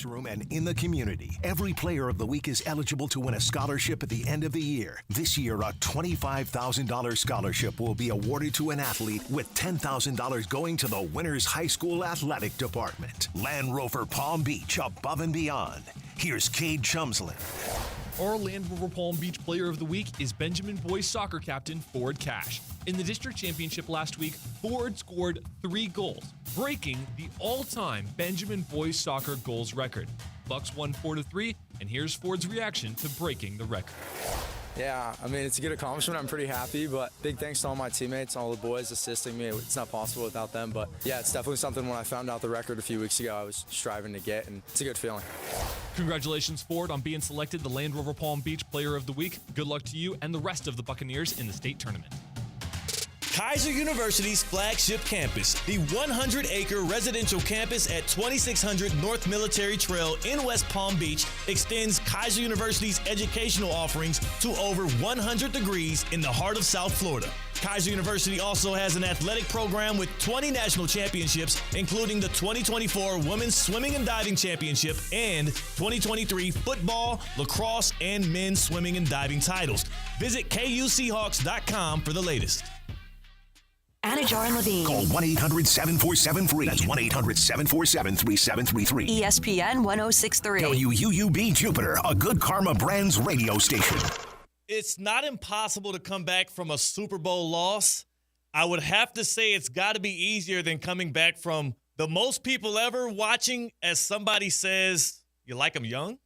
room and in the community. Every player of the week is eligible to win a scholarship at the end of the year. This year, a $25,000 scholarship will be awarded to an athlete, with $10,000 going to the winner's high school athletic department. Land Rover Palm Beach, above and beyond. Here's Cade Chumsland. Our Land Rover Palm Beach Player of the Week is Benjamin boys soccer captain Ford Cash. In the district championship last week, Ford scored 3 goals, breaking the all-time Benjamin boys soccer goals record. Bucks won 4-3, and here's Ford's reaction to breaking the record. Yeah, I mean, it's a good accomplishment. I'm pretty happy, but big thanks to all my teammates, all the boys assisting me. It's not possible without them, but yeah, it's definitely something when I found out the record a few weeks ago I was striving to get, and it's a good feeling. Congratulations, Ford, on being selected the Land Rover Palm Beach Player of the Week. Good luck to you and the rest of the Buccaneers in the state tournament. Kaiser University's flagship campus, the 100-acre residential campus at 2600 North Military Trail in West Palm Beach, extends Kaiser University's educational offerings to over 100 degrees in the heart of South Florida. Kaiser University also has an athletic program with 20 national championships, including the 2024 Women's Swimming and Diving Championship and 2023 football, lacrosse, and men's swimming and diving titles. Visit KUSeahawks.com for the latest. Anajar and Levine. Call 1-800-747-FREE. That's 1-800-747-3733. ESPN 1063. WUUB Jupiter, a Good Karma Brands radio station. It's not impossible to come back from a Super Bowl loss. I would have to say it's got to be easier than coming back from the most people ever watching, as somebody says, you like them young?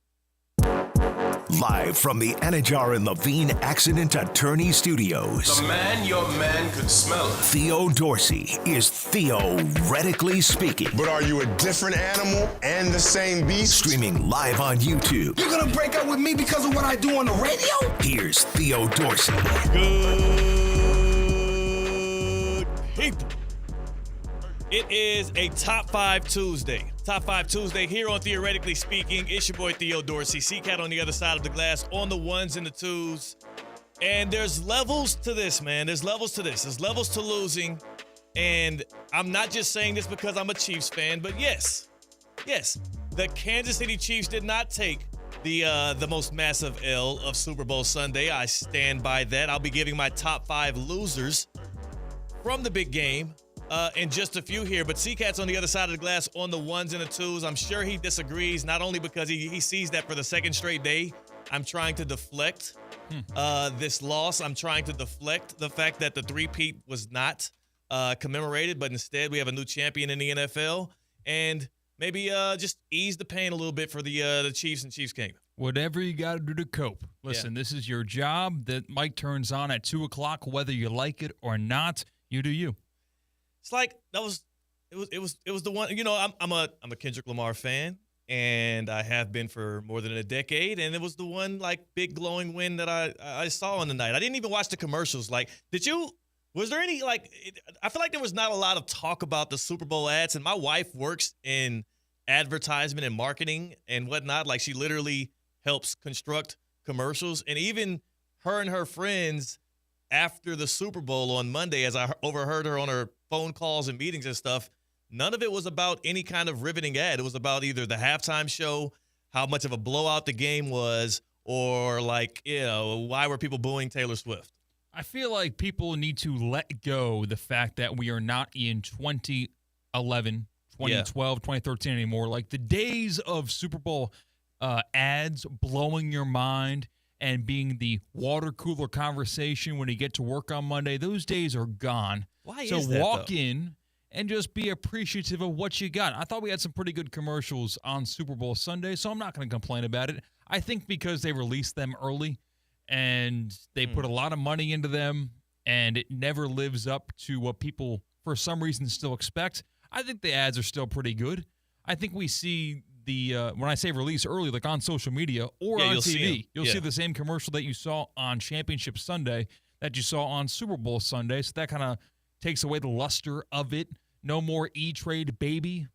Live from the Anajar and Levine Accident Attorney Studios. The man, your man could smell it. Theo Dorsey is theoretically speaking. But are you a different animal and the same beast? Streaming live on YouTube. You're gonna break up with me because of what I do on the radio? Here's Theo Dorsey. Good people. It is a Top 5 Tuesday. Top 5 Tuesday here on Theoretically Speaking. It's your boy Theo Dorsey. C-Cat on the other side of the glass, on the ones and the twos. And there's levels to this, man. There's levels to this. There's levels to losing. And I'm not just saying this because I'm a Chiefs fan, but yes, the Kansas City Chiefs did not take the most massive L of Super Bowl Sunday. I stand by that. I'll be giving my top 5 losers from the big game in just a few here. But C-Cat's on the other side of the glass on the ones and the twos. I'm sure he disagrees, not only because he sees that for the second straight day, I'm trying to deflect this loss. I'm trying to deflect the fact that the three-peat was not commemorated, but instead we have a new champion in the NFL. And maybe just ease the pain a little bit for the Chiefs and Chiefs Kingdom. Whatever you got to do to cope. Listen, This is your job that mic turns on at 2 o'clock, whether you like it or not. You do you. It's like it was the one. You know, I'm a Kendrick Lamar fan, and I have been for more than a decade. And it was the one like big glowing win that I saw on the night. I didn't even watch the commercials. Like, did you? Was there any I feel like there was not a lot of talk about the Super Bowl ads. And my wife works in advertisement and marketing and whatnot. Like, she literally helps construct commercials, and even her and her friends after the Super Bowl on Monday, as I overheard her on her phone calls and meetings and stuff, none of it was about any kind of riveting ad. It was about either the halftime show, how much of a blowout the game was, or why were people booing Taylor Swift? I feel like people need to let go the fact that we are not in 2011, 2012, 2013 anymore. Like, the days of Super Bowl ads blowing your mind and being the water cooler conversation when you get to work on Monday, those days are gone. Why so is that, walk though? in and just be appreciative of what you got. I thought we had some pretty good commercials on Super Bowl Sunday, so I'm not going to complain about it. I think because they released them early and they put a lot of money into them and it never lives up to what people, for some reason, still expect, I think the ads are still pretty good. I think we see when I say release early, like on social media or on TV, you'll see the same commercial that you saw on Championship Sunday that you saw on Super Bowl Sunday. So that kind of takes away the luster of it. No more E-Trade baby.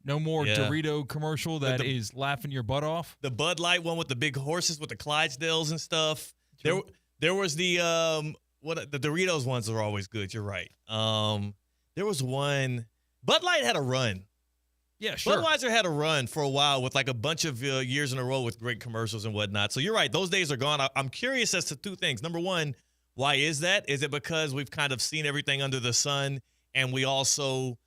No more Dorito commercial that is laughing your butt off. The Bud Light one with the big horses with the Clydesdales and stuff. True. There was the the Doritos ones are always good. You're right. There was one. Bud Light had a run Yeah, sure. Budweiser had a run for a while with like a bunch of years in a row with great commercials and whatnot. So you're right. Those days are gone. I'm curious as to two things. Number one, why is that? Is it because we've kind of seen everything under the sun, and we also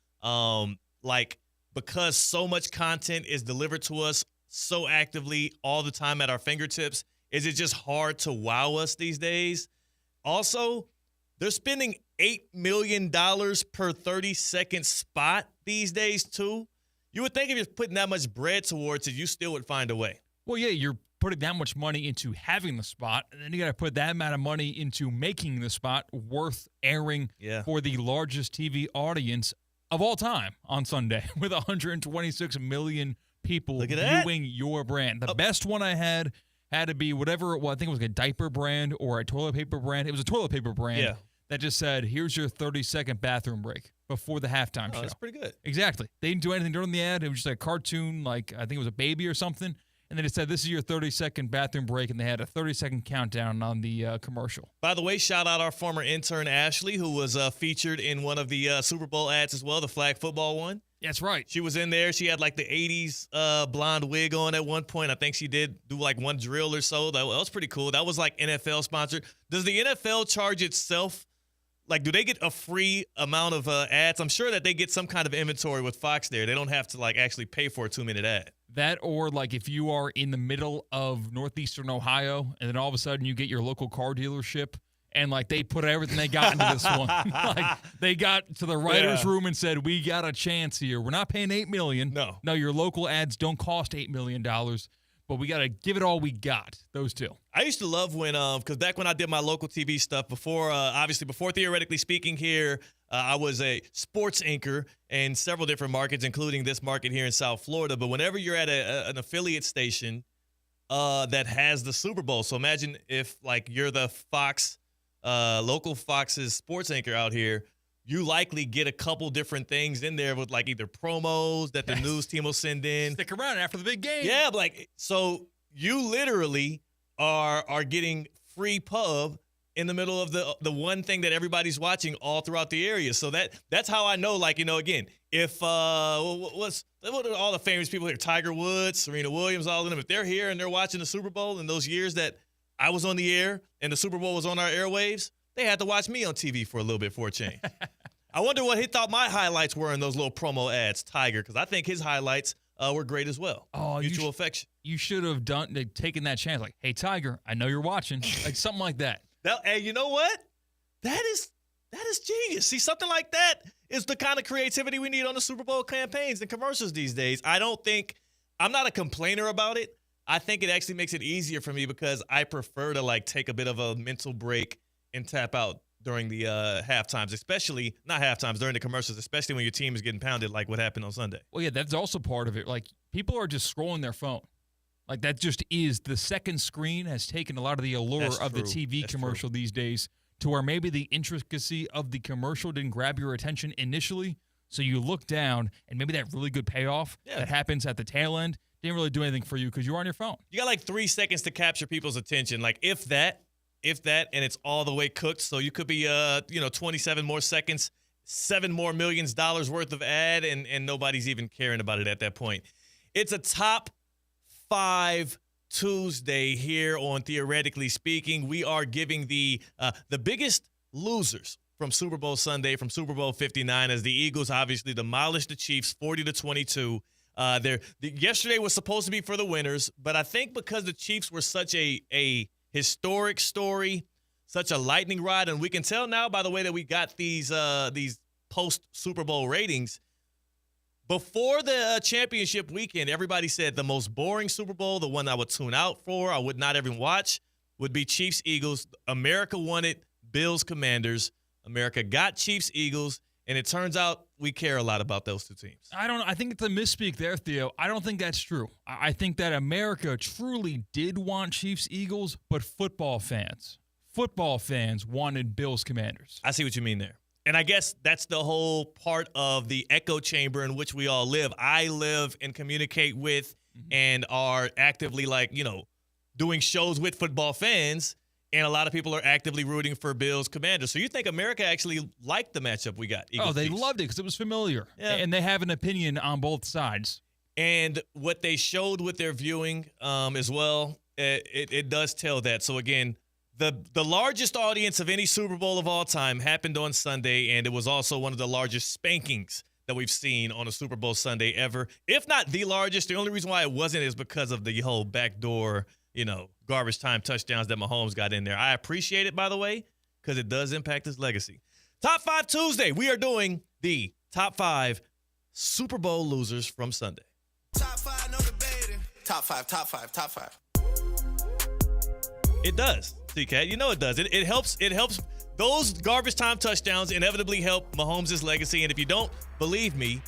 because so much content is delivered to us so actively all the time at our fingertips, is it just hard to wow us these days? Also, they're spending $8 million per 30-second spot these days, too. You would think if you're putting that much bread towards it, you still would find a way. Well, yeah, you're putting that much money into having the spot, and then you got to put that amount of money into making the spot worth airing for the largest TV audience of all time on Sunday with 126 million people viewing your brand. The best one I had to be whatever, I think it was like a diaper brand or a toilet paper brand. It was a toilet paper brand that just said, here's your 30-second bathroom break before the halftime show. That's pretty good. Exactly. They didn't do anything during the ad. It was just a cartoon, like I think it was a baby or something. And then it said, this is your 30-second bathroom break, and they had a 30-second countdown on the commercial. By the way, shout out our former intern, Ashley, who was featured in one of the Super Bowl ads as well, the flag football one. That's right. She was in there. She had like the 80s blonde wig on at one point. I think she did do like one drill or so. That was pretty cool. That was like NFL sponsored. Does the NFL charge itself? Like, do they get a free amount of ads? I'm sure that they get some kind of inventory with Fox there. They don't have to like actually pay for a 2-minute ad. That, or like if you are in the middle of northeastern Ohio and then all of a sudden you get your local car dealership and like they put everything they got into this one. Like they got to the writer's room and said, we got a chance here. We're not paying $8 million. No, your local ads don't cost $8 million. But we got to give it all we got, those two. I used to love when, because back when I did my local TV stuff, before Theoretically Speaking here, I was a sports anchor in several different markets, including this market here in South Florida. But whenever you're at an affiliate station that has the Super Bowl, so imagine if like you're the Fox, local Fox's sports anchor out here, you likely get a couple different things in there with like either promos that the news team will send in. Stick around after the big game. Yeah, like so you literally are getting free pub in the middle of the one thing that everybody's watching all throughout the area. So that's how I know, like, again, if what are all the famous people here? Tiger Woods, Serena Williams, all of them. If they're here and they're watching the Super Bowl in those years that I was on the air and the Super Bowl was on our airwaves, they had to watch me on TV for a little bit for a change. I wonder what he thought my highlights were in those little promo ads, Tiger, because I think his highlights were great as well. Oh, mutual affection. You should have taken that chance. Like, hey, Tiger, I know you're watching. Like something like that. Hey, you know what? That is genius. See, something like that is the kind of creativity we need on the Super Bowl campaigns and commercials these days. I'm not a complainer about it. I think it actually makes it easier for me because I prefer to like take a bit of a mental break and tap out during the halftimes, especially not halftimes, during the commercials, especially when your team is getting pounded like what happened on Sunday. Well, yeah, that's also part of it. Like people are just scrolling their phone. Like that just is the second screen has taken a lot of the allure of the TV commercial these days to where maybe the intricacy of the commercial didn't grab your attention initially. So you look down and maybe that really good payoff that happens at the tail end didn't really do anything for you because you were on your phone. You got like 3 seconds to capture people's attention. Like if that, and it's all the way cooked. So you could be, 27 more seconds, $7 more million worth of ad, and nobody's even caring about it at that point. It's a top 5 Tuesday here on Theoretically Speaking. We are giving the biggest losers from Super Bowl Sunday, from Super Bowl 59, as the Eagles obviously demolished the Chiefs 40-22. Yesterday was supposed to be for the winners, but I think because the Chiefs were such a historic story, such a lightning rod, and we can tell now by the way that we got these post Super Bowl ratings. Before the championship weekend, everybody said the most boring Super Bowl, the one I would tune out for, I would not even watch, would be Chiefs Eagles. America wanted Bills Commanders. America got Chiefs Eagles, and it turns out we care a lot about those two teams. I think it's a misspeak there, Theo. I don't think that's true. I think that America truly did want Chiefs Eagles, but football fans wanted Bills Commanders. I see what you mean there. And I guess that's the whole part of the echo chamber in which we all live. I live and communicate with and are actively doing shows with football fans. And a lot of people are actively rooting for Bills Commanders. So you think America actually liked the matchup we got? Eagles, they Chiefs. loved it because it was familiar. Yeah. And they have an opinion on both sides. And what they showed with their viewing as well, it does tell that. So, again, the largest audience of any Super Bowl of all time happened on Sunday, and it was also one of the largest spankings that we've seen on a Super Bowl Sunday ever. If not the largest, the only reason why it wasn't is because of the whole backdoor, garbage time touchdowns that Mahomes got in there. I appreciate it, by the way, because it does impact his legacy. Top 5 Tuesday. We are doing the top 5 Super Bowl losers from Sunday. Top 5, no debating. Top 5, top 5, top 5. It does, T-Cat. You know it does. It helps. It helps. Those garbage time touchdowns inevitably help Mahomes' legacy. And if you don't believe me,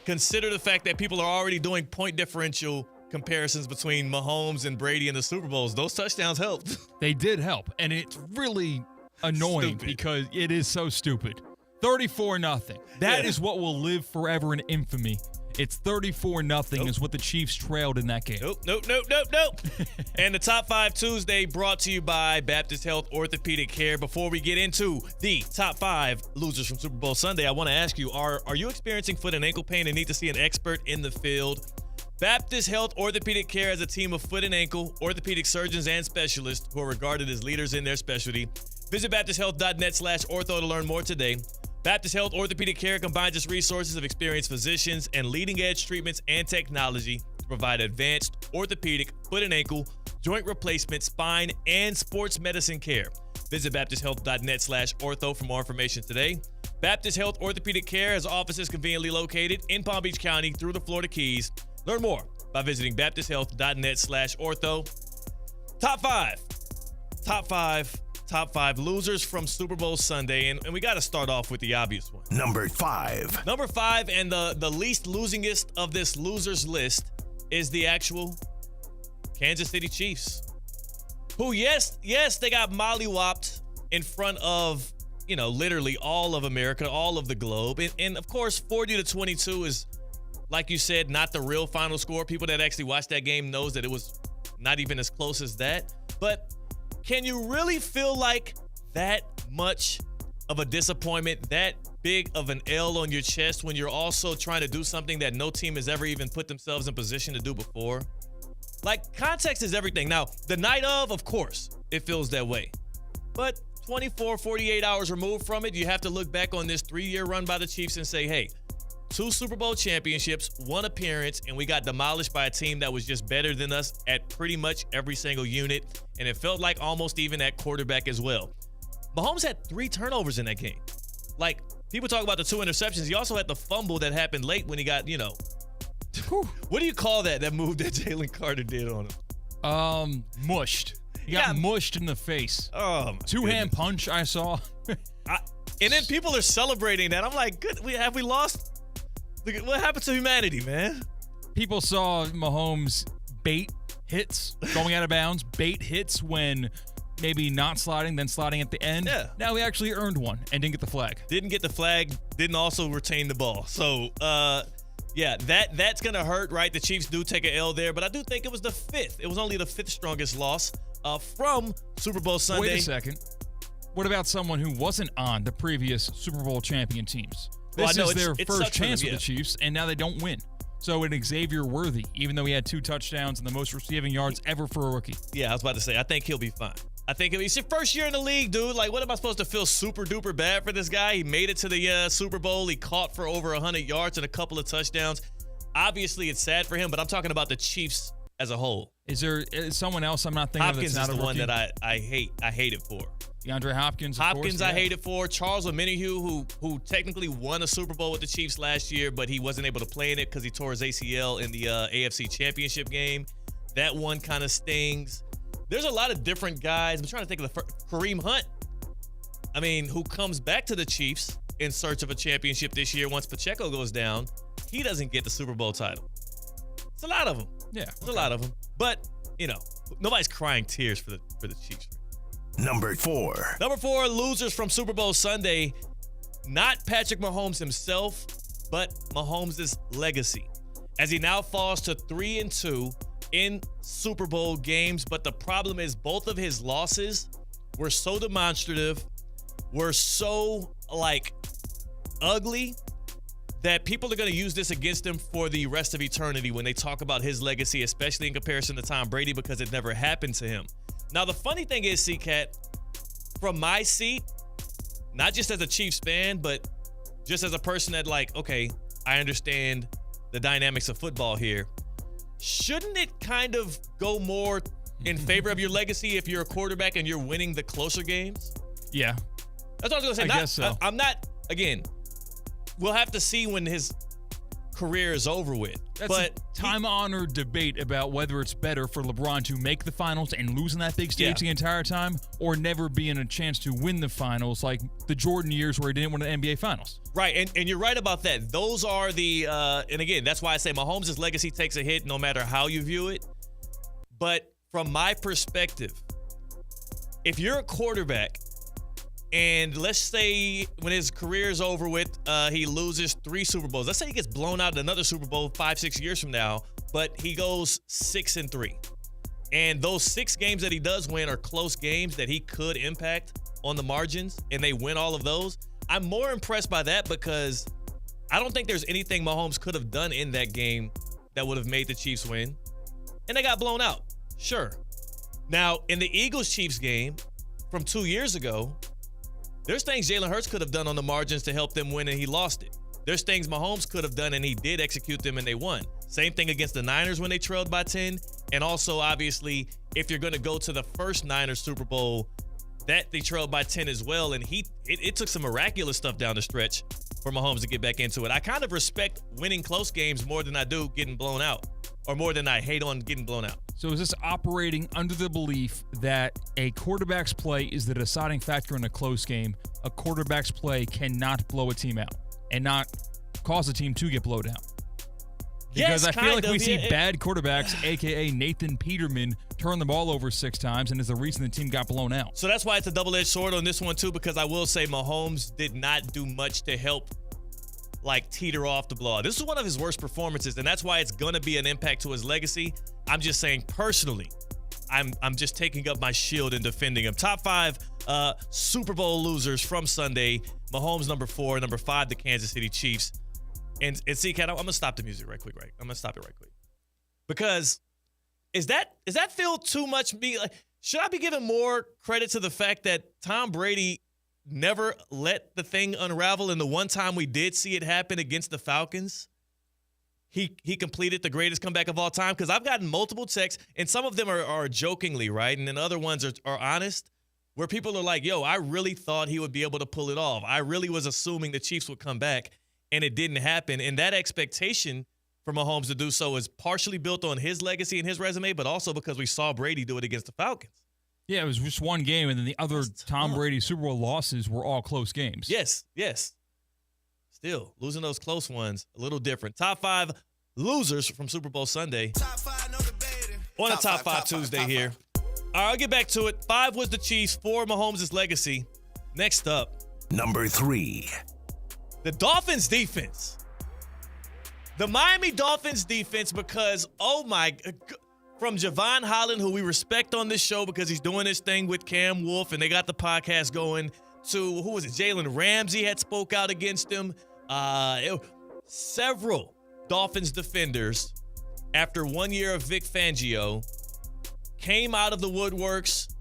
consider the fact that people are already doing point differential comparisons between Mahomes and Brady in the Super Bowls. Those touchdowns helped. They did help. And it's really annoying because it is so stupid. 34-0. That is what will live forever in infamy. It's 34-0 is what the Chiefs trailed in that game. Nope. And the Top 5 Tuesday brought to you by Baptist Health Orthopedic Care. Before we get into the top 5 losers from Super Bowl Sunday, I want to ask you, are you experiencing foot and ankle pain and need to see an expert in the field? Baptist Health Orthopedic Care has a team of foot and ankle orthopedic surgeons and specialists who are regarded as leaders in their specialty. Visit baptisthealth.net/ortho to learn more today. Baptist Health Orthopedic Care combines its resources of experienced physicians and leading-edge treatments and technology to provide advanced orthopedic, foot and ankle, joint replacement, spine, and sports medicine care. Visit baptisthealth.net/ortho for more information today. Baptist Health Orthopedic Care has offices conveniently located in Palm Beach County through the Florida Keys. Learn more by visiting baptisthealth.net/ortho. Top five losers from Super Bowl Sunday, and we got to start off with the obvious one. Number 5. Number 5, and the least losingest of this losers list is the actual Kansas City Chiefs, who, yes, they got mollywopped in front of, literally all of America, all of the globe. And of course, 40-22 is, like you said, not the real final score. People that actually watched that game knows that it was not even as close as that. But can you really feel like that much of a disappointment, that big of an L on your chest when you're also trying to do something that no team has ever even put themselves in position to do before? Like, context is everything. Now, the night of course, it feels that way. But 24, 48 hours removed from it, you have to look back on this 3-year run by the Chiefs and say, hey, 2 Super Bowl championships, 1 appearance, and we got demolished by a team that was just better than us at pretty much every single unit, and it felt like almost even at quarterback as well. Mahomes had 3 turnovers in that game. Like, people talk about the 2 interceptions. He also had the fumble that happened late when he got, what do you call that move that Jalen Carter did on him? Mushed. He got mushed in the face. Oh, my 2-hand punch I saw. And then people are celebrating that. I'm like, good. Have we lost? What happened to humanity, man? People saw Mahomes bait hits going out of bounds, bait hits when maybe not sliding, then sliding at the end. Yeah. Now he actually earned one and didn't get the flag. Didn't get the flag, didn't also retain the ball. So, yeah, that's going to hurt, right? The Chiefs do take an L there, but I do think it was the 5th. It was only the 5th strongest loss from Super Bowl Sunday. Wait a second. What about someone who wasn't on the previous Super Bowl champion teams? This is their first chance with the Chiefs, and now they don't win. So it's Xavier Worthy, even though he had 2 touchdowns and the most receiving yards ever for a rookie. Yeah, I was about to say, I think he'll be fine. I think it's your first year in the league, dude. Like, what am I supposed to feel super duper bad for this guy? He made it to the Super Bowl. He caught for over 100 yards and a couple of touchdowns. Obviously, it's sad for him, but I'm talking about the Chiefs as a whole. Is there someone else I'm not thinking Hopkins of that's not is the a one rookie? that I hate. I hate it for. DeAndre Hopkins, Hopkins, I hate it for. Charles Omenihu, who technically won a Super Bowl with the Chiefs last year, but he wasn't able to play in it because he tore his ACL in the AFC Championship game. That one kind of stings. There's a lot of different guys. I'm trying to think of Kareem Hunt. I mean, who comes back to the Chiefs in search of a championship this year once Pacheco goes down. He doesn't get the Super Bowl title. It's a lot of them. Yeah, it's a lot of them. But nobody's crying tears for the Chiefs. Number 4. Number 4, losers from Super Bowl Sunday. Not Patrick Mahomes himself, but Mahomes' legacy, as he now falls to 3-2 in Super Bowl games. But the problem is both of his losses were so demonstrative, were so, like, ugly, that people are going to use this against him for the rest of eternity when they talk about his legacy, especially in comparison to Tom Brady, because it never happened to him. Now, the funny thing is, C-Cat, from my seat, not just as a Chiefs fan, but just as a person that, like, okay, I understand the dynamics of football here. Shouldn't it kind of go more in favor of your legacy if you're a quarterback and you're winning the closer games? Yeah. That's what I was going to say. I guess so. I'm not, again, we'll have to see when his career is over with. That's a time-honored debate about whether it's better for LeBron to make the finals and lose in that big stage the entire time, or never be in a chance to win the finals, like the Jordan years where he didn't win the NBA finals. Right, and you're right about that. Those are the, and again, that's why I say Mahomes' legacy takes a hit no matter how you view it. But from my perspective, if you're a quarterback, and let's say when his career is over with, he loses 3 Super Bowls. Let's say he gets blown out in another Super Bowl 5-6 years from now, but he goes 6-3. And those 6 games that he does win are close games that he could impact on the margins, and they win all of those. I'm more impressed by that because I don't think there's anything Mahomes could have done in that game that would have made the Chiefs win. And they got blown out. Sure. Now, in the Eagles-Chiefs game from 2 years ago, there's things Jalen Hurts could have done on the margins to help them win, and he lost it. There's things Mahomes could have done, and he did execute them, and they won. Same thing against the Niners when they trailed by 10. And also, obviously, if you're going to go to the first Niners Super Bowl, that they trailed by 10 as well. And it took some miraculous stuff down the stretch for Mahomes to get back into it. I kind of respect winning close games more than I do getting blown out, or more than I hate on getting blown out. So is this operating under the belief that a quarterback's play is the deciding factor in a close game? A quarterback's play cannot blow a team out and not cause a team to get blowed out? Because I feel like we see bad quarterbacks, a.k.a. Nathan Peterman, turn the ball over 6 times and is the reason the team got blown out. So that's why it's a double-edged sword on this one, too, because I will say Mahomes did not do much to help, like, teeter off the blowout. This is one of his worst performances, and that's why it's going to be an impact to his legacy. I'm just saying, personally, I'm just taking up my shield and defending him. Top 5 Super Bowl losers from Sunday. Mahomes, number 4. Number 5, the Kansas City Chiefs. And see, Kat, I'm going to stop the music right quick, right? I'm going to stop it right quick. Because is that feel too much me? Like, should I be giving more credit to the fact that Tom Brady never let the thing unravel, and the one time we did see it happen against the Falcons, he completed the greatest comeback of all time? Because I've gotten multiple texts, and some of them are jokingly, right? And then other ones are honest, where people are like, yo, I really thought he would be able to pull it off. I really was assuming the Chiefs would come back, and it didn't happen. And that expectation for Mahomes to do so is partially built on his legacy and his resume, but also because we saw Brady do it against the Falcons. Yeah, it was just one game, and then the other Tom Brady Super Bowl losses were all close games. Yes. Still, losing those close ones, a little different. Top 5 losers from Super Bowl Sunday. Top 5, no debating. On a Top 5 Tuesday here. All right, I'll get back to it. 5 was the Chiefs, 4 Mahomes' legacy. Next up. Number 3. The Dolphins defense. The Miami Dolphins defense, because, from Javon Holland, who we respect on this show because he's doing this thing with Cam Wolf and they got the podcast going, to, who was it, Jalen Ramsey had spoke out against him. Several Dolphins defenders, after 1 year of Vic Fangio, came out of the woodworks.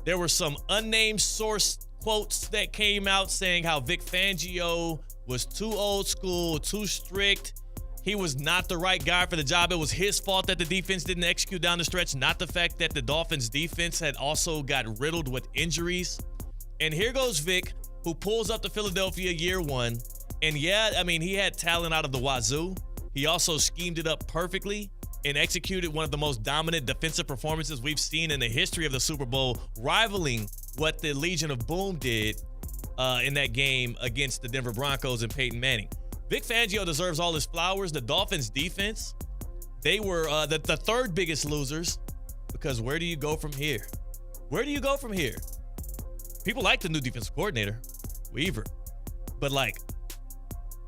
There were some unnamed source quotes that came out saying how Vic Fangio was too old school, too strict. He was not the right guy for the job. It was his fault that the defense didn't execute down the stretch, not the fact that the Dolphins defense had also got riddled with injuries. And here goes Vic, who pulls up to Philadelphia year 1. And he had talent out of the wazoo. He also schemed it up perfectly and executed one of the most dominant defensive performances we've seen in the history of the Super Bowl, rivaling what the Legion of Boom did in that game against the Denver Broncos and Peyton Manning. Vic Fangio deserves all his flowers. The Dolphins defense, they were the third biggest losers, because where do you go from here? Where do you go from here? People like the new defensive coordinator, Weaver. But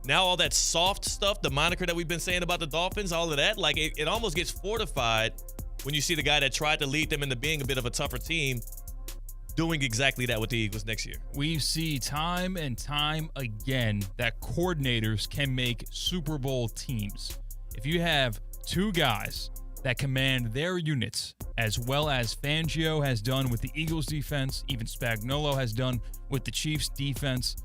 now all that soft stuff, the moniker that we've been saying about the Dolphins, all of that, it almost gets fortified when you see the guy that tried to lead them into being a bit of a tougher team doing exactly that with the Eagles next year. We see time and time again that coordinators can make Super Bowl teams. If you have two guys that command their units as well as Fangio has done with the Eagles defense, even Spagnuolo has done with the Chiefs defense,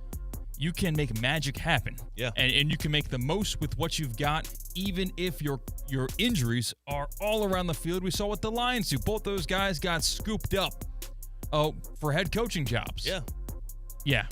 you can make magic happen. Yeah. And you can make the most with what you've got, even if your injuries are all around the field. We saw what the Lions do. Both those guys got scooped up for head coaching jobs. Yeah. Yeah.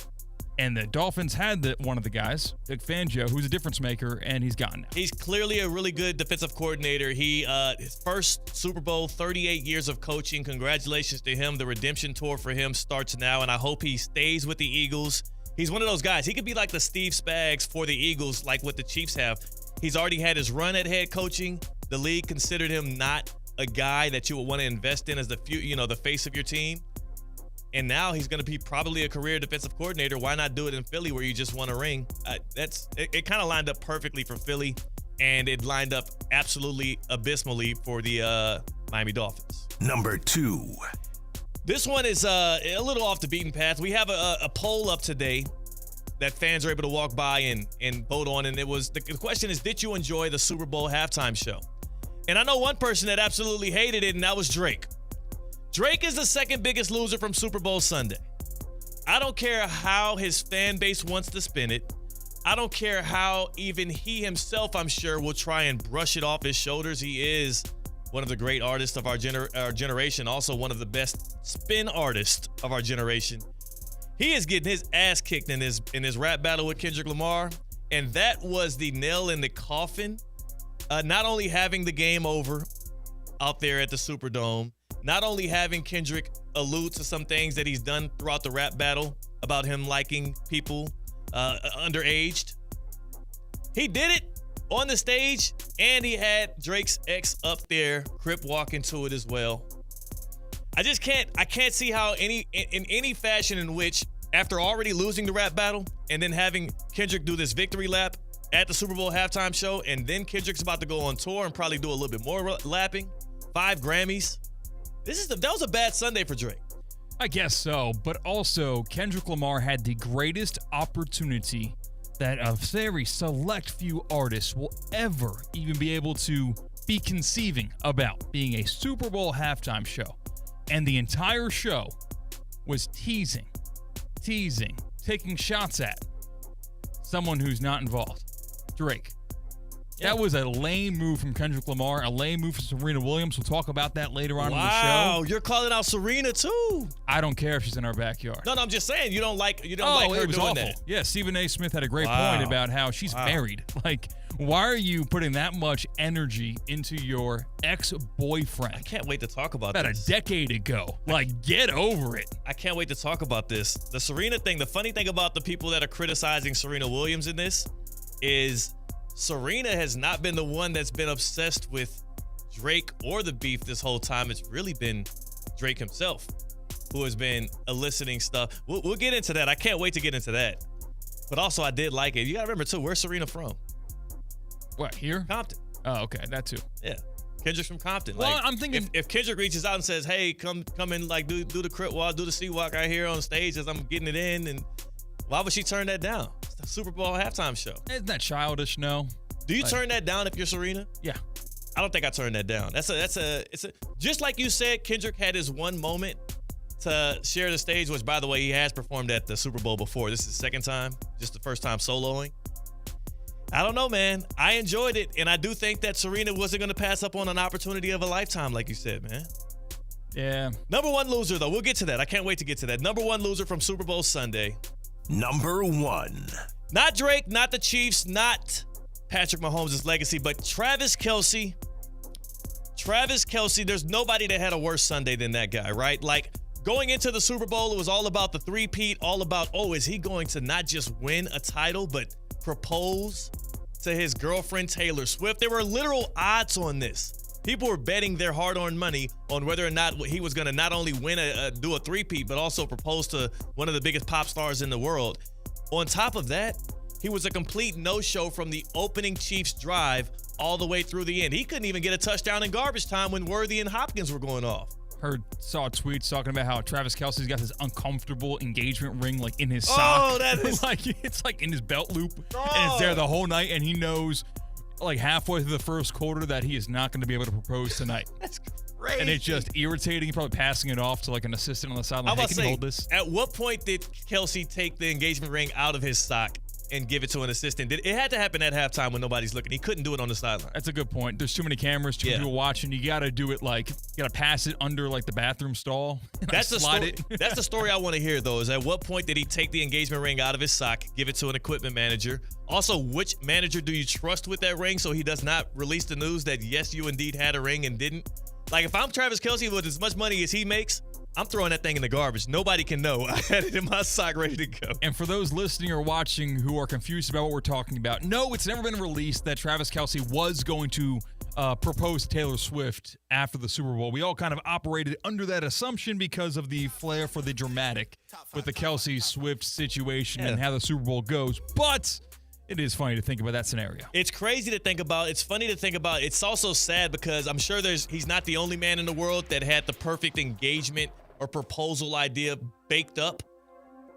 And the Dolphins had one of the guys, Vic Fangio, who's a difference maker, and he's gone now. He's clearly a really good defensive coordinator. He his first Super Bowl, 38 years of coaching. Congratulations to him. The redemption tour for him starts now, and I hope he stays with the Eagles. He's one of those guys. He could be like the Steve Spags for the Eagles, like what the Chiefs have. He's already had his run at head coaching. The league considered him not a guy that you would want to invest in as the face of your team. And now he's going to be probably a career defensive coordinator. Why not do it in Philly where you just won a ring? It kind of lined up perfectly for Philly, and it lined up absolutely abysmally for the Miami Dolphins. Number 2. This one is a little off the beaten path. We have a poll up today that fans are able to walk by and vote on, and it was the question is, did you enjoy the Super Bowl halftime show? And I know one person that absolutely hated it, and that was Drake. Drake is the second biggest loser from Super Bowl Sunday. I don't care how his fan base wants to spin it. I don't care how even he himself, I'm sure, will try and brush it off his shoulders. He is one of the great artists of our generation, also one of the best spin artists of our generation. He is getting his ass kicked in his rap battle with Kendrick Lamar, and that was the nail in the coffin. Not only having the game over out there at the Superdome, not only having Kendrick allude to some things that he's done throughout the rap battle about him liking people underaged. He did it on the stage, and he had Drake's ex up there crip walking to it as well. I can't see how in any fashion in which, after already losing the rap battle and then having Kendrick do this victory lap at the Super Bowl halftime show, and then Kendrick's about to go on tour and probably do a little bit more lapping, 5 Grammys. That was a bad Sunday for Drake. I guess so, but also Kendrick Lamar had the greatest opportunity that a very select few artists will ever even be able to be conceiving about being a Super Bowl halftime show. And the entire show was teasing, taking shots at someone who's not involved. Drake. Yeah. That was a lame move from Kendrick Lamar, a lame move from Serena Williams. We'll talk about that later on in the show. Wow, you're calling out Serena too. I don't care if she's in our backyard. No, I'm just saying you don't like her it was doing awful. that. Yeah, Stephen A. Smith had a great point about how she's married. Like, why are you putting that much energy into your ex-boyfriend? I can't wait to talk about About this. a decade ago. Like, get over it. I can't wait to talk about this. The Serena thing, the funny thing about the people that are criticizing Serena Williams in this is Serena has not been the one that's been obsessed with Drake or the beef this whole time. It's really been Drake himself who has been eliciting stuff. We'll get into that. I can't wait to get into that. But also, I did like it. You got to remember, too, where's Serena from? What, here? Compton. Oh, okay, that too. Yeah. Kendrick's from Compton. Well, like, I'm thinking if Kendrick reaches out and says, hey, come and like do the crip walk, do the sea walk out here on stage as I'm getting it in, and why would she turn that down? It's the Super Bowl halftime show. Isn't that childish? No. Do you turn that down if you're Serena? Yeah. I don't think I turned that down. It's a just like you said, Kendrick had his one moment to share the stage, which by the way, he has performed at the Super Bowl before. This is his second time, just the first time soloing. I don't know, man. I enjoyed it, and I do think that Serena wasn't going to pass up on an opportunity of a lifetime, like you said, man. Yeah. Number 1 loser, though. We'll get to that. I can't wait to get to that. Number 1 loser from Super Bowl Sunday. Number 1. Not Drake, not the Chiefs, not Patrick Mahomes' legacy, but Travis Kelce. Travis Kelce, there's nobody that had a worse Sunday than that guy, right? Like, going into the Super Bowl, it was all about the three-peat, all about, is he going to not just win a title, but propose to his girlfriend Taylor Swift? There were literal odds on this. People were betting their hard-earned money on whether or not he was going to not only win do a three-peat, but also propose to one of the biggest pop stars in the world. On top of that, he was a complete no-show from the opening Chiefs drive all the way through the end. He couldn't even get a touchdown in garbage time when Worthy and Hopkins were going off. saw tweets talking about how Travis Kelce's got this uncomfortable engagement ring like in his sock. Oh, that is like it's like in his belt loop, and it's there the whole night, and he knows like halfway through the first quarter that he is not going to be able to propose tonight. That's crazy. And it's just irritating. He's probably passing it off to like an assistant on the sideline. Hey, can you hold this? At what point did Kelce take the engagement ring out of his sock and give it to an assistant? It had to happen at halftime when nobody's looking. He couldn't do it on the sideline. That's a good point. There's too many cameras, too many people watching. You got to do it like, you got to pass it under like the bathroom stall. That's the story. That's the story I want to hear, though, is at what point did he take the engagement ring out of his sock, give it to an equipment manager? Also, which manager do you trust with that ring so he does not release the news that, yes, you indeed had a ring and didn't? Like, if I'm Travis Kelce with as much money as he makes, I'm throwing that thing in the garbage. Nobody can know. I had it in my sock ready to go. And for those listening or watching who are confused about what we're talking about, no, it's never been released that Travis Kelce was going to propose to Taylor Swift after the Super Bowl. We all kind of operated under that assumption because of the flair for the dramatic with the Kelce-Swift situation and how the Super Bowl goes. But it is funny to think about that scenario. It's crazy to think about. It's funny to think about. It's also sad because I'm sure he's not the only man in the world that had the perfect engagement or proposal idea baked up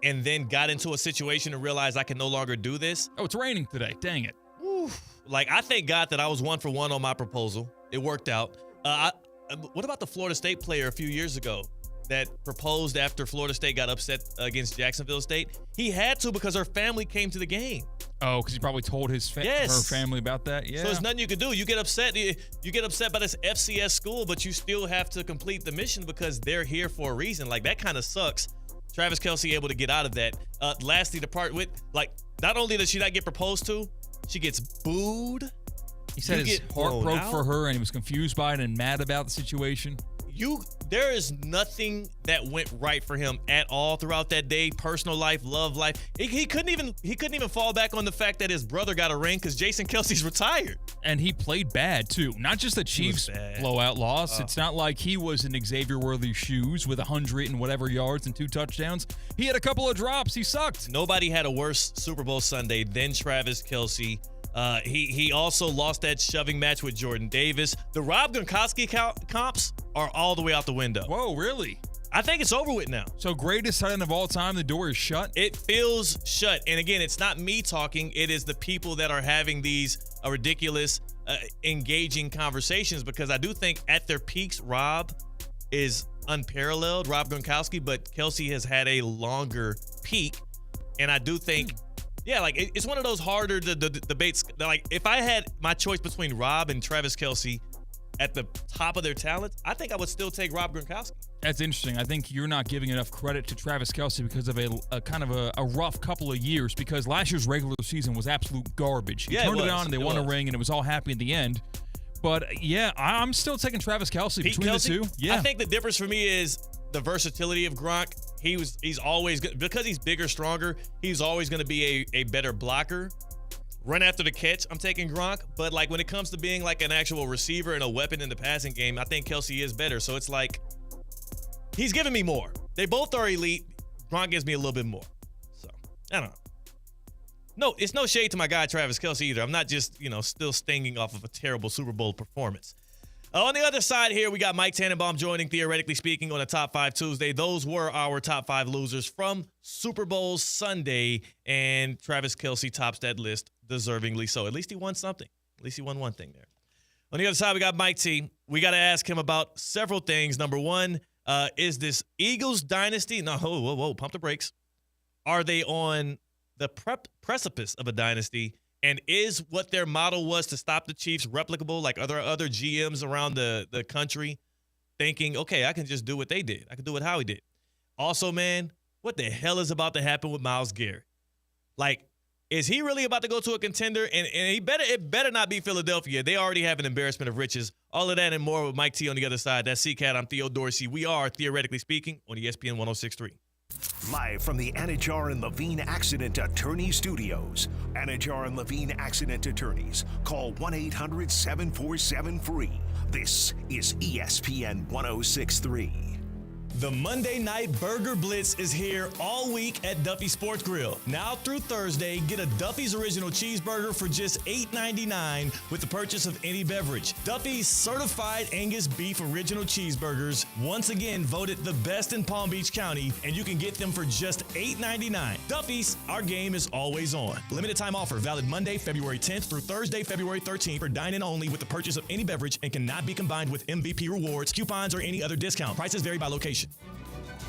and then got into a situation and realized I can no longer do this. Oh, it's raining today. Dang it. Oof. Like, I thank God that I was 1 for 1 on my proposal. It worked out. What about the Florida State player a few years ago that proposed after Florida State got upset against Jacksonville State? He had to because her family came to the game. Oh, because he probably told her family about that. Yeah. So there's nothing you can do. You get upset. You get upset by this FCS school, but you still have to complete the mission because they're here for a reason. Like, that kind of sucks. Travis Kelce able to get out of that. Lastly, to part with, like, not only does she not get proposed to, she gets booed. He said his heart broke for her and he was confused by it and mad about the situation. There is nothing that went right for him at all throughout that day. Personal life, love life. He couldn't even fall back on the fact that his brother got a ring because Jason Kelce's retired. And he played bad too. Not just the Chiefs blowout loss. It's not like he was in Xavier Worthy's shoes with 100 and whatever yards and 2 touchdowns. He had a couple of drops. He sucked. Nobody had a worse Super Bowl Sunday than Travis Kelce. He also lost that shoving match with Jordan Davis. The Rob Gronkowski comps are all the way out the window. Whoa, really? I think it's over with now. So greatest tight end of all time, the door is shut? It feels shut. And again, it's not me talking. It is the people that are having these ridiculous, engaging conversations because I do think at their peaks, Rob is unparalleled, Rob Gronkowski, but Kelce has had a longer peak. And I do think... Yeah, like it's one of those harder debates. Like if I had my choice between Rob and Travis Kelce at the top of their talent, I think I would still take Rob Gronkowski. That's interesting. I think you're not giving enough credit to Travis Kelce because of a kind of a rough couple of years because last year's regular season was absolute garbage. He turned it on and they won a ring and it was all happy in the end. But yeah, I'm still taking Travis Kelce between the two. Yeah, I think the difference for me is the versatility of Gronk. He's always good because he's bigger, stronger. He's always going to be a better blocker. Run after the catch, I'm taking Gronk. But like when it comes to being like an actual receiver and a weapon in the passing game, I think Kelce is better. So it's like he's giving me more. They both are elite. Gronk gives me a little bit more. So I don't know. No, it's no shade to my guy Travis Kelce either. I'm not just still stinging off of a terrible Super Bowl performance. On the other side here, we got Mike Tannenbaum joining, theoretically speaking, on a Top 5 Tuesday. Those were our Top 5 losers from Super Bowl Sunday, and Travis Kelce tops that list deservingly so. At least he won something. At least he won one thing there. On the other side, we got Mike T. We got to ask him about several things. Number one, is this Eagles dynasty? No, whoa, pump the brakes. Are they on the precipice of a dynasty? And is what their model was to stop the Chiefs replicable like other GMs around the country thinking, okay, I can just do what they did. I can do what Howie did. Also, man, what the hell is about to happen with Myles Garrett? Like, is he really about to go to a contender? And it better not be Philadelphia. They already have an embarrassment of riches. All of that and more with Mike T on the other side. That's C-Cat. I'm Theo Dorsey. We are, theoretically speaking, on ESPN 106.3. Live from the Anajar and Levine Accident Attorney Studios. Anajar and Levine Accident Attorneys. Call 1-800-747-FREE. This is ESPN 106.3. The Monday Night Burger Blitz is here all week at Duffy Sports Grill. Now through Thursday, get a Duffy's Original Cheeseburger for just $8.99 with the purchase of any beverage. Duffy's Certified Angus Beef Original Cheeseburgers, once again voted the best in Palm Beach County, and you can get them for just $8.99. Duffy's, our game is always on. Limited time offer, valid Monday, February 10th through Thursday, February 13th for dine-in only with the purchase of any beverage and cannot be combined with MVP rewards, coupons, or any other discount. Prices vary by location.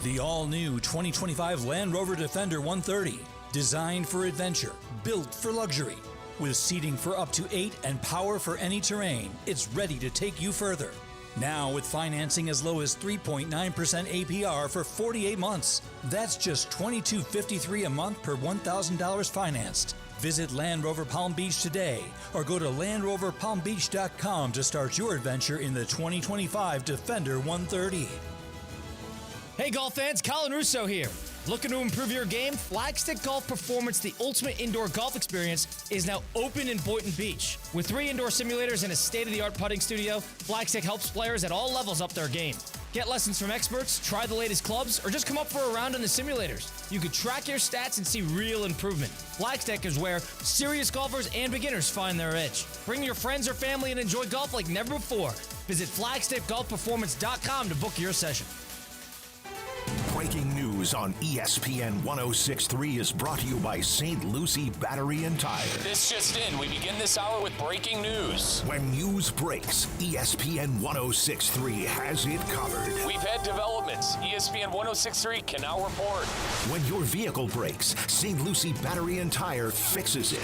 The all-new 2025 Land Rover Defender 130. Designed for adventure, built for luxury. With seating for up to 8 and power for any terrain, it's ready to take you further. Now with financing as low as 3.9% APR for 48 months. That's just $22.53 a month per $1,000 financed. Visit Land Rover Palm Beach today or go to LandRoverPalmBeach.com to start your adventure in the 2025 Defender 130. Hey golf fans, Colin Russo here. Looking to improve your game? Flagstick Golf Performance, the ultimate indoor golf experience, is now open in Boynton Beach. With 3 indoor simulators and a state-of-the-art putting studio, Flagstick helps players at all levels up their game. Get lessons from experts, try the latest clubs, or just come up for a round in the simulators. You can track your stats and see real improvement. Flagstick is where serious golfers and beginners find their edge. Bring your friends or family and enjoy golf like never before. Visit flagstickgolfperformance.com to book your session. Breaking news on ESPN 106.3 is brought to you by St. Lucie Battery and Tire. This just in, we begin this hour with breaking news. When news breaks, ESPN 106.3 has it covered. We've had developments. ESPN 106.3 can now report. When your vehicle breaks, St. Lucie Battery and Tire fixes it.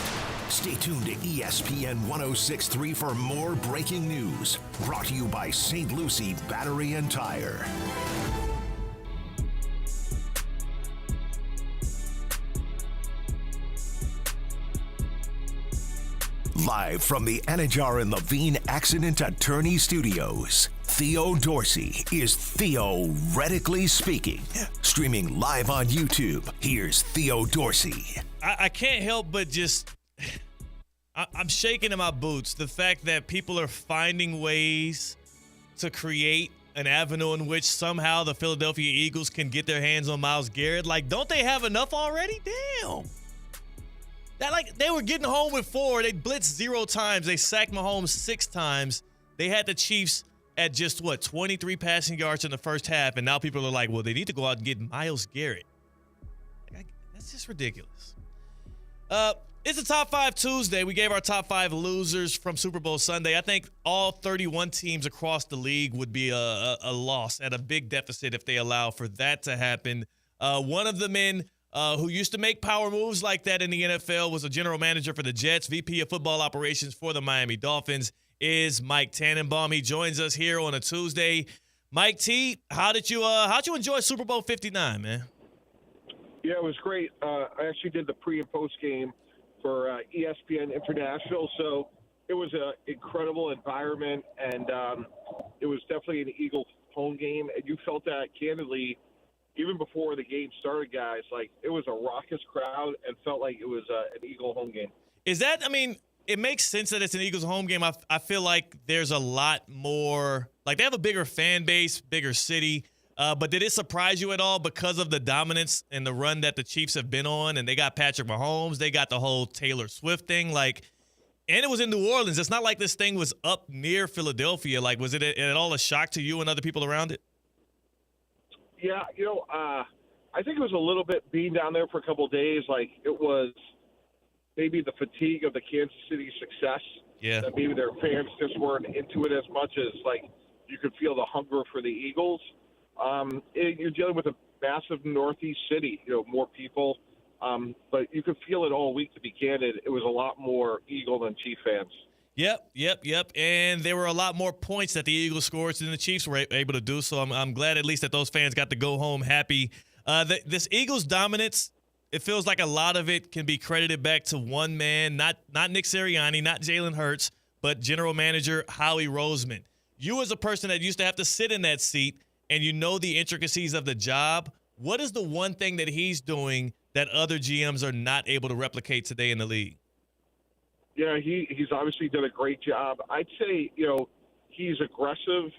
Stay tuned to ESPN 106.3 for more breaking news. Brought to you by St. Lucie Battery and Tire. Live from the Anajar and Levine Accident Attorney Studios, Theo Dorsey is theoretically speaking. Streaming live on YouTube, here's Theo Dorsey. I can't help but just, I'm shaking in my boots. The fact that people are finding ways to create an avenue in which somehow the Philadelphia Eagles can get their hands on Myles Garrett. Like, don't they have enough already? Damn. That, like, they were getting home with 4. They blitzed 0 times. They sacked Mahomes 6 times. They had the Chiefs at just, 23 passing yards in the first half. And now people are like, well, they need to go out and get Myles Garrett. That's just ridiculous. It's a Top 5 Tuesday. We gave our Top 5 losers from Super Bowl Sunday. I think all 31 teams across the league would be a loss at a big deficit if they allow for that to happen. One of the men who used to make power moves like that in the NFL, was a general manager for the Jets, VP of football operations for the Miami Dolphins, is Mike Tannenbaum. He joins us here on a Tuesday. Mike T, how'd you enjoy Super Bowl 59, man? Yeah, it was great. I actually did the pre and post game for ESPN International, so it was an incredible environment, and it was definitely an Eagle home game, and you felt that candidly even before the game started, guys. Like, it was a raucous crowd and felt like it was an Eagle home game. Is that, I mean, it makes sense that it's an Eagles home game. I feel like there's a lot more, like, they have a bigger fan base, bigger city. But did it surprise you at all because of the dominance and the run that the Chiefs have been on? And they got Patrick Mahomes. They got the whole Taylor Swift thing. Like, and it was in New Orleans. It's not like this thing was up near Philadelphia. Like, was it at all a shock to you and other people around it? Yeah, I think it was a little bit being down there for a couple of days. Like, it was maybe the fatigue of the Kansas City success. Yeah. That maybe their fans just weren't into it as much as, like, you could feel the hunger for the Eagles. You're dealing with a massive Northeast city, more people. But you could feel it all week, to be candid. It was a lot more Eagle than Chief fans. Yep. And there were a lot more points that the Eagles scored than the Chiefs were able to do. So I'm glad at least that those fans got to go home happy. This Eagles dominance, it feels like a lot of it can be credited back to one man, not Nick Sirianni, not Jalen Hurts, but general manager Howie Roseman. You as a person that used to have to sit in that seat and you know the intricacies of the job, what is the one thing that he's doing that other GMs are not able to replicate today in the league? Yeah, he's obviously done a great job. I'd say, he's aggressive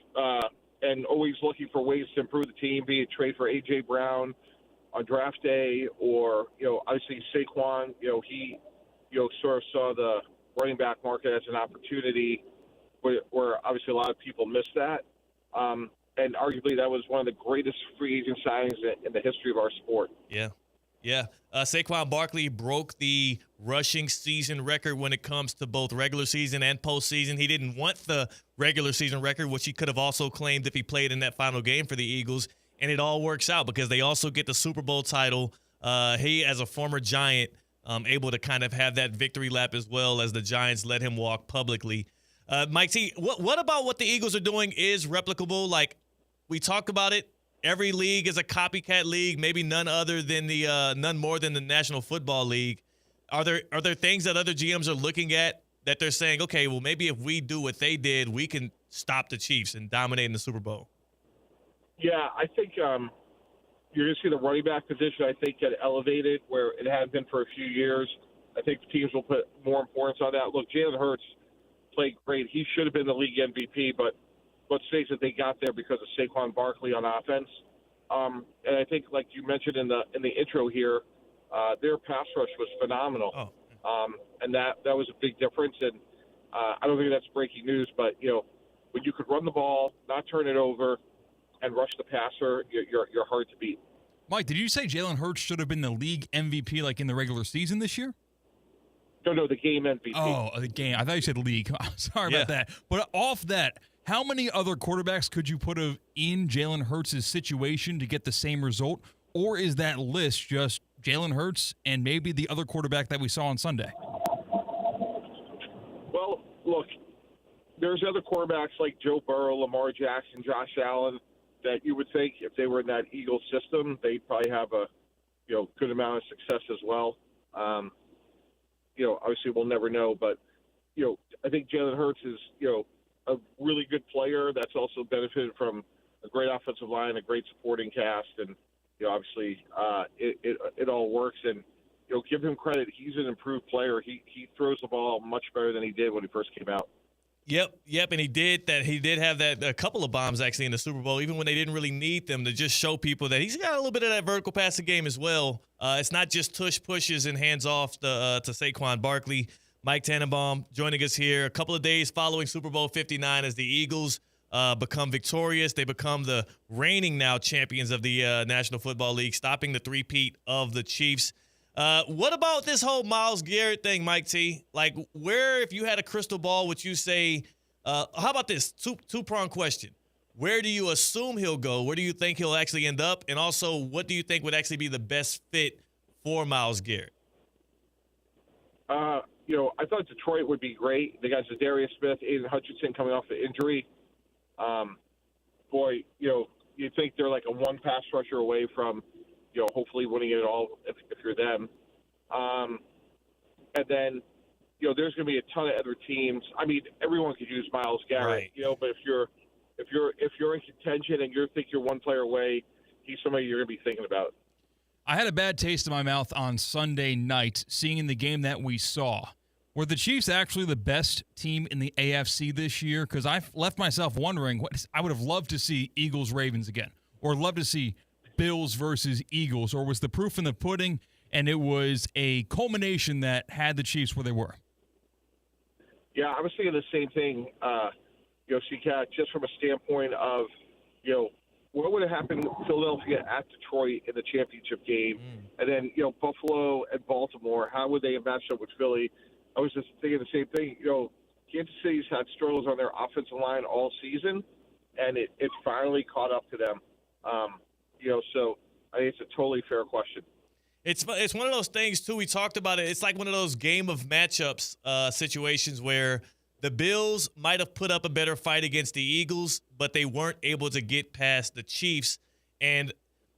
and always looking for ways to improve the team, be it trade for A.J. Brown on draft day or, obviously Saquon, he, sort of saw the running back market as an opportunity where obviously a lot of people missed that. And arguably that was one of the greatest free agent signings in the history of our sport. Yeah. Yeah. Saquon Barkley broke the rushing season record when it comes to both regular season and postseason. He didn't want the regular season record, which he could have also claimed if he played in that final game for the Eagles. And it all works out because they also get the Super Bowl title. He, as a former Giant, able to kind of have that victory lap as well as the Giants let him walk publicly. Mike T, what about what the Eagles are doing is replicable? Like, we talk about it. Every league is a copycat league, maybe none more than the National Football League. Are there things that other GMs are looking at that they're saying, okay, well, maybe if we do what they did, we can stop the Chiefs and dominate in the Super Bowl? Yeah, I think you're going to see the running back position, I think, get elevated where it had been for a few years. I think teams will put more importance on that. Look, Jalen Hurts played great. He should have been the league MVP, but let's face it, they got there because of Saquon Barkley on offense. And I think, like you mentioned in the intro here, their pass rush was phenomenal. And that was a big difference. And I don't think that's breaking news, but, when you could run the ball, not turn it over, and rush the passer, you're hard to beat. Mike, did you say Jalen Hurts should have been the league MVP like in the regular season this year? No, the game MVP. Oh, the game. I thought you said league. Sorry about that. But off that, how many other quarterbacks could you put in Jalen Hurts' situation to get the same result? Or is that list just Jalen Hurts and maybe the other quarterback that we saw on Sunday? Well, look, there's other quarterbacks like Joe Burrow, Lamar Jackson, Josh Allen that you would think if they were in that Eagles system, they'd probably have a good amount of success as well. Obviously we'll never know, but I think Jalen Hurts is a really good player that's also benefited from a great offensive line, a great supporting cast, and obviously it all works. And give him credit; he's an improved player. He throws the ball much better than he did when he first came out. Yep, and he did that. He did have that a couple of bombs actually in the Super Bowl, even when they didn't really need them, to just show people that he's got a little bit of that vertical passing game as well. It's not just tush pushes and hands off to Saquon Barkley. Mike Tannenbaum joining us here a couple of days following Super Bowl 59 as the Eagles become victorious. They become the reigning now champions of the National Football League, stopping the three-peat of the Chiefs. What about this whole Myles Garrett thing, Mike T? Like, where, if you had a crystal ball, would you say, how about this? Two-pronged question. Where do you assume he'll go? Where do you think he'll actually end up? And also, what do you think would actually be the best fit for Myles Garrett? I thought Detroit would be great. They got Zadarius Smith, Aiden Hutchinson coming off the injury. You think they're like a one pass rusher away from, hopefully winning it all if you're them. And then, there's going to be a ton of other teams. I mean, everyone could use Myles Garrett, right. But if you're in contention and you think you're one player away, he's somebody you're going to be thinking about. I had a bad taste in my mouth on Sunday night seeing in the game that we saw. Were the Chiefs actually the best team in the AFC this year? Because I left myself wondering, I would have loved to see Eagles-Ravens again, or loved to see Bills versus Eagles, or was the proof in the pudding and it was a culmination that had the Chiefs where they were? Yeah, I was thinking the same thing, CCAT, just from a standpoint of, what would have happened to Philadelphia at Detroit in the championship game? And then, Buffalo and Baltimore, how would they have matched up with Philly? I was just thinking the same thing. Kansas City's had struggles on their offensive line all season, and it finally caught up to them. So I think it's a totally fair question. It's one of those things, too. We talked about it. It's like one of those game of matchups situations where the Bills might have put up a better fight against the Eagles, but they weren't able to get past the Chiefs. And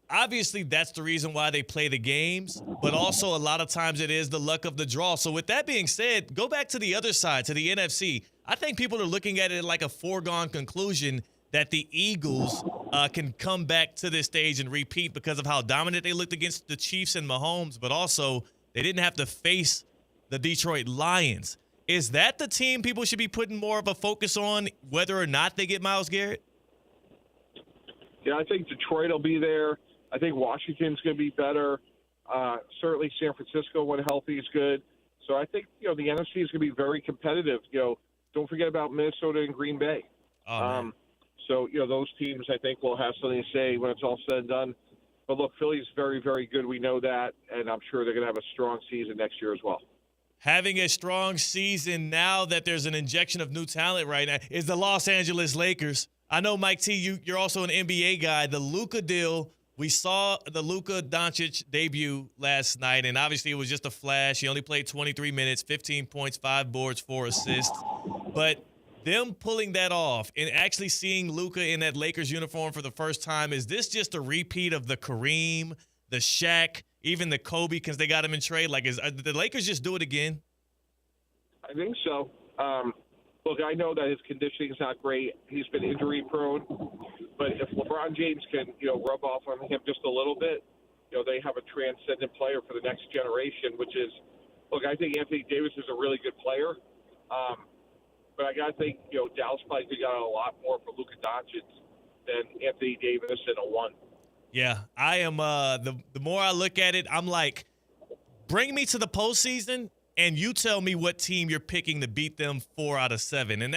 obviously, that's the reason why they play the games, but also a lot of times it is the luck of the draw. So with that being said, go back to the other side, to the NFC. I think people are looking at it like a foregone conclusion that the Eagles can come back to this stage and repeat because of how dominant they looked against the Chiefs and Mahomes, but also they didn't have to face the Detroit Lions. Is that the team people should be putting more of a focus on, whether or not they get Myles Garrett? Yeah, I think Detroit will be there. I think Washington's going to be better. Certainly San Francisco, when healthy, is good. So I think, the NFC is going to be very competitive. Don't forget about Minnesota and Green Bay. So, those teams, I think, will have something to say when it's all said and done. But, look, Philly's very, very good. We know that, and I'm sure they're going to have a strong season next year as well. Having a strong season now that there's an injection of new talent right now is the Los Angeles Lakers. I know, Mike T, you're also an NBA guy. The Luka deal, we saw the Luka Doncic debut last night, and obviously it was just a flash. He only played 23 minutes, 15 points, 5 boards, 4 assists. But them pulling that off and actually seeing Luka in that Lakers uniform for the first time, is this just a repeat of the Kareem, the Shaq, even the Kobe, because they got him in trade? Like, did the Lakers just do it again? I think so. Look, I know that his conditioning is not great. He's been injury prone. But if LeBron James can, rub off on him just a little bit, they have a transcendent player for the next generation, which is, look, I think Anthony Davis is a really good player. But I got to think, Dallas probably got a lot more for Luka Doncic than Anthony Davis in a one. Yeah, I am. The more I look at it, I'm like, bring me to the postseason, and you tell me what team you're picking to beat them 4 out of 7. And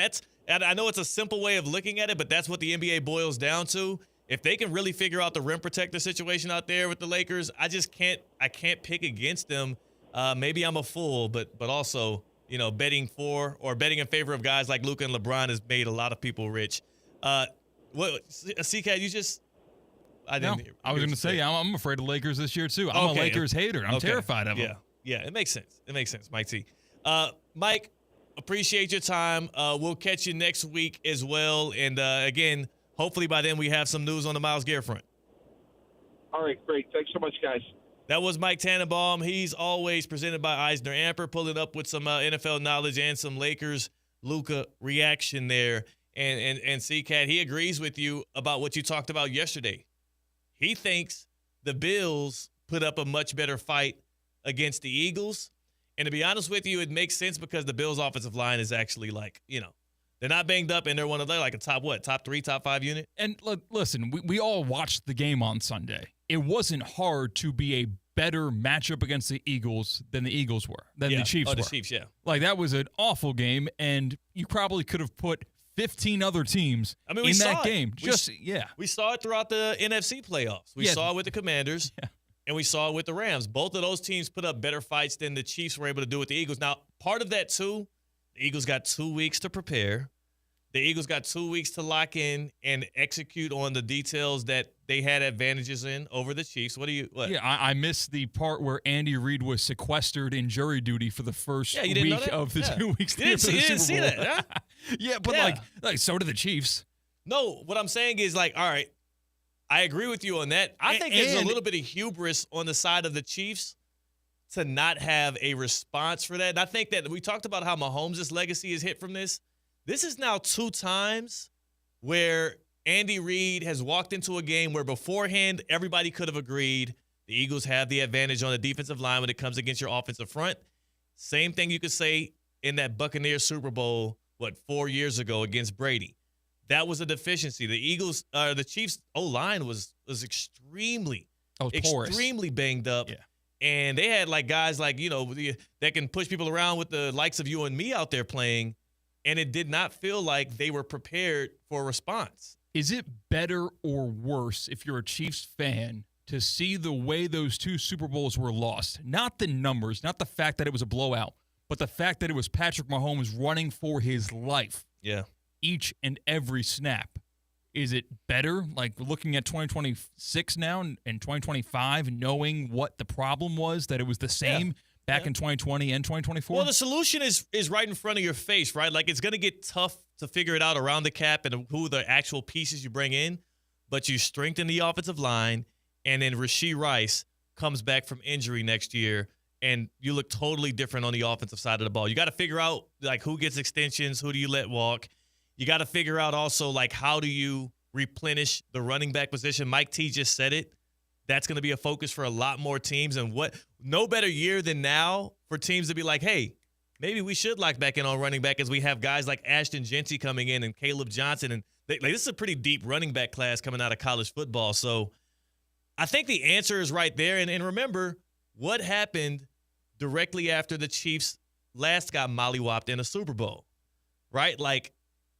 I know it's a simple way of looking at it, but that's what the NBA boils down to. If they can really figure out the rim protector situation out there with the Lakers, I can't pick against them. Maybe I'm a fool, but also, betting for or betting in favor of guys like Luka and LeBron has made a lot of people rich. C-Cat, you just – I didn't hear. I was going to say, I'm afraid of Lakers this year, too. I'm a Lakers hater. I'm terrified of them. Yeah, it makes sense. It makes sense, Mike T. Mike, appreciate your time. We'll catch you next week as well. And, again, hopefully by then we have some news on the Myles Garrett front. All right, great. Thanks so much, guys. That was Mike Tannenbaum. He's always presented by Eisner Amper, pulling up with some NFL knowledge and some Lakers Luka reaction there. And C-Cat, he agrees with you about what you talked about yesterday. He thinks the Bills put up a much better fight against the Eagles. And to be honest with you, it makes sense because the Bills' offensive line is actually they're not banged up, and they're a top 3, top 5 unit. And listen, we all watched the game on Sunday. It wasn't hard to be a better matchup against the Eagles than the Eagles were, than the Chiefs were. The Chiefs, yeah. That was an awful game, and you probably could have put 15 other teams in that game. We saw it throughout the NFC playoffs. We saw it with the Commanders, and we saw it with the Rams. Both of those teams put up better fights than the Chiefs were able to do with the Eagles. Now, part of that, too, the Eagles got 2 weeks to prepare. The Eagles got 2 weeks to lock in and execute on the details that they had advantages in over the Chiefs. What? Yeah, I missed the part where Andy Reid was sequestered in jury duty for the first week of the 2 weeks. You didn't see that, huh? Yeah, but like so did the Chiefs. No, what I'm saying is all right, I agree with you on that. I think there's a little bit of hubris on the side of the Chiefs to not have a response for that. And I think that we talked about how Mahomes' legacy is hit from this. This is now 2 times where Andy Reid has walked into a game where beforehand everybody could have agreed the Eagles have the advantage on the defensive line when it comes against your offensive front. Same thing you could say in that Buccaneers Super Bowl, 4 years ago against Brady. That was a deficiency. The Chiefs' O-line was extremely banged up. Yeah. And they had guys that can push people around with the likes of you and me out there playing. And it did not feel like they were prepared for a response. Is it better or worse if you're a Chiefs fan to see the way those 2 Super Bowls were lost? Not the numbers, not the fact that it was a blowout, but the fact that it was Patrick Mahomes running for his life. Yeah. Each and every snap. Is it better, looking at 2026 now and 2025, knowing what the problem was, that it was the same back in 2020 and 2024? Well, the solution is right in front of your face, right? It's going to get tough to figure it out around the cap and who the actual pieces you bring in, but you strengthen the offensive line, and then Rashee Rice comes back from injury next year, and you look totally different on the offensive side of the ball. You got to figure out, who gets extensions, who do you let walk. You got to figure out also, how do you replenish the running back position? Mike T just said it. That's going to be a focus for a lot more teams. And no better year than now for teams to be hey, maybe we should lock back in on running back as we have guys like Ashton Genty coming in and Caleb Johnson and This is a pretty deep running back class coming out of college football. So I think the answer is right there. And remember what happened directly after the Chiefs last got mollywopped in a Super Bowl, right? Like,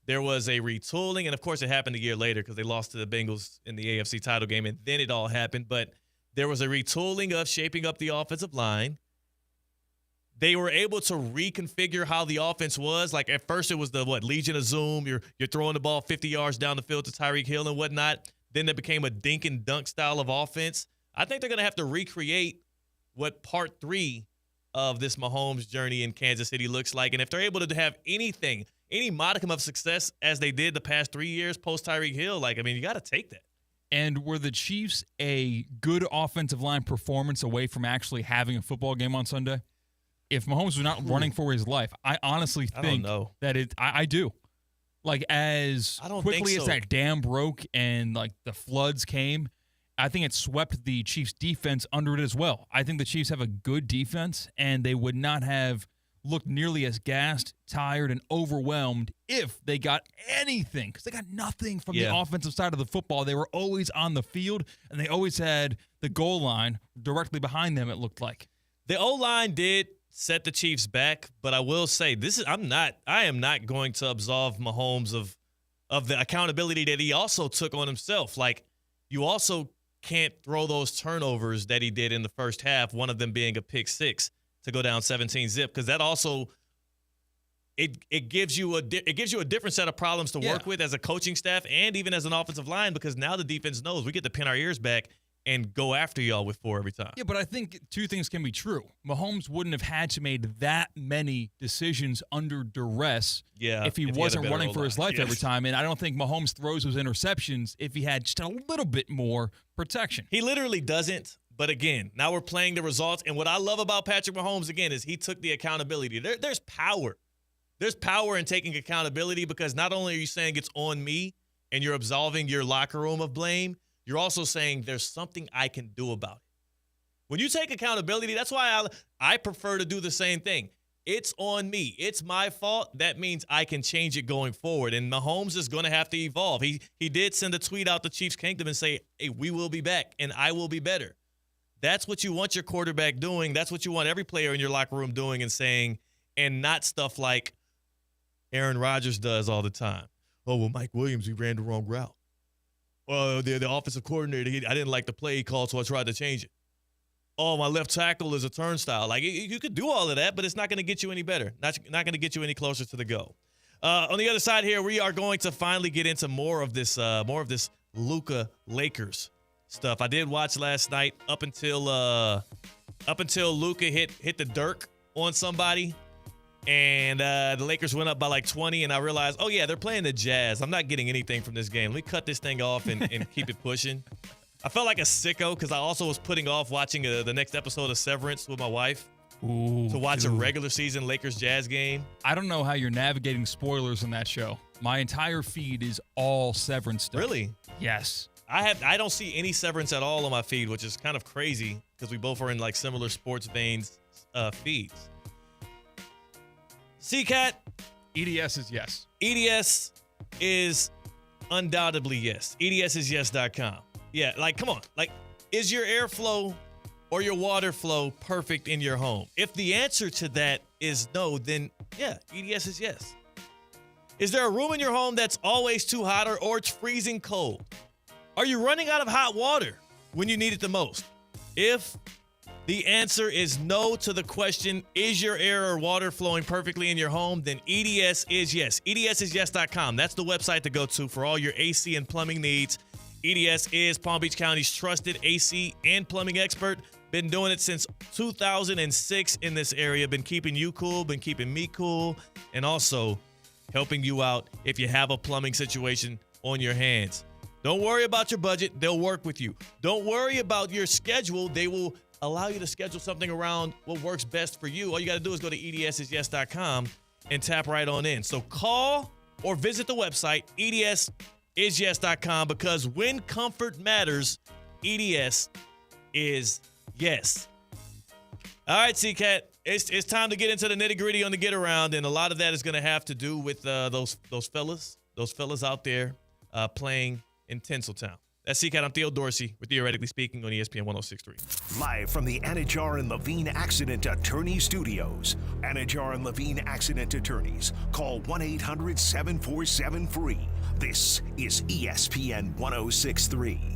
there was a retooling, and of course it happened a year later because they lost to the Bengals in the AFC title game, and then it all happened. But there was a retooling of shaping up the offensive line. They were able to reconfigure how the offense was. Like, at first it was the Legion of Zoom. You're throwing the ball 50 yards down the field to Tyreek Hill and whatnot. Then it became a dink and dunk style of offense. I think they're going to have to recreate what part 3 of this Mahomes journey in Kansas City looks like. And if they're able to have anything, any modicum of success as they did the past 3 years post Tyreek Hill, you got to take that. And were the Chiefs a good offensive line performance away from actually having a football game on Sunday? If Mahomes was not running for his life, I honestly think that I do. Like, as quickly as that dam broke and the floods came, I think it swept the Chiefs' defense under it as well. I think the Chiefs have a good defense, and they would not have looked nearly as gassed, tired, and overwhelmed if they got anything, because they got nothing from the offensive side of the football. They were always on the field, and they always had the goal line directly behind them, it looked like. The O-line did set the Chiefs back, but I will say I am not going to absolve Mahomes of the accountability that he also took on himself. Like, you also can't throw those turnovers that he did in the first half, one of them being a pick six to go down 17-zip, because that also it gives you a different set of problems to work with as a coaching staff and even as an offensive line, because now the defense knows we get to pin our ears back and go after y'all with 4 every time. Yeah, but I think two things can be true. Mahomes wouldn't have had to make that many decisions under duress if he wasn't running for his life every time. And I don't think Mahomes throws those interceptions if he had just a little bit more protection. He literally doesn't. But again, now we're playing the results. And what I love about Patrick Mahomes, again, is he took the accountability. There's power. There's power in taking accountability, because not only are you saying it's on me and you're absolving your locker room of blame, you're also saying there's something I can do about it. When you take accountability, that's why I prefer to do the same thing. It's on me. It's my fault. That means I can change it going forward. And Mahomes is going to have to evolve. He did send a tweet out to Chiefs Kingdom and say, hey, we will be back and I will be better. That's what you want your quarterback doing. That's what you want every player in your locker room doing and saying, and not stuff like Aaron Rodgers does all the time. Oh, well, Mike Williams, he ran the wrong route. Well, the offensive coordinator, I didn't like the play he called, so I tried to change it. Oh, my left tackle is a turnstile. Like, you could do all of that, but it's not going to get you any better. Not going to get you any closer to the goal. On the other side here, we are going to finally get into more of this Luka Lakers stuff. I did watch last night up until Luka hit the Dirk on somebody. And the Lakers went up by like 20, and I realized, oh, yeah, they're playing the Jazz. I'm not getting anything from this game. Let me cut this thing off and keep it pushing. I felt like a sicko because I also was putting off watching the next episode of Severance with my wife to watch a regular season Lakers-Jazz game. I don't know how you're navigating spoilers in that show. My entire feed is all Severance stuff. Really? Yes. I don't see any Severance at all on my feed, which is kind of crazy because we both are in like similar sports veins feeds. C-Cat? EDS is yes. EDS is undoubtedly yes. EDS is yes.com. Yeah, like, come on. Like, is your airflow or your water flow perfect in your home? If the answer to that is no, then yeah, EDS is yes. Is there a room in your home that's always too hot or it's freezing cold? Are you running out of hot water when you need it the most? If the answer is no to the question, is your air or water flowing perfectly in your home, then EDS is yes. EDSisyes.com. That's the website to go to for all your AC and plumbing needs. EDS is Palm Beach County's trusted AC and plumbing expert. Been doing it since 2006 in this area. Been keeping you cool, been keeping me cool, and also helping you out if you have a plumbing situation on your hands. Don't worry about your budget. They'll work with you. Don't worry about your schedule. They will allow you to schedule something around what works best for you. All you got to do is go to EDSisyes.com and tap right on in. So call or visit the website, EDSisyes.com, because when comfort matters, EDS is yes. All right, C-Cat, it's time to get into the nitty-gritty on the get-around, and a lot of that is going to have to do with those fellas out there playing in Tinseltown. That's CCAT. I'm Theo Dorsey with Theoretically Speaking on ESPN 106.3. Live from the Anajar and Levine Accident Attorney Studios. Anajar and Levine Accident Attorneys. Call 1-800-747-FREE. This is ESPN 106.3.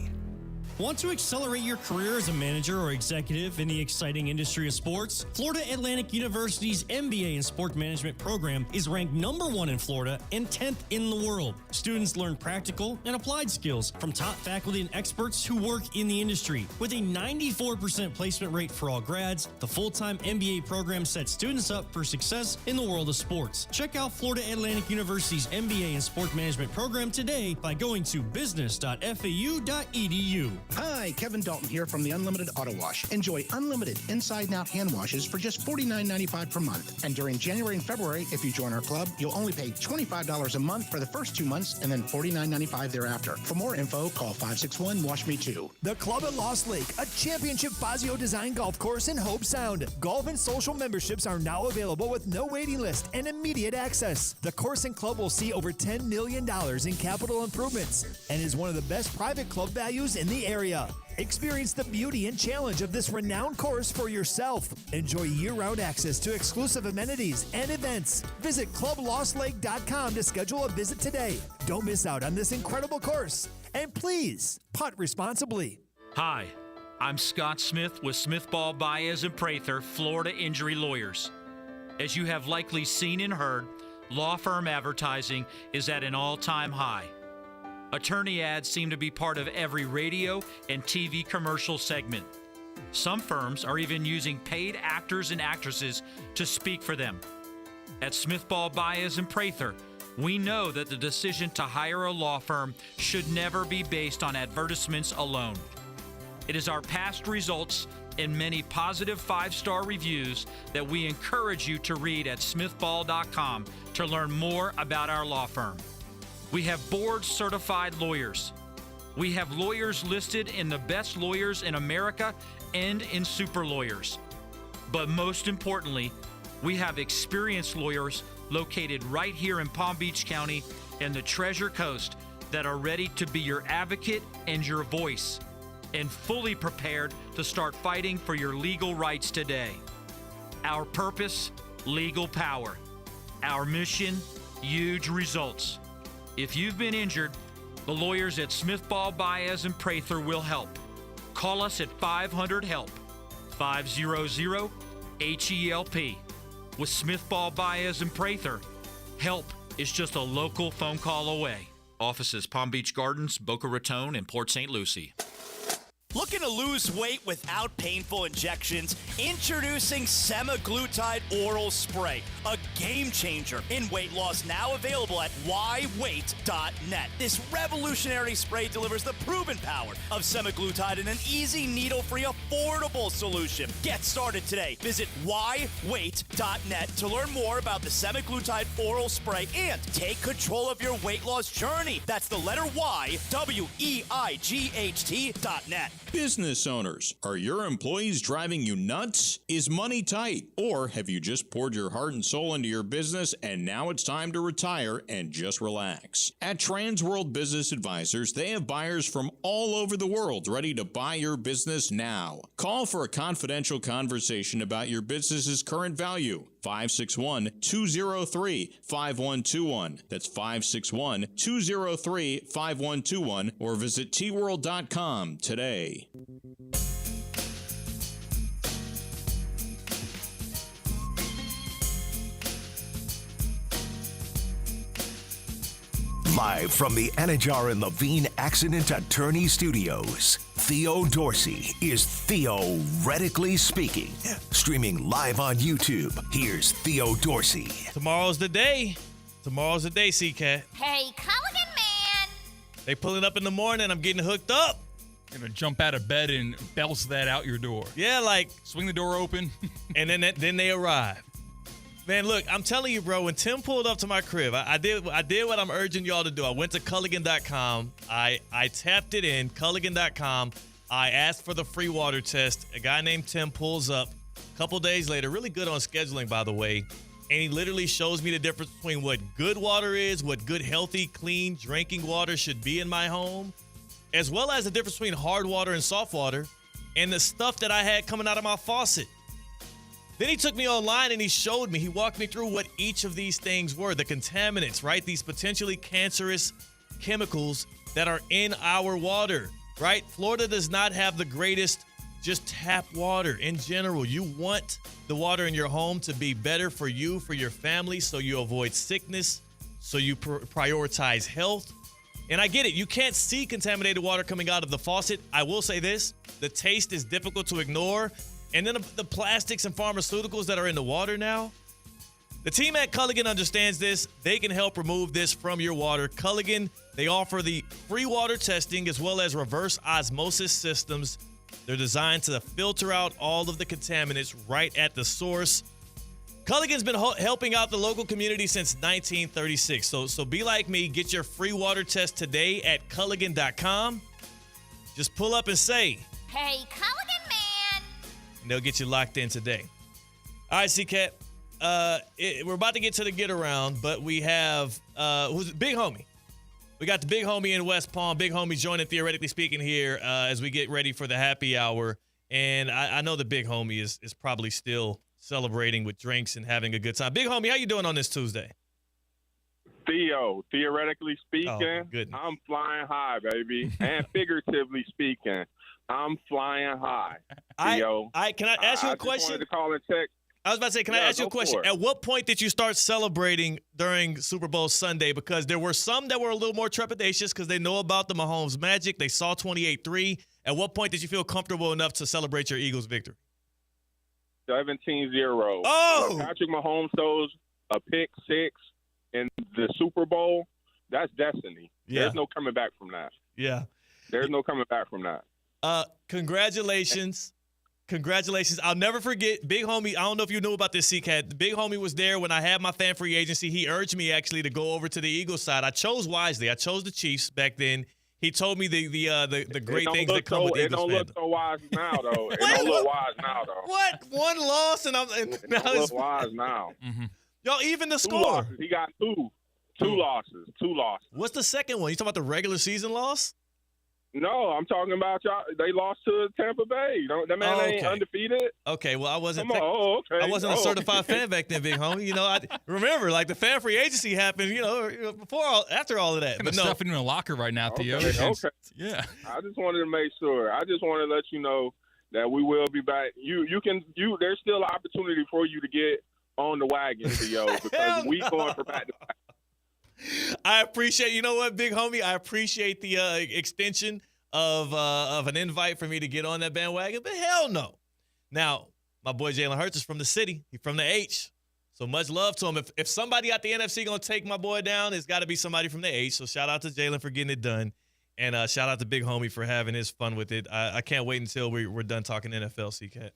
Want to accelerate your career as a manager or executive in the exciting industry of sports? Florida Atlantic University's MBA in Sport Management program is ranked #1 in Florida and 10th in the world. Students learn practical and applied skills from top faculty and experts who work in the industry. With a 94% placement rate for all grads, the full-time MBA program sets students up for success in the world of sports. Check out Florida Atlantic University's MBA in Sport Management program today by going to business.fau.edu. Hi, Kevin Dalton here from the Unlimited Auto Wash. Enjoy unlimited inside and out hand washes for just $49.95 per month. And during January and February, if you join our club, you'll only pay $25 a month for the first 2 months and then $49.95 thereafter. For more info, call 561-WASH-ME-TOO. The Club at Lost Lake, a championship Fazio design golf course in Hope Sound. Golf and social memberships are now available with no waiting list and immediate access. The course and club will see over $10 million in capital improvements and is one of the best private club values in the area. Experience the beauty and challenge of this renowned course for yourself. Enjoy year-round access to exclusive amenities and events. Visit clublostlake.com to schedule a visit today. Don't miss out on this incredible course. And please, putt responsibly. Hi, I'm Scott Smith with Smith Ball Baez and Prather, Florida Injury Lawyers. As you have likely seen and heard, law firm advertising is at an all-time high. Attorney ads seem to be part of every radio and TV commercial segment. Some firms are even using paid actors and actresses to speak for them. At Smith Ball Baez and Prather, we know that the decision to hire a law firm should never be based on advertisements alone. It is our past results and many positive 5-star reviews that we encourage you to read at smithball.com to learn more about our law firm. We have board-certified lawyers. We have lawyers listed in the best lawyers in America and in super lawyers. But most importantly, we have experienced lawyers located right here in Palm Beach County and the Treasure Coast that are ready to be your advocate and your voice, and fully prepared to start fighting for your legal rights today. Our purpose, legal power. Our mission, huge results. If you've been injured, the lawyers at Smith Ball Baez and Prather will help. Call us at 500-HELP, 500-HELP. With Smith Ball Baez and Prather, help is just a local phone call away. Offices Palm Beach Gardens, Boca Raton, and Port St. Lucie. Looking to lose weight without painful injections? Introducing semaglutide oral spray, a game changer in weight loss, now available at whyweight.net. This revolutionary spray delivers the proven power of semaglutide in an easy, needle-free, affordable solution. Get started today. Visit whyweight.net to learn more about the semaglutide oral spray and take control of your weight loss journey. That's the letter Y, WEIGHT.net. Business owners, are your employees driving you nuts? Is money tight? Or have you just poured your heart and soul into your business and now it's time to retire and just relax? At Transworld Business Advisors, they have buyers from all over the world ready to buy your business now. Call for a confidential conversation about your business's current value. 561-203-5121. That's 561-203-5121 or visit tworld.com today. Live from the Anajar and Levine Accident Attorney Studios, Theo Dorsey is Theoretically Speaking. Streaming live on YouTube, here's Theo Dorsey. Tomorrow's the day. Tomorrow's the day, C-Cat. Hey, Culligan man! They pulling up in the morning. I'm getting hooked up. Gonna jump out of bed and belch that out your door. Yeah, like swing the door open, and then they arrive. Man, look, I'm telling you, bro, when Tim pulled up to my crib, I did what I'm urging y'all to do. I went to Culligan.com. I tapped it in, Culligan.com. I asked for the free water test. A guy named Tim pulls up. A couple days later, really good on scheduling, by the way. and he literally shows me the difference between what good water is, what good, healthy, clean drinking water should be in my home, as well as the difference between hard water and soft water, and the stuff that I had coming out of my faucet. Then he took me online and he showed me, he walked me through what each of these things were, the contaminants, right? These potentially cancerous chemicals that are in our water, right? Florida does not have the greatest just tap water in general. You want the water in your home to be better for you, for your family, so you avoid sickness, so you prioritize health. And I get it. You can't see contaminated water coming out of the faucet. I will say this, the taste is difficult to ignore. And then the plastics and pharmaceuticals that are in the water now. The team at Culligan understands this. They can help remove this from your water. Culligan, they offer the free water testing as well as reverse osmosis systems. They're designed to filter out all of the contaminants right at the source. Culligan's been helping out the local community since 1936. So be like me. Get your free water test today at Culligan.com. Just pull up and say, Hey, Culligan man. And they'll get you locked in today. All right, C-Cat. We're about to get to the get around, but we have who's Big Homie. We got the Big Homie in West Palm. Big Homie joining Theoretically Speaking here as we get ready for the happy hour. And I know the Big Homie is probably still celebrating with drinks and having a good time. Big Homie, how you doing on this Tuesday? Theo, theoretically speaking, I'm flying high, baby. And figuratively speaking, I'm flying high. Theo. Can I ask you a question? I just wanted to call and check. I was about to say, can I ask you a question? At what point did you start celebrating during Super Bowl Sunday? Because there were some that were a little more trepidatious because they know about the Mahomes magic. They saw 28-3. At what point did you feel comfortable enough to celebrate your Eagles victory? 17-0. Oh! Patrick Mahomes throws a pick six in the Super Bowl. That's destiny. Yeah. There's no coming back from that. Yeah. There's no coming back from that. Congratulations. Congratulations. I'll never forget, Big Homie, I don't know if you knew about this, C-Cat. The Big Homie was there when I had my fan free agency. He urged me actually to go over to the Eagles side. I chose wisely. I chose the Chiefs back then. He told me the great things that come with Eagles fans. It don't look so wise now, though. It don't look wise now, though. What? One loss and it don't look wise now. Mm-hmm. Y'all even the Two score. losses. He got two losses. What's the second one? You talking about the regular season loss? No, I'm talking about y'all. They lost to Tampa Bay. That man ain't undefeated. Okay, well, I wasn't. Come on. Okay. I wasn't a certified fan back then, Big Homie. You know, I remember like the fan free agency happened. You know, after all of that. But no, stuffing in a locker right now, Theo. Okay. Yeah. I just wanted to make sure. I just wanted to let you know that we will be back. There's still an opportunity for you to get on the wagon, Theo, because we going for back to back. I appreciate, you know what, Big Homie? I appreciate the extension of an invite for me to get on that bandwagon, but hell no. Now, my boy Jalen Hurts is from the city. He's from the H. So much love to him. If somebody out the NFC going to take my boy down, it's got to be somebody from the H. So shout out to Jalen for getting it done. And shout out to Big Homie for having his fun with it. I can't wait until we're done talking NFL, C-Cat.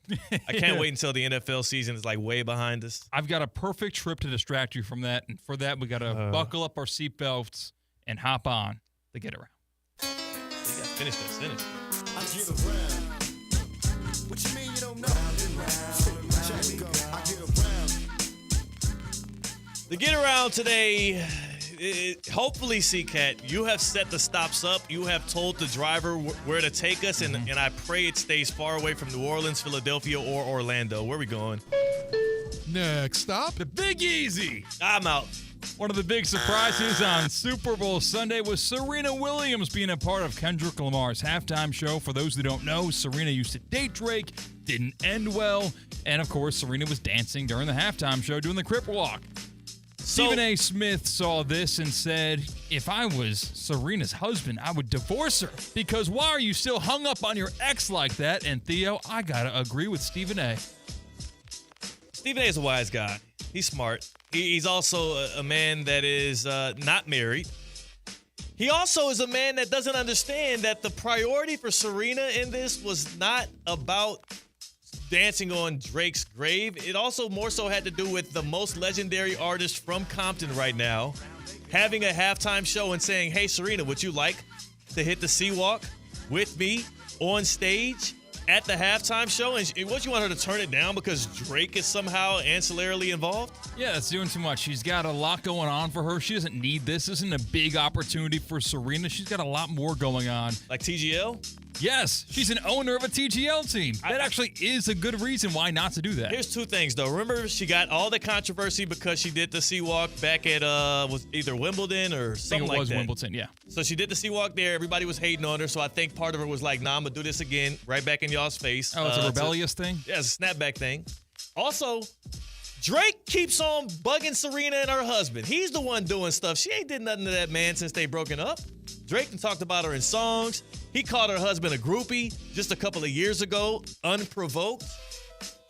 I can't wait until the NFL season is like way behind us. I've got a perfect trip to distract you from that. And for that, we got to buckle up our seatbelts and hop on the get around. You got to finish that sentence. I get around. What you mean you don't know? I get around. The get around today. Hopefully, C-Cat, you have set the stops up. You have told the driver where to take us, and I pray it stays far away from New Orleans, Philadelphia, or Orlando. Where are we going? Next stop, the Big Easy. I'm out. One of the big surprises on Super Bowl Sunday was Serena Williams being a part of Kendrick Lamar's halftime show. For those who don't know, Serena used to date Drake, didn't end well, and of course, Serena was dancing during the halftime show doing the Crip Walk. Stephen A. Smith saw this and said, if I was Serena's husband, I would divorce her. Because why are you still hung up on your ex like that? And Theo, I got to agree with Stephen A. Stephen A. is a wise guy. He's smart. He's also a man that is not married. He also is a man that doesn't understand that the priority for Serena in this was not about dancing on Drake's grave. It also more so had to do with the most legendary artist from Compton right now having a halftime show and saying, hey, Serena, would you like to hit the C-Walk with me on stage? at the halftime show, and what, you want her to turn it down because Drake is somehow ancillarily involved? Yeah, that's doing too much. She's got a lot going on for her. She doesn't need this. This isn't a big opportunity for Serena. She's got a lot more going on. Like TGL? Yes, she's an owner of a TGL team. That actually is a good reason why not to do that. Here's two things, though. Remember, she got all the controversy because she did the sea walk back at was either Wimbledon or something like that. I think it was Wimbledon, yeah. So she did the sea walk there. Everybody was hating on her. So I think part of her was like, nah, I'm going to do this again, right back in y'all's face. Oh, it's a rebellious thing? Yeah, it's a snapback thing. Also, Drake keeps on bugging Serena and her husband. He's the one doing stuff. She ain't did nothing to that man since they broken up. Drake done talked about her in songs. He called her husband a groupie just a couple of years ago, unprovoked.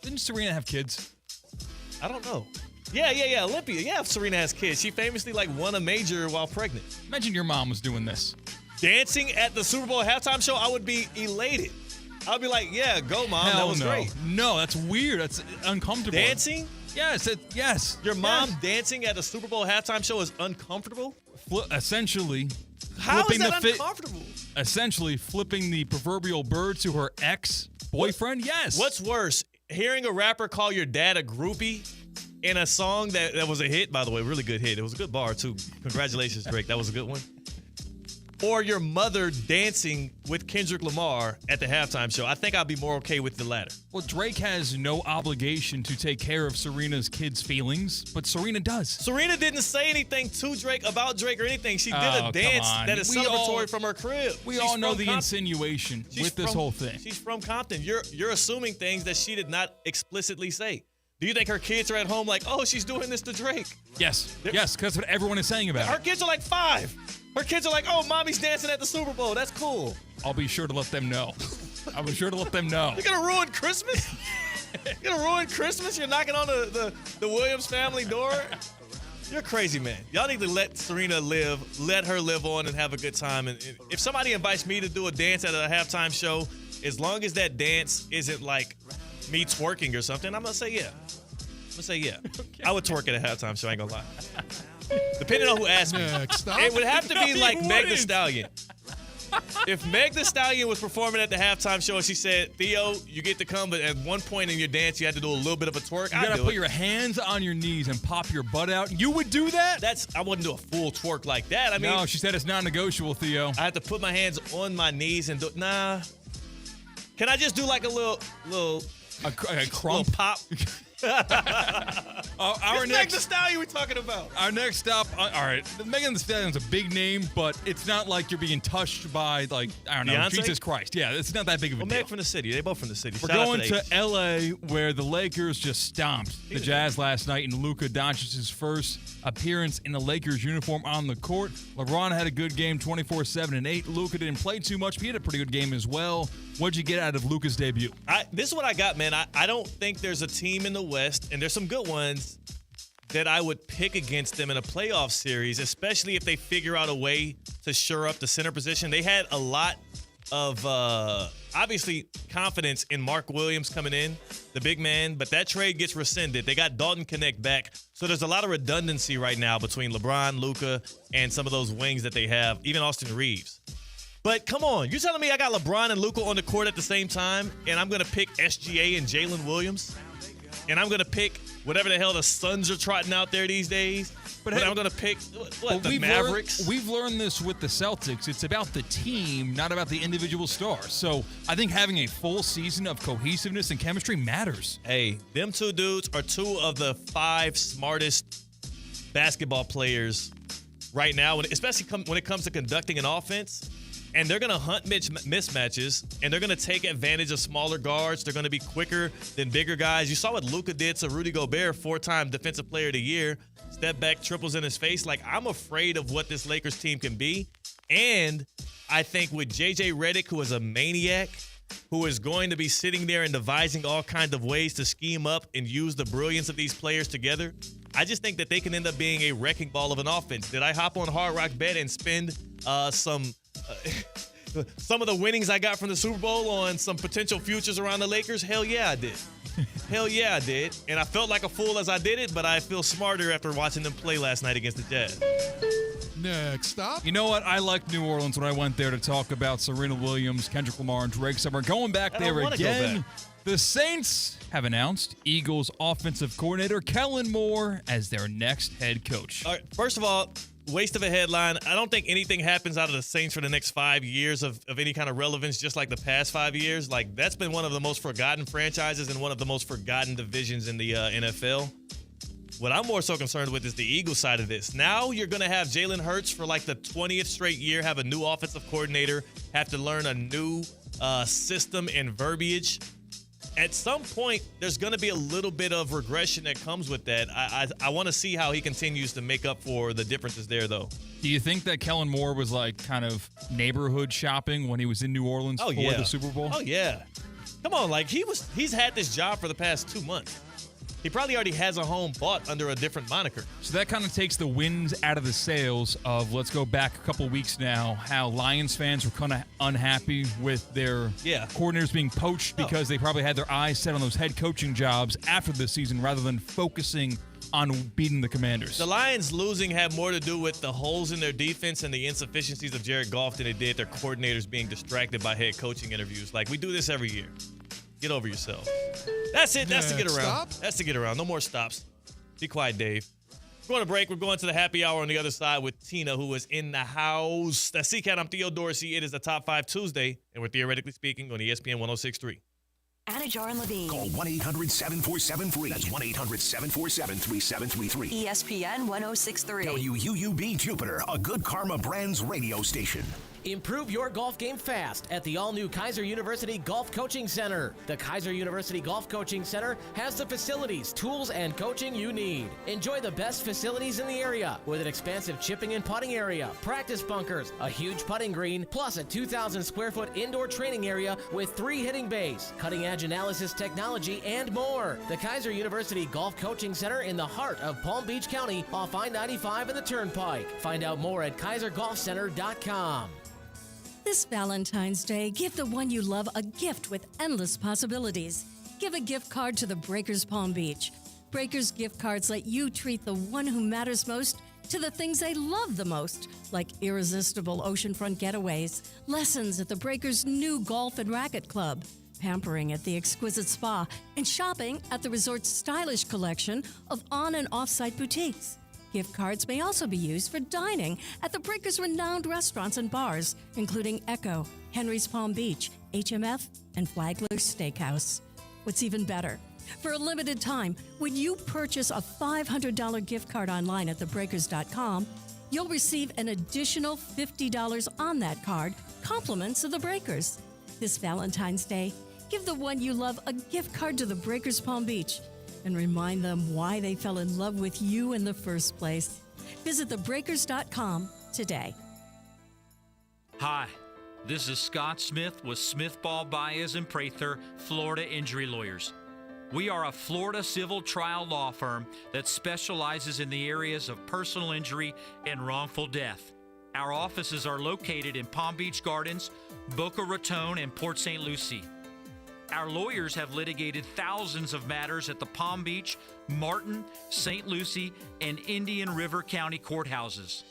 Didn't Serena have kids? I don't know. Yeah, Olympia. Yeah, Serena has kids. She famously won a major while pregnant. Imagine your mom was doing this. Dancing at the Super Bowl halftime show, I would be elated. I'd be like, yeah, go, Mom. Hell that was no. great. No, that's weird. That's uncomfortable. Dancing? Yes. Yes. Your mom dancing at a Super Bowl halftime show is uncomfortable? Essentially. How is that uncomfortable? Essentially flipping the proverbial bird to her ex-boyfriend? Yes. What's worse, hearing a rapper call your dad a groupie in a song that was a hit, by the way, really good hit. It was a good bar, too. Congratulations, Drake. That was a good one. Or your mother dancing with Kendrick Lamar at the halftime show. I think I'd be more okay with the latter. Well, Drake has no obligation to take care of Serena's kids' feelings, but Serena does. Serena didn't say anything to Drake about Drake or anything. She did a dance that is celebratory from her crib. We all know the insinuation with this whole thing. She's from Compton. You're assuming things that she did not explicitly say. Do you think her kids are at home like, oh, she's doing this to Drake? Yes. Yes, because that's what everyone is saying about her. Her kids are like 5. Her kids are like, oh, mommy's dancing at the Super Bowl. That's cool. I'll be sure to let them know. I'll be sure to let them know. You're going to ruin Christmas? You're going to ruin Christmas? You're knocking on the Williams family door? You're crazy, man. Y'all need to let Serena live. Let her live on and have a good time. And if somebody invites me to do a dance at a halftime show, as long as that dance isn't like me twerking or something, I'm going to say yeah. Okay. I would twerk at a halftime show, I ain't gonna lie. Depending on who asked me. It would have to be like Meg Thee Stallion. If Meg Thee Stallion was performing at the halftime show and she said, Theo, you get to come, but at one point in your dance, you had to do a little bit of a twerk, You gotta put your hands on your knees and pop your butt out. You would do that? I wouldn't do a full twerk like that. I mean, no, she said it's non-negotiable, Theo. I have to put my hands on my knees and do, nah. Can I just do like a little a crump? Little pop? Our next Megan Thee Stallion we talking about. Our next stop. All right, Megan Thee Stallion's a big name, but it's not like you're being touched by I don't know, Beyonce? Jesus Christ. Yeah, it's not that big of a deal. Meg from the city. They both from the city. We're going to L.A. where the Lakers just stomped the Jazz last night in Luka Doncic's first appearance in the Lakers uniform on the court. LeBron had a good game, 24-7 and 8. Luka didn't play too much, but he had a pretty good game as well. What'd you get out of Luka's debut? This is what I got, man. I don't think there's a team in the West, and there's some good ones, that I would pick against them in a playoff series, especially if they figure out a way to shore up the center position. They had a lot of, obviously, confidence in Mark Williams coming in, the big man, but that trade gets rescinded. They got Dalton Connect back, so there's a lot of redundancy right now between LeBron, Luka, and some of those wings that they have, even Austin Reeves. But come on, you telling me I got LeBron and Luka on the court at the same time, and I'm going to pick SGA and Jalen Williams? And I'm going to pick whatever the hell the Suns are trotting out there these days? But I'm going to pick, the Mavericks? We've learned this with the Celtics. It's about the team, not about the individual stars. So I think having a full season of cohesiveness and chemistry matters. Hey, them two dudes are 2 of the 5 smartest basketball players right now, especially when it comes to conducting an offense. And they're going to hunt mismatches, and they're going to take advantage of smaller guards. They're going to be quicker than bigger guys. You saw what Luka did to Rudy Gobert, 4-time Defensive Player of the Year. Step back, triples in his face. I'm afraid of what this Lakers team can be. And I think with J.J. Redick, who is a maniac, who is going to be sitting there and devising all kinds of ways to scheme up and use the brilliance of these players together, I just think that they can end up being a wrecking ball of an offense. Did I hop on Hard Rock Bet and spend some of the winnings I got from the Super Bowl on some potential futures around the Lakers? Hell yeah, I did. Hell yeah, I did. And I felt like a fool as I did it, but I feel smarter after watching them play last night against the Jazz. Next stop. You know what? I liked New Orleans when I went there to talk about Serena Williams, Kendrick Lamar, and Drake. So we're going back there again. The Saints have announced Eagles offensive coordinator Kellen Moore as their next head coach. All right, first of all, waste of a headline. I don't think anything happens out of the Saints for the next 5 years of any kind of relevance, just like the past 5 years. Like, that's been one of the most forgotten franchises and one of the most forgotten divisions in the NFL. What I'm more so concerned with is the Eagles side of this. Now you're going to have Jalen Hurts for like the 20th straight year, have a new offensive coordinator, have to learn a new system and verbiage. At some point, there's going to be a little bit of regression that comes with that. I want to see how he continues to make up for the differences there, though. Do you think that Kellen Moore was like kind of neighborhood shopping when he was in New Orleans for the Super Bowl? Oh, yeah. Come on, like he's had this job for the past 2 months. He probably already has a home bought under a different moniker. So that kind of takes the winds out of the sails of, let's go back a couple weeks now, how Lions fans were kind of unhappy with their coordinators being poached because they probably had their eyes set on those head coaching jobs after the season rather than focusing on beating the Commanders. The Lions losing had more to do with the holes in their defense and the insufficiencies of Jared Goff than it did their coordinators being distracted by head coaching interviews. Like, we do this every year. Get over yourself. That's it. That's to get around. Stop. That's to get around. No more stops. Be quiet, Dave. We're going to break. We're going to the happy hour on the other side with Tina, who is in the house. That's CCAT. I'm Theo Dorsey. It is the Top 5 Tuesday, and we're theoretically speaking on ESPN 106.3. Anajar and Levine. Call 1-800-747-FREE. That's 1-800-747-3733. ESPN 106.3. WUUB Jupiter, a Good Karma Brands radio station. Improve your golf game fast at the all-new Kaiser University Golf Coaching Center. The Kaiser University Golf Coaching Center has the facilities, tools, and coaching you need. Enjoy the best facilities in the area with an expansive chipping and putting area, practice bunkers, a huge putting green, plus a 2,000 square foot indoor training area with 3 hitting bays, cutting-edge analysis technology, and more. The Kaiser University Golf Coaching Center in the heart of Palm Beach County off I-95 and the Turnpike. Find out more at KaiserGolfCenter.com. This Valentine's Day, give the one you love a gift with endless possibilities. Give a gift card to the Breakers Palm Beach. Breakers gift cards let you treat the one who matters most to the things they love the most, like irresistible oceanfront getaways, lessons at the Breakers' new golf and racket club, pampering at the exquisite spa, and shopping at the resort's stylish collection of on- and off-site boutiques. Gift cards may also be used for dining at the Breakers' renowned restaurants and bars, including Echo, Henry's Palm Beach, HMF, and Flagler's Steakhouse. What's even better, for a limited time, when you purchase a $500 gift card online at thebreakers.com, you'll receive an additional $50 on that card, compliments of the Breakers. This Valentine's Day, give the one you love a gift card to the Breakers Palm Beach and remind them why they fell in love with you in the first place. Visit thebreakers.com today. Hi, this is Scott Smith with Smith Ball Baez and Prather, Florida Injury Lawyers. We are a Florida civil trial law firm that specializes in the areas of personal injury and wrongful death. Our offices are located in Palm Beach Gardens, Boca Raton, and Port St. Lucie. Our lawyers have litigated thousands of matters at the Palm Beach, Martin, St. Lucie, and Indian River County courthouses.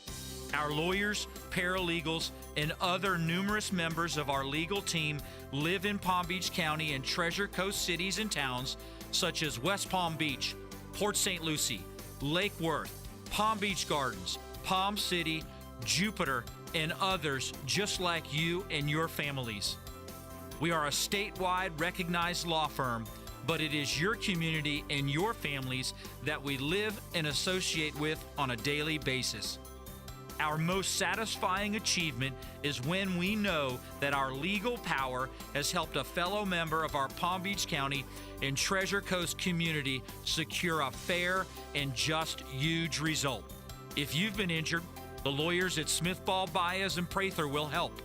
Our lawyers, paralegals, and other numerous members of our legal team live in Palm Beach County and Treasure Coast cities and towns such as West Palm Beach, Port St. Lucie, Lake Worth, Palm Beach Gardens, Palm City, Jupiter, and others just like you and your families. We are a statewide recognized law firm, but it is your community and your families that we live and associate with on a daily basis. Our most satisfying achievement is when we know that our legal power has helped a fellow member of our Palm Beach County and Treasure Coast community secure a fair and just huge result. If you've been injured, the lawyers at Smith Ball Baez and Prather will help.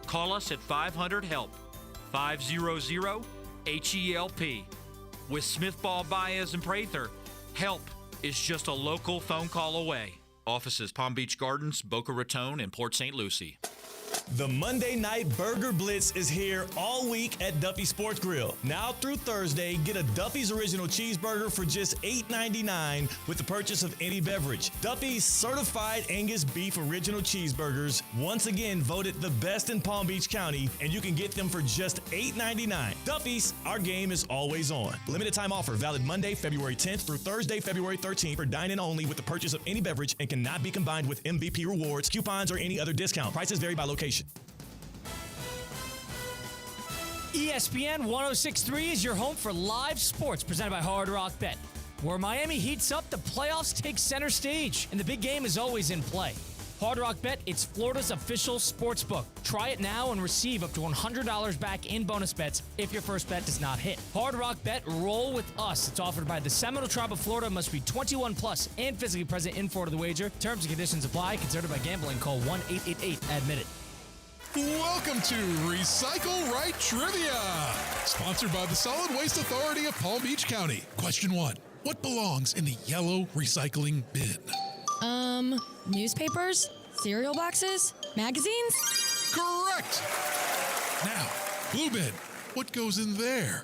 Call us at 500-HELP. 500-HELP. With Smith Ball Baez and Prather, help is just a local phone call away. Offices Palm Beach Gardens, Boca Raton, and Port St. Lucie. The Monday Night Burger Blitz is here all week at Duffy Sports Grill. Now through Thursday, get a Duffy's Original Cheeseburger for just $8.99 with the purchase of any beverage. Duffy's Certified Angus Beef Original Cheeseburgers, once again voted the best in Palm Beach County, and you can get them for just $8.99. Duffy's, our game is always on. Limited time offer, valid Monday, February 10th through Thursday, February 13th for dine-in only with the purchase of any beverage and cannot be combined with MVP rewards, coupons, or any other discount. Prices vary by location. ESPN 106.3 is your home for live sports presented by Hard Rock Bet. Where Miami heats up, the playoffs take center stage, and the big game is always in play. Hard Rock Bet, it's Florida's official sports book. Try it now and receive up to $100 back in bonus bets if your first bet does not hit. Hard Rock Bet, roll with us. It's offered by the Seminole Tribe of Florida, must be 21 plus and physically present in Florida to wager. Terms and conditions apply. Considered by gambling. Call 1-888-ADMIT-IT. Welcome to Recycle Right Trivia, sponsored by the Solid Waste Authority of Palm Beach County. Question 1. What belongs in the yellow recycling bin? Newspapers, cereal boxes, magazines? Correct! Now, blue bin, what goes in there?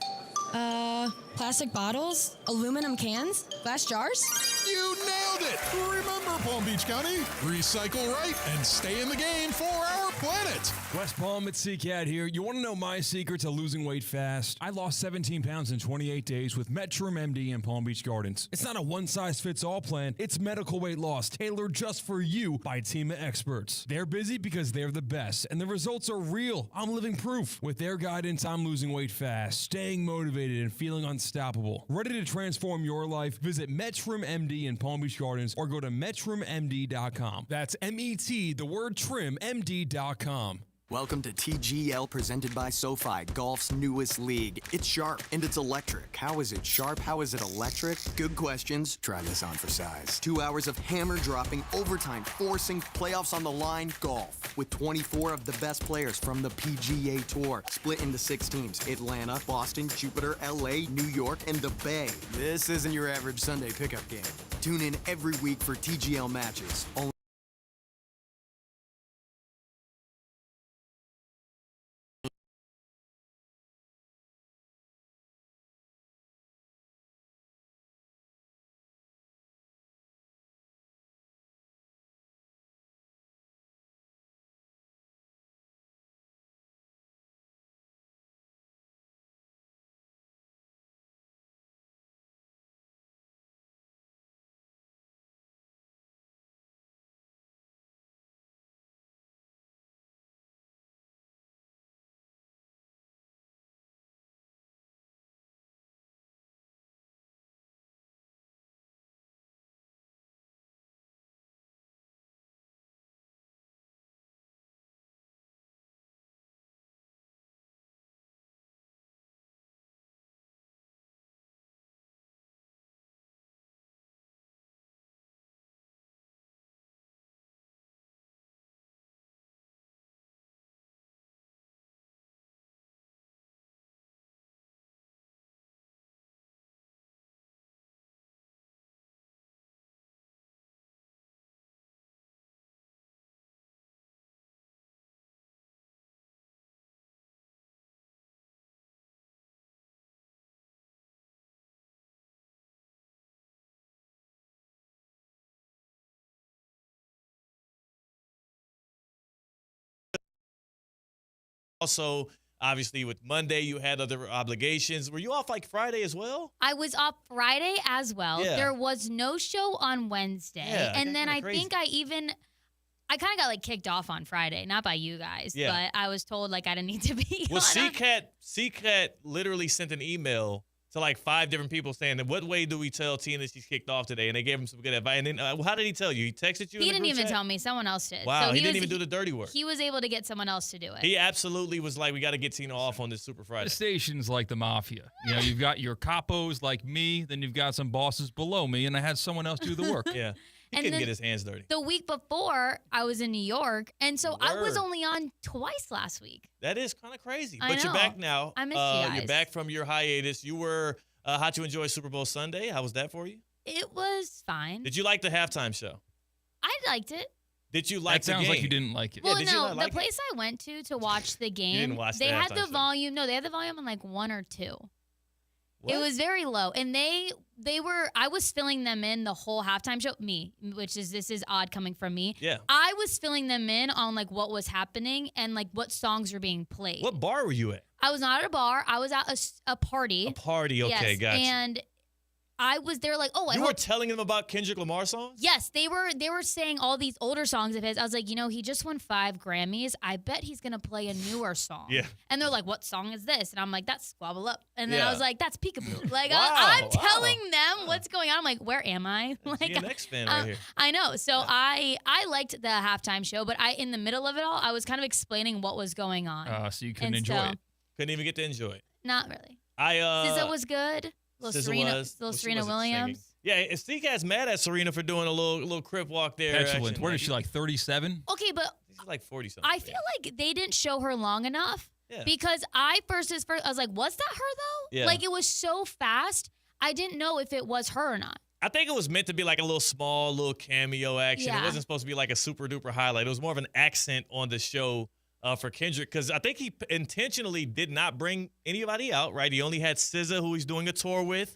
Plastic bottles, aluminum cans, glass jars? You nailed it! Remember, Palm Beach County, recycle right and stay in the game for our planet. West Palm, it's CCAT here. You want to know my secret to losing weight fast? I lost 17 pounds in 28 days with Metrum MD in Palm Beach Gardens. It's not a one-size-fits-all plan. It's medical weight loss tailored just for you by a team of experts. They're busy because they're the best, and the results are real. I'm living proof. With their guidance, I'm losing weight fast, staying motivated, and feeling unstoppable. Ready to transform your life? Visit Metrum MD in Palm Beach Gardens or go to MetrumMD.com. That's M-E-T, the word trim, MD.com. Welcome to TGL presented by SoFi, golf's newest league. It's sharp and it's electric. How is it sharp? How is it electric? Good questions. Try this on for size. 2 hours of hammer dropping, overtime, forcing, playoffs on the line, golf. With 24 of the best players from the PGA Tour. Split into 6 teams. Atlanta, Boston, Jupiter, LA, New York, and the Bay. This isn't your average Sunday pickup game. Tune in every week for TGL matches. Only Also, obviously, with Monday, you had other obligations. Were you off like Friday as well? I was off Friday as well. Yeah. There was no show on Wednesday. Yeah, and then I crazy. think I kind of got like kicked off on Friday, not by you guys, Yeah. but I was told like I didn't need to be Well, on. CCAT literally sent an email to like 5 different people saying that what way do we tell Tina she's kicked off today? And they gave him some good advice. And then how did he tell you? He texted you? He in the didn't group even chat? tell me. Someone else did. Wow, So he didn't even do the dirty work. He was able to get someone else to do it. He absolutely was like, we got to get Tina off on this Super Friday. The station's like the mafia. You know, you've got your capos like me, then you've got some bosses below me, and I had someone else do the work. Yeah. He And couldn't then get his hands dirty. The week before, I was in New York, and so I was Word. only on twice last week. That is kind of crazy. I But you're know. back now. I missed you You're guys. back from your hiatus. You were, how'd you enjoy Super Bowl Sunday? How was that for you? It was fine. Did you like the halftime show? I liked it. Did you like That sounds the game? like you didn't like it. Well, did you no, not like the place I went to watch the game, didn't watch they the had halftime the show. volume. No, they had the volume on like 1 or 2. It What? was very low, and they were. I was filling them in the whole halftime show. This is odd coming from me. Yeah. I was filling them in on like what was happening and like what songs were being played. What bar were you at? I was not at a bar. I was at a party. A party. Okay, yes, gotcha. And I was there like, oh, I You hope. were telling them about Kendrick Lamar songs? Yes, they were saying all these older songs of his. I was like, he just won 5 Grammys. I bet he's gonna play a newer song. Yeah. And they're like, what song is this? And I'm like, that's Squabble Up. And then Yeah. I was like, that's Peekaboo. Like Wow, I'm wow. telling them what's going on. I'm like, where am I? Like DMX fan right here. I know. So I liked the halftime show, but in the middle of it all, I was kind of explaining what was going on. So you couldn't And enjoy so- it. Couldn't even get to enjoy it. Not really. SZA was good. Little SZA Serena, was. little Well, she Serena wasn't Williams. singing. Yeah, and C-Cat's mad at Serena for doing a little crip walk there. Petulant. action. What is she, like 37? Okay, but She's like 40 something. I feel like they didn't show her long enough Yeah. because I was like, was that her though? Yeah. Like it was so fast. I didn't know if it was her or not. I think it was meant to be like a little cameo action. Yeah. It wasn't supposed to be like a super duper highlight. It was more of an accent on the show for Kendrick because I think he intentionally did not bring anybody out, right? He only had SZA, who he's doing a tour with,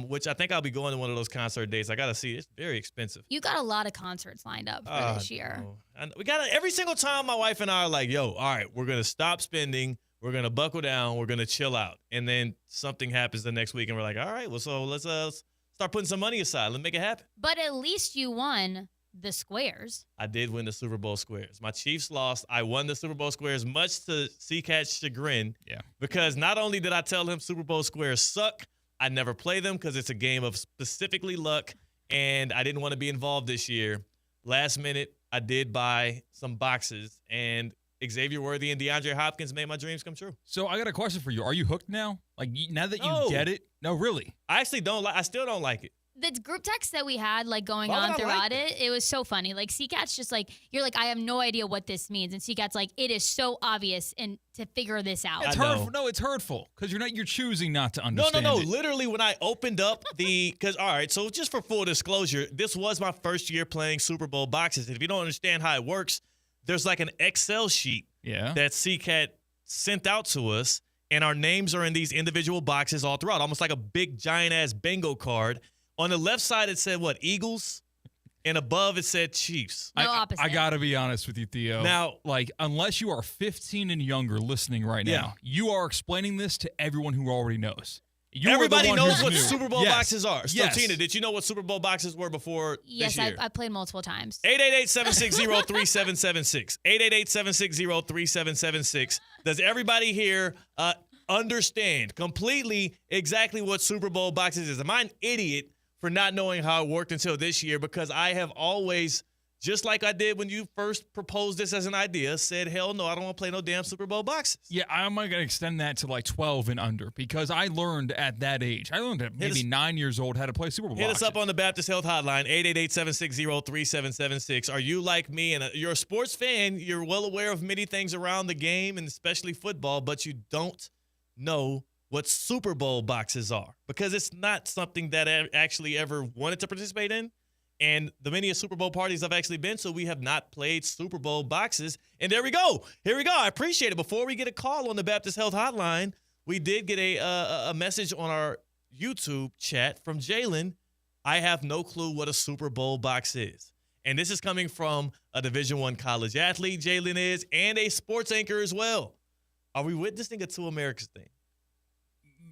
which I think I'll be going to one of those concert dates. I got to see. It's very expensive. You got a lot of concerts lined up for this year. And we got every single time my wife and I are like, yo, all right, we're going to stop spending. We're going to buckle down. We're going to chill out. And then something happens the next week and we're like, all right, well, so let's start putting some money aside. Let's make it happen. But at least you won the squares. I did win the Super Bowl squares. My Chiefs lost. I won the Super Bowl squares, much to C-Cat's chagrin. Yeah. Because not only did I tell him Super Bowl squares suck, I never play them because it's a game of specifically luck, and I didn't want to be involved this year. Last minute, I did buy some boxes, and Xavier Worthy and DeAndre Hopkins made my dreams come true. So I got a question for you. Are you hooked now? Like now that No. you get it? No, really. I actually don't like. I still don't like it. The group text that we had like going Why would on I throughout like it was so funny. Like C-Cat's just like, you're like, I have no idea what this means. And C-Cat's like, it is so obvious and to figure this out. It's hurtful. No, it's hurtful because you're choosing not to understand. No. it. Literally, when I opened up because all right, so just for full disclosure, this was my first year playing Super Bowl boxes. And if you don't understand how it works, there's like an Excel sheet that C-Cat sent out to us, and our names are in these individual boxes all throughout, almost like a big giant ass bingo card. On the left side, it said what? Eagles. And above, it said Chiefs. I got to be honest with you, Theo. Now, like, unless you are 15 and younger listening right Yeah. now, you are explaining this to everyone who already knows. Everybody knows what new. Super Bowl Yes. boxes are. So, Yes. Tina, did you know what Super Bowl boxes were before Yes, this year? I played multiple times. 888-760-3776. 888-760-3776. Does everybody here understand completely exactly what Super Bowl boxes is? Am I an idiot for not knowing how it worked until this year? Because I have always, just like I did when you first proposed this as an idea, said, hell no, I don't want to play no damn Super Bowl boxes. Yeah, I'm going to extend that to like 12 and under because I learned at that age. I learned at maybe 9 years old how to play Super Bowl Hit boxes. us up on the Baptist Health Hotline, 888-760-3776. Are you like me and you're a sports fan? You're well aware of many things around the game and especially football, but you don't know what Super Bowl boxes are because it's not something that I actually ever wanted to participate in. And the many Super Bowl parties I've actually been to, we have not played Super Bowl boxes. And there we go. Here we go. I appreciate it. Before we get a call on the Baptist Health Hotline, we did get a message on our YouTube chat from Jalen. I have no clue what a Super Bowl box is. And this is coming from a Division I college athlete, Jalen is, and a sports anchor as well. Are we witnessing a Two Americas thing?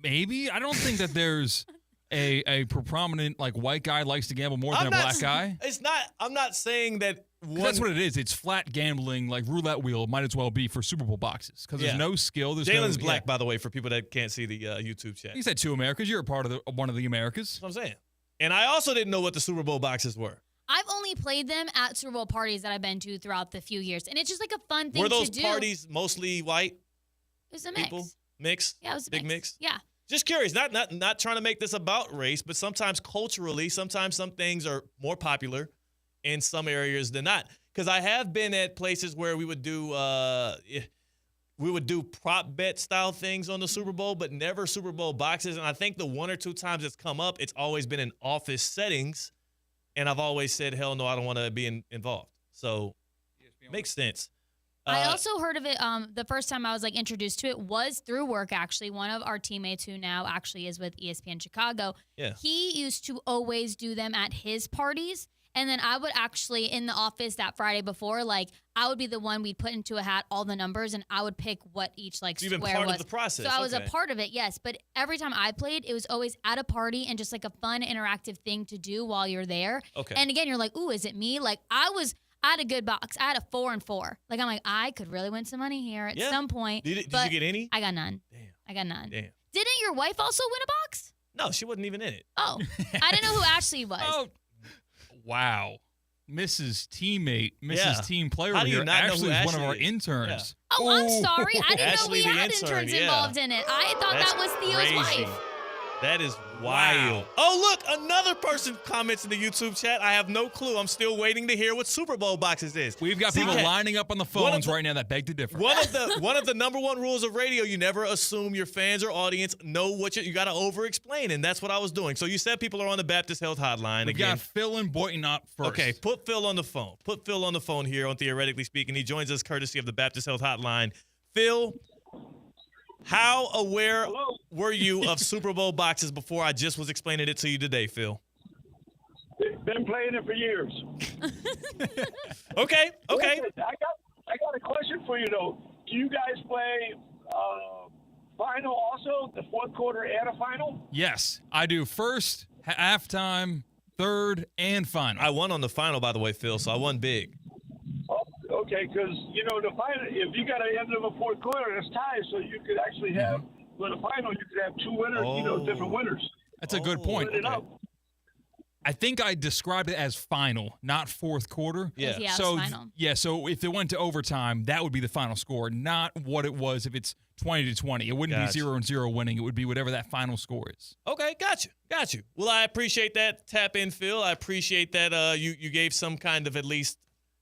Maybe. I don't think that there's a prominent like white guy likes to gamble more than a black guy. It's not. I'm not saying that. 'Cause that's what it is. It's flat gambling, like roulette wheel. Might as well be for Super Bowl boxes because there's no skill. There's Jalen's no, black, by the way, for people that can't see the YouTube chat. He said two Americas. You're a part of one of the Americas. That's what I'm saying. And I also didn't know what the Super Bowl boxes were. I've only played them at Super Bowl parties that I've been to throughout the few years. And it's just like a fun thing Were those to do. parties mostly white It was a mix. people? Mixed? Yeah, it was a Big mix? Yeah. Just curious, not trying to make this about race, but sometimes culturally, sometimes some things are more popular in some areas than not. Because I have been at places where we would do prop bet style things on the Super Bowl, but never Super Bowl boxes. And I think the one or two times it's come up, it's always been in office settings, and I've always said, hell no, I don't want to be involved. So makes sense. I also heard of it. The first time I was introduced to it was through work. Actually, one of our teammates who now actually is with ESPN Chicago. Yeah. He used to always do them at his parties, and then I would actually in the office that Friday before, I would be the one we'd put into a hat all the numbers, and I would pick what each So you've square been part was. of the process. So I was a Okay. part of it, yes. But every time I played, it was always at a party and just a fun, interactive thing to do while you're there. Okay. And again, you're like, ooh, is it me? I had a good box. I had a 4 and 4. I'm like, I could really win some money here at Yeah. some point. Did you but get any? I got none. Damn. I got none. Damn. Didn't your wife also win a box? No, she wasn't even in it. Oh, I didn't know who Ashley was. Oh, wow. Mrs. Teammate, Mrs. Yeah. Team Player How do you here. not know Ashley who is one of Ashley our is? interns. Oh, I'm sorry. I didn't know Ashley we the had intern, interns yeah. involved in it. I thought That's that was Theo's crazy. wife. That is wild. Oh, look, another person comments in the YouTube chat. I have no clue. I'm still waiting to hear what Super Bowl boxes is. We've got people lining up on the phones right now that beg to differ. One of the number one rules of radio, you never assume your fans or audience know what you got to over-explain, and that's what I was doing. So you said people are on the Baptist Health Hotline We've again. got Phil and Boynton up first. Okay, put Phil on the phone. Put Phil on the phone here on Theoretically Speaking. He joins us courtesy of the Baptist Health Hotline. Phil, how aware were you of Super Bowl boxes before I just was explaining it to you today, Phil? Been playing it for years. Okay. Listen, I got a question for you though. Do you guys play final also, the fourth quarter and a final? Yes, I do. First, halftime, third, and final. I won on the final, by the way, Phil, so I won big. Okay, because the final, if you got an end of a fourth quarter, it's tied, so you could actually have with a final, you could have two winners, different winners. That's a good point. Split it up. I think I described it as final, not fourth quarter. Yeah, it was So final. so if it went to overtime, that would be the final score, not what it was if it's 20-20. It wouldn't Gotcha. be 0-0 winning. It would be whatever that final score is. Okay, got you. Well, I appreciate that tap in, Phil. I appreciate that you gave some kind of, at least,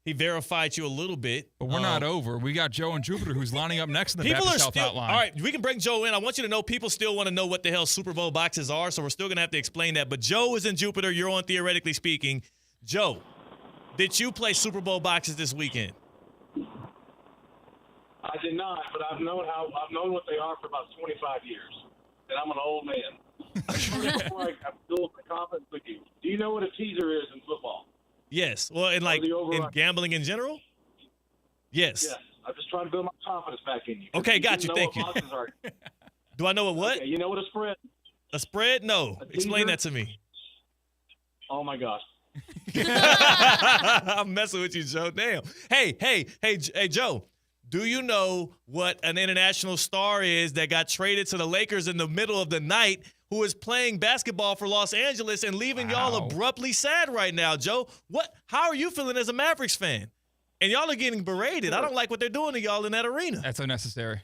he verified you a little bit. But we're not over. We got Joe and Jupiter who's lining up next in the People Baptist are Health still, Hotline. all right, we can bring Joe in. I want you to know people still want to know what the hell Super Bowl boxes are, so we're still going to have to explain that. But Joe is in Jupiter. You're on Theoretically Speaking. Joe, did you play Super Bowl boxes this weekend? I did not, but I've known what they are for about 25 years, and I'm an old man. Before I build the confidence with you, do you know what a teaser is in football? Yes. Well, in gambling in general? Yes. Yes. I'm just trying to build my confidence back in you. Okay, got you. know Thank what you. boxes are. Do I know what? Okay, you know what a spread? A spread? No. Explain teaser? that to me. Oh my gosh. I'm messing with you, Joe. Damn. Hey, Joe. Do you know what an international star is that got traded to the Lakers in the middle of the night, who is playing basketball for Los Angeles and leaving y'all abruptly sad right now, Joe? How are you feeling as a Mavericks fan? And y'all are getting berated. I don't like what they're doing to y'all in that arena. That's unnecessary.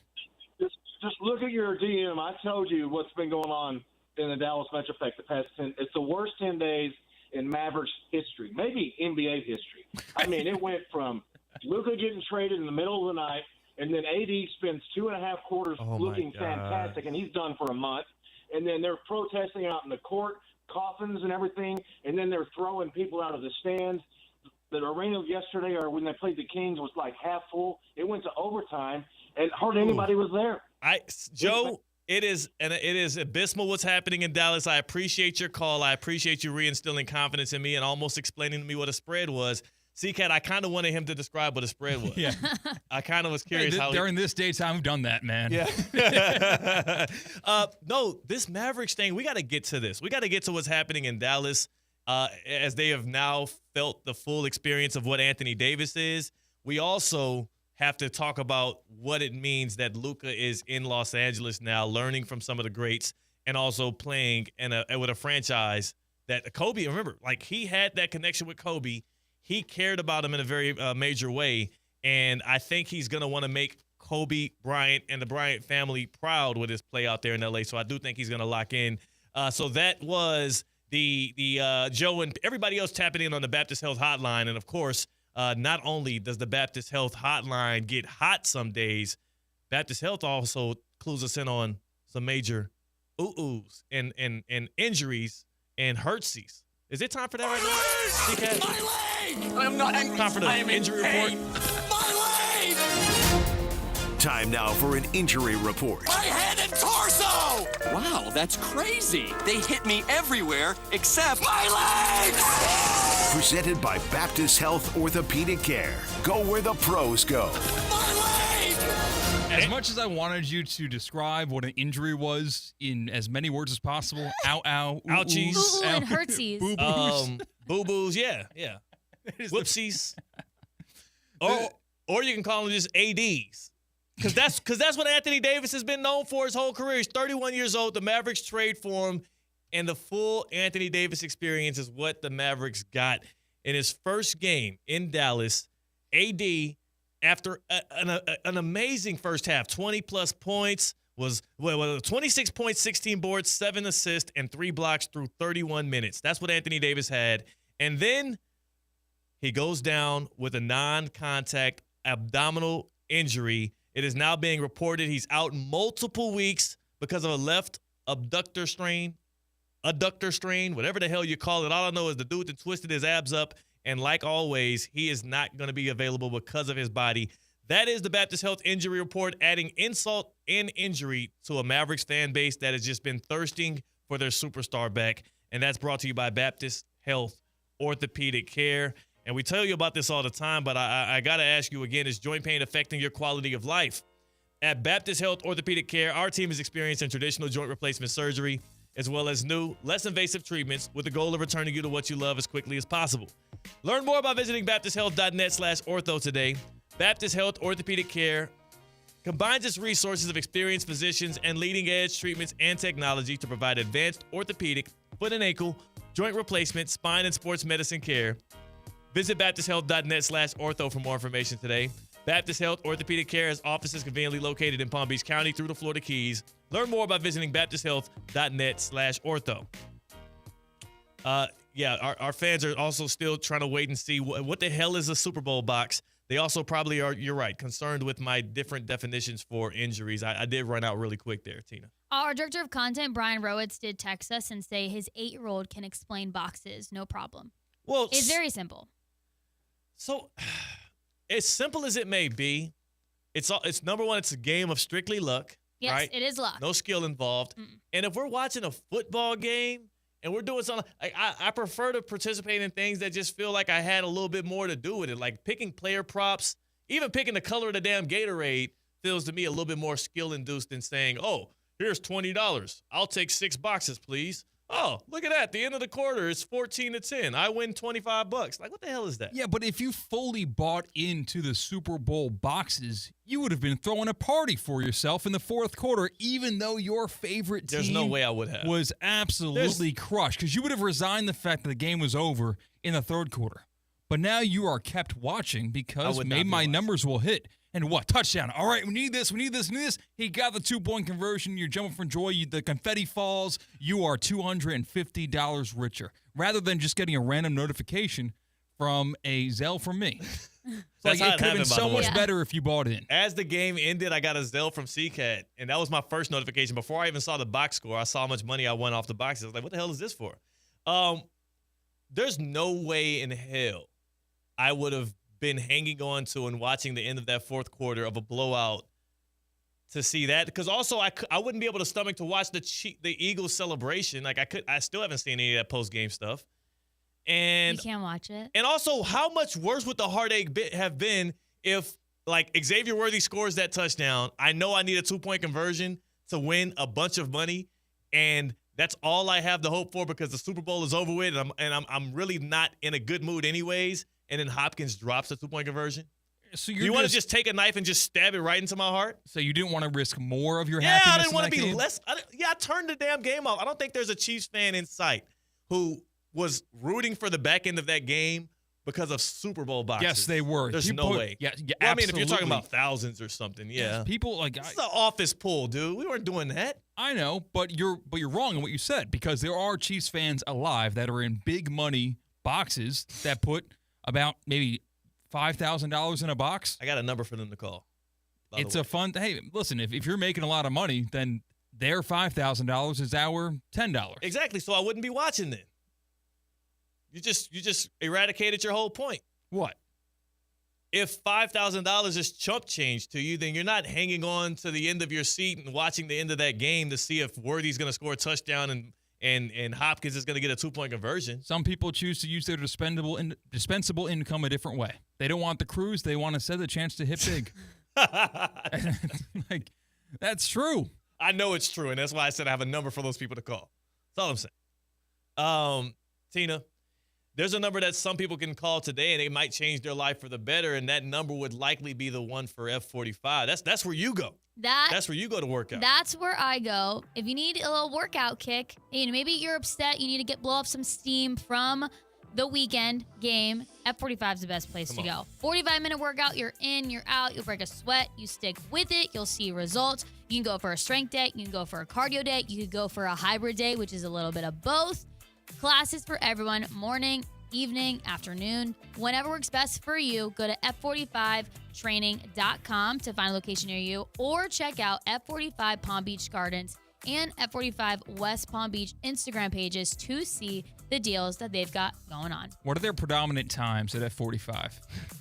Just look at your DM. I told you what's been going on in the Dallas Metroplex the past 10. It's the worst 10 days in Mavericks history, maybe NBA history. I mean, it went from Luka getting traded in the middle of the night, and then AD spends 2.5 quarters looking fantastic, and he's done for a month. And then they're protesting out in the court, coffins and everything, and then they're throwing people out of the stands. The arena yesterday, or when they played the Kings, was like half full. It went to overtime, and hardly anybody was there. Joe, it is abysmal what's happening in Dallas. I appreciate your call. I appreciate you reinstilling confidence in me and almost explaining to me what a spread was. C-Cat, I kind of wanted him to describe what a spread was. Yeah. I kind of was curious how during this daytime, we've done that, man. Yeah. No, this Mavericks thing, we got to get to this. We got to get to what's happening in Dallas as they have now felt the full experience of what Anthony Davis is. We also have to talk about what it means that Luka is in Los Angeles now, learning from some of the greats and also playing with a franchise that Kobe, remember, he had that connection with Kobe. He cared about him in a very major way, and I think he's going to want to make Kobe Bryant and the Bryant family proud with his play out there in L.A., so I do think he's going to lock in. So that was the Joe and everybody else tapping in on the Baptist Health Hotline, and, of course, not only does the Baptist Health Hotline get hot some days, Baptist Health also clues us in on some major ooh-oohs and injuries and hurtsies. Is it time for that right now? My leg! I'm not angry. Time for the I am in injury pain. report. My leg! Time now for an injury report. My head and torso! Wow, that's crazy. They hit me everywhere except my legs! Presented by Baptist Health Orthopedic Care. Go where the pros go. As much as I wanted you to describe what an injury was in as many words as possible, ow, ow, ooh, ouchies, Ooh, and hurtsies. boo-boos. Boo-boos, yeah. Whoopsies. Or you can call them just ADs. Because that's what Anthony Davis has been known for his whole career. He's 31 years old. The Mavericks trade for him, and the full Anthony Davis experience is what the Mavericks got in his first game in Dallas. AD, after an amazing first half, 20-plus points, was 26 points, 16 boards, 7 assists, and 3 blocks through 31 minutes. That's what Anthony Davis had. And then he goes down with a non-contact abdominal injury. It is now being reported he's out multiple weeks because of a left adductor strain, whatever the hell you call it. All I know is the dude that twisted his abs up, and like always, he is not going to be available because of his body. That is the Baptist Health Injury Report, adding insult and injury to a Mavericks fan base that has just been thirsting for their superstar back. And that's brought to you by Baptist Health Orthopedic Care. And we tell you about this all the time, but I got to ask you again, is joint pain affecting your quality of life? At Baptist Health Orthopedic Care, our team is experiencing traditional joint replacement surgery, as well as new, less invasive treatments with the goal of returning you to what you love as quickly as possible. Learn more by visiting baptisthealth.net/ortho today. Baptist Health Orthopedic Care combines its resources of experienced physicians and leading-edge treatments and technology to provide advanced orthopedic, foot and ankle, joint replacement, spine, and sports medicine care. Visit baptisthealth.net/ortho for more information today. Baptist Health Orthopedic Care has offices conveniently located in Palm Beach County through the Florida Keys. Learn more by visiting baptisthealth.net/ortho. Our fans are also still trying to wait and see what the hell is a Super Bowl box. They also probably are, you're right, concerned with my different definitions for injuries. I did run out really quick there, Tina. Our director of content, Brian Rowitz, did text us and say his 8-year-old can explain boxes, no problem. Well, it's very simple. So, as simple as it may be, it's number one, it's a game of strictly luck. Yes, right? It is luck. No skill involved. And if we're watching a football game and we're doing something, I prefer to participate in things that just feel like I had a little bit more to do with it, like picking player props, even picking the color of the damn Gatorade feels to me a little bit more skill-induced than saying, oh, here's $20. I'll take 6 boxes, please. Oh, look at that. The end of the quarter is 14-10. I win $25. Like, what the hell is that? Yeah, but if you fully bought into the Super Bowl boxes, you would have been throwing a party for yourself in the fourth quarter, even though your favorite team There's no way I would have. was absolutely crushed, because you would have resigned the fact that the game was over in the third quarter. But now you are kept watching because maybe my numbers will hit. And what? Touchdown. All right, we need this. He got the 2-point conversion. You're jumping for joy. The confetti falls. You are $250 richer. Rather than just getting a random notification from a Zelle from me. That's how it could have been so much better if you bought in. As the game ended, I got a Zelle from CCAT, and that was my first notification. Before I even saw the box score, I saw how much money I won off the boxes. I was like, what the hell is this for? There's no way in hell I would have been hanging on to and watching the end of that fourth quarter of a blowout to see that, because also I wouldn't be able to stomach to watch the Eagles celebration. Like I still haven't seen any of that post game stuff, and you can't watch it. And also, how much worse would the heartache have been if like Xavier Worthy scores that touchdown? I know I need a 2-point conversion to win a bunch of money, and that's all I have to hope for because the Super Bowl is over with, and I'm really not in a good mood anyways. And then Hopkins drops a 2-point conversion. So you want to just take a knife and just stab it right into my heart? So you didn't want to risk more of your happiness? Yeah, I didn't want to be game? less. I turned the damn game off. I don't think there's a Chiefs fan in sight who was rooting for the back end of that game because of Super Bowl boxes. Yes, they were. There's no way. Yeah, well, I mean, if you're talking about thousands or something, yeah. Yes, people like it's an office pool, dude. We weren't doing that. I know, but you're wrong in what you said, because there are Chiefs fans alive that are in big money boxes that put about maybe $5,000 in a box. I got a number for them to call. It's a fun. Hey, listen, if you're making a lot of money, then their $5,000 is our $10. Exactly. So I wouldn't be watching then. You just eradicated your whole point. What? If $5,000 is chump change to you, then you're not hanging on to the end of your seat and watching the end of that game to see if Worthy's going to score a touchdown and Hopkins is going to get a 2-point conversion. Some people choose to use their dispensable income a different way. They don't want the cruise. They want to set the chance to hit big. Like, that's true. I know it's true, and that's why I said I have a number for those people to call. That's all I'm saying. Tina, there's a number that some people can call today, and they might change their life for the better, and that number would likely be the one for F45. That's where you go. That's where you go to work out. That's where I go. If you need a little workout kick, maybe you're upset, you need to blow off some steam from the weekend game, F45 is the best place to go. 45-minute workout, you're in, you're out, you'll break a sweat, you stick with it, you'll see results. You can go for a strength day, you can go for a cardio day, you could go for a hybrid day, which is a little bit of both. Classes for everyone, morning, evening, afternoon, whenever works best for you. Go to F45training.com to find a location near you, or check out F45 Palm Beach Gardens and F45 West Palm Beach Instagram pages to see the deals that they've got going on. What are their predominant times at F45?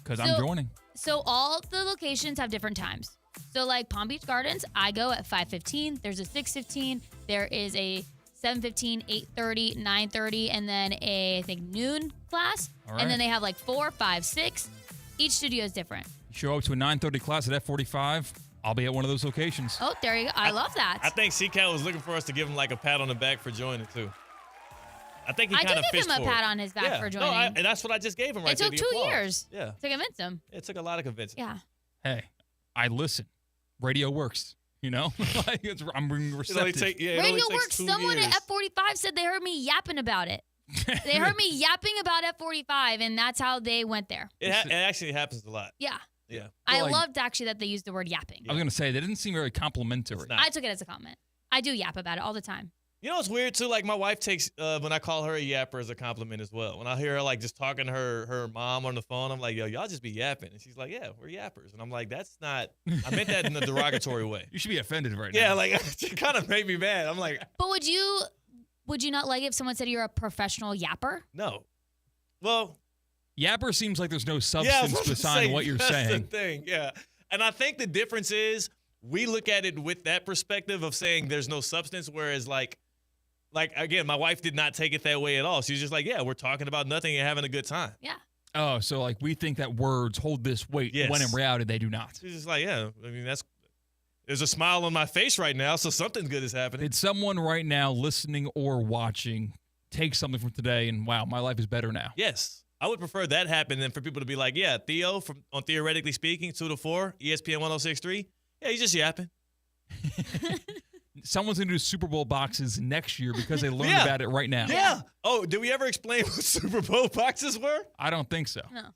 Because I'm joining. So all the locations have different times. So like Palm Beach Gardens, I go at 5:15. There's a 6:15. There is a 7:15, 8:30, 9:30, and then I think noon class. All right. And then they have like 4, 5, 6. Each studio is different. Show up to a 9:30 class at F45. I'll be at one of those locations. Oh, there you go. I love that. I think CCAT was looking for us to give him like a pat on the back for joining too. I think he kind of I did fished give him a for pat it. on his back for joining. No, and that's what I just gave him right it there. took the 2 applause. years Yeah. to convince him. It took a lot of convincing. Yeah. Hey, I listen. Radio works. You know, I'm being receptive. Radio works. Someone at F45 said they heard me yapping about it. They heard me yapping about F45, and that's how they went there. It actually happens a lot. Yeah. Yeah. I loved actually that they used the word yapping. I was going to say, that didn't seem very complimentary. I took it as a compliment. I do yap about it all the time. You know what's weird too? Like my wife takes when I call her a yapper as a compliment as well. When I hear her like just talking to her mom on the phone, I'm like, yo, y'all just be yapping. And she's like, yeah, we're yappers. And I'm like, that's not, I meant that in a derogatory way. You should be offended right now. Yeah, like it kind of made me mad. I'm like, But would you not like if someone said you're a professional yapper? no. Well, Yapper seems like there's no substance behind what you're saying. That's the thing, yeah. And I think the difference is we look at it with that perspective of saying there's no substance, whereas like again, my wife did not take it that way at all. She's just like, yeah, we're talking about nothing and having a good time. Yeah. Oh, so like we think that words hold this weight when in reality they do not. She's just like, yeah, I mean, there's a smile on my face right now, so something good is happening. Did someone right now listening or watching take something from today and wow, my life is better now? Yes. I would prefer that happen than for people to be like, yeah, Theo on Theoretically Speaking, 2 to 4, ESPN 106.3. Yeah, he's just yapping. Someone's going to do Super Bowl boxes next year because they learned about it right now. Yeah. Oh, did we ever explain what Super Bowl boxes were? I don't think so. No.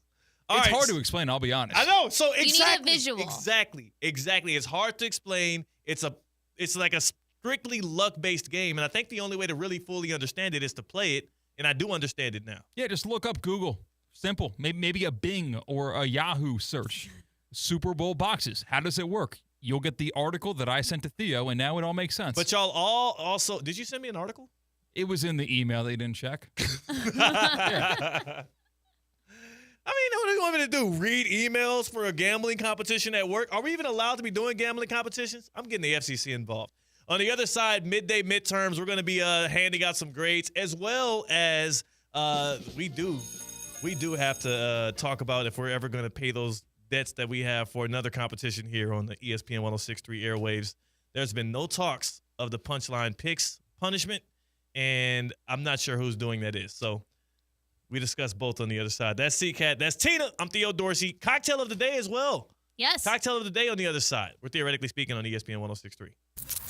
It's hard to explain, I'll be honest. I know. So exactly. You need a visual. Exactly. It's hard to explain. It's like a strictly luck-based game, and I think the only way to really fully understand it is to play it, and I do understand it now. Yeah, just look up Google. Simple. Maybe a Bing or a Yahoo search. Super Bowl boxes. How does it work? You'll get the article that I sent to Theo, and now it all makes sense. But y'all all also – did you send me an article? It was in the email. They didn't check. I mean, what do you want me to do? Read emails for a gambling competition at work? Are we even allowed to be doing gambling competitions? I'm getting the FCC involved. On the other side, midday midterms, we're going to be handing out some grades, as well as we do have to talk about if we're ever going to pay those debts that we have for another competition here on the ESPN 106.3 airwaves. There's been no talks of the Punchline Picks punishment, and I'm not sure who's doing that is. So we discussed both on the other side. That's CCAT. That's Tina. I'm Theo Dorsey. Cocktail of the day as well. Yes. Cocktail of the day on the other side. We're Theoretically Speaking on ESPN 106.3.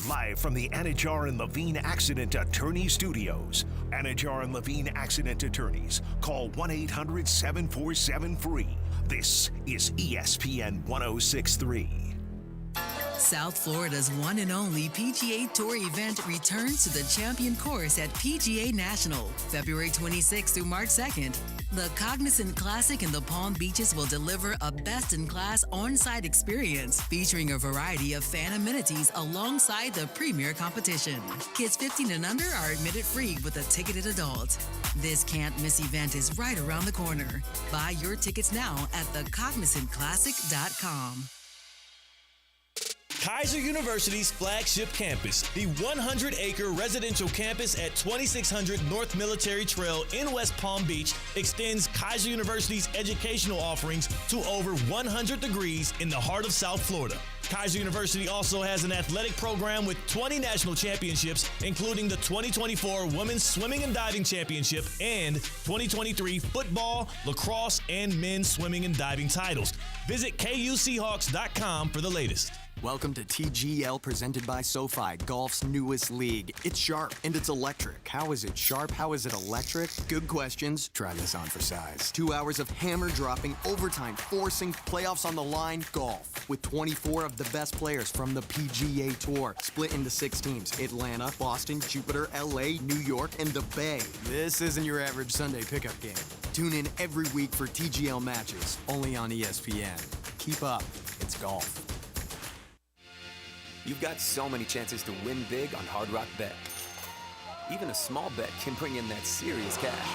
Live from the Anajar and Levine Accident Attorney Studios. Anajar and Levine Accident Attorneys. Call 1-800-747-FREE. This is ESPN 106.3. South Florida's one and only PGA Tour event returns to the Champion Course at PGA National, February 26th through March 2nd. The Cognizant Classic in the Palm Beaches will deliver a best-in-class on-site experience featuring a variety of fan amenities alongside the premier competition. Kids 15 and under are admitted free with a ticketed adult. This can't-miss event is right around the corner. Buy your tickets now at thecognizantclassic.com. Kaiser University's flagship campus, the 100-acre residential campus at 2600 North Military Trail in West Palm Beach, extends Kaiser University's educational offerings to over 100 degrees in the heart of South Florida. Kaiser University also has an athletic program with 20 national championships, including the 2024 Women's Swimming and Diving Championship and 2023 football, lacrosse, and men's swimming and diving titles. Visit KUSeahawks.com for the latest. Welcome to TGL, presented by SoFi, golf's newest league. It's sharp and it's electric. How is it sharp? How is it electric? Good questions. Try this on for size. 2 hours of hammer-dropping, overtime, forcing, playoffs on the line, golf. With 24 of the best players from the PGA Tour, split into 6 teams. Atlanta, Boston, Jupiter, LA, New York, and the Bay. This isn't your average Sunday pickup game. Tune in every week for TGL matches, only on ESPN. Keep up. It's golf. You've got so many chances to win big on Hard Rock Bet. Even a small bet can bring in that serious cash.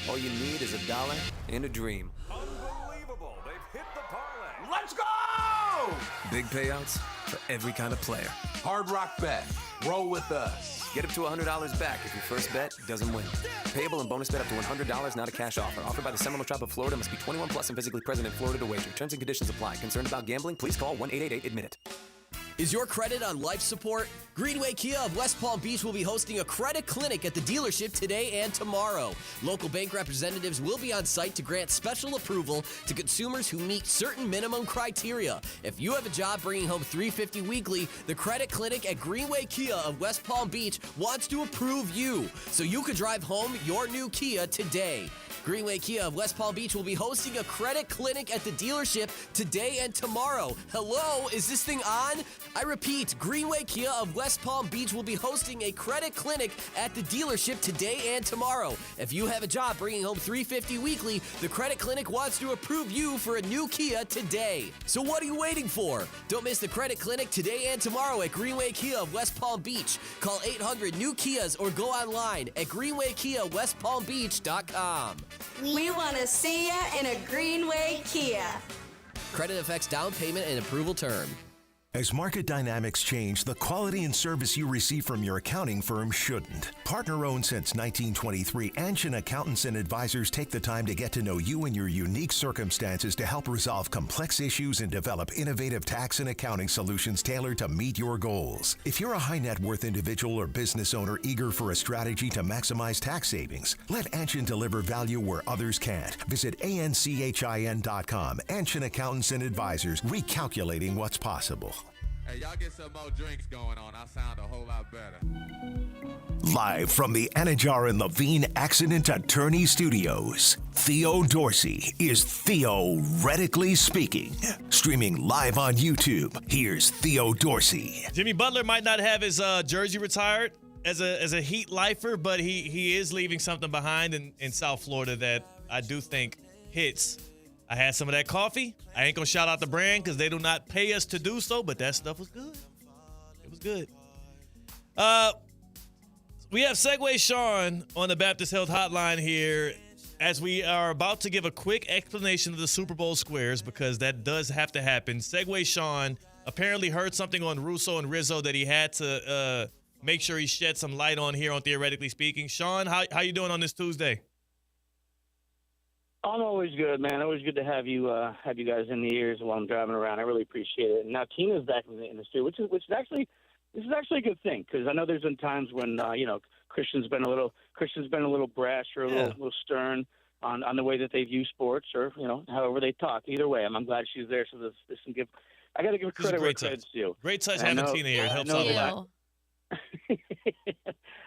All you need is $1 and a dream. Unbelievable. They've hit the parlay. Let's go! Big payouts for every kind of player. Hard Rock Bet. Roll with us. Get up to $100 back if your first bet doesn't win. Payable and bonus bet up to $100, not a cash offer. Offered by the Seminole Tribe of Florida. Must be 21 plus and physically present in Florida to wager. Terms and conditions apply. Concerned about gambling? Please call 1-888-ADMIT-IT. Is your credit on life support? Greenway Kia of West Palm Beach will be hosting a credit clinic at the dealership today and tomorrow. Local bank representatives will be on site to grant special approval to consumers who meet certain minimum criteria. If you have a job bringing home $350 weekly, the credit clinic at Greenway Kia of West Palm Beach wants to approve you so you could drive home your new Kia today. Greenway Kia of West Palm Beach will be hosting a credit clinic at the dealership today and tomorrow. Hello, is this thing on? I repeat, Greenway Kia of West Palm Beach will be hosting a credit clinic at the dealership today and tomorrow. If you have a job bringing home $350 weekly, the credit clinic wants to approve you for a new Kia today. So what are you waiting for? Don't miss the credit clinic today and tomorrow at Greenway Kia of West Palm Beach. Call 800-NEW-KIAs or go online at greenwaykiawestpalmbeach.com. We want to see ya in a Greenway Kia. Credit affects down payment and approval term. As market dynamics change, the quality and service you receive from your accounting firm shouldn't. Partner-owned since 1923, Anshin Accountants and Advisors take the time to get to know you and your unique circumstances to help resolve complex issues and develop innovative tax and accounting solutions tailored to meet your goals. If you're a high net worth individual or business owner eager for a strategy to maximize tax savings, let Anshin deliver value where others can't. Visit ANCHIN.com. Anshin Accountants and Advisors, recalculating what's possible. Hey, y'all get some more drinks going on. I sound a whole lot better. Live from the Anajar and Levine Accident Attorney Studios, Theo Dorsey is Theoretically Speaking. Streaming live on YouTube, here's Theo Dorsey. Jimmy Butler might not have his jersey retired as a Heat lifer, but he is leaving something behind in South Florida that I do think hits. I had some of that coffee. I ain't going to shout out the brand because they do not pay us to do so, but that stuff was good. It was good. We have Segway Sean on the Baptist Health Hotline here as we are about to give a quick explanation of the Super Bowl squares because that does have to happen. Segway Sean apparently heard something on Russo and Rizzo that he had to make sure he shed some light on here on Theoretically Speaking. Sean, how you doing on this Tuesday? I'm always good, man. Always good to have you guys in the ears while I'm driving around. I really appreciate it. And now Tina's back in the industry, which is actually a good thing because I know there's been times when Christian's been a little brash or a little stern on the way that they view sports or however they talk. Either way, I'm glad she's there. So this can give. I got to give her credit where credit's due. Great touch having Tina here. It helps out a lot.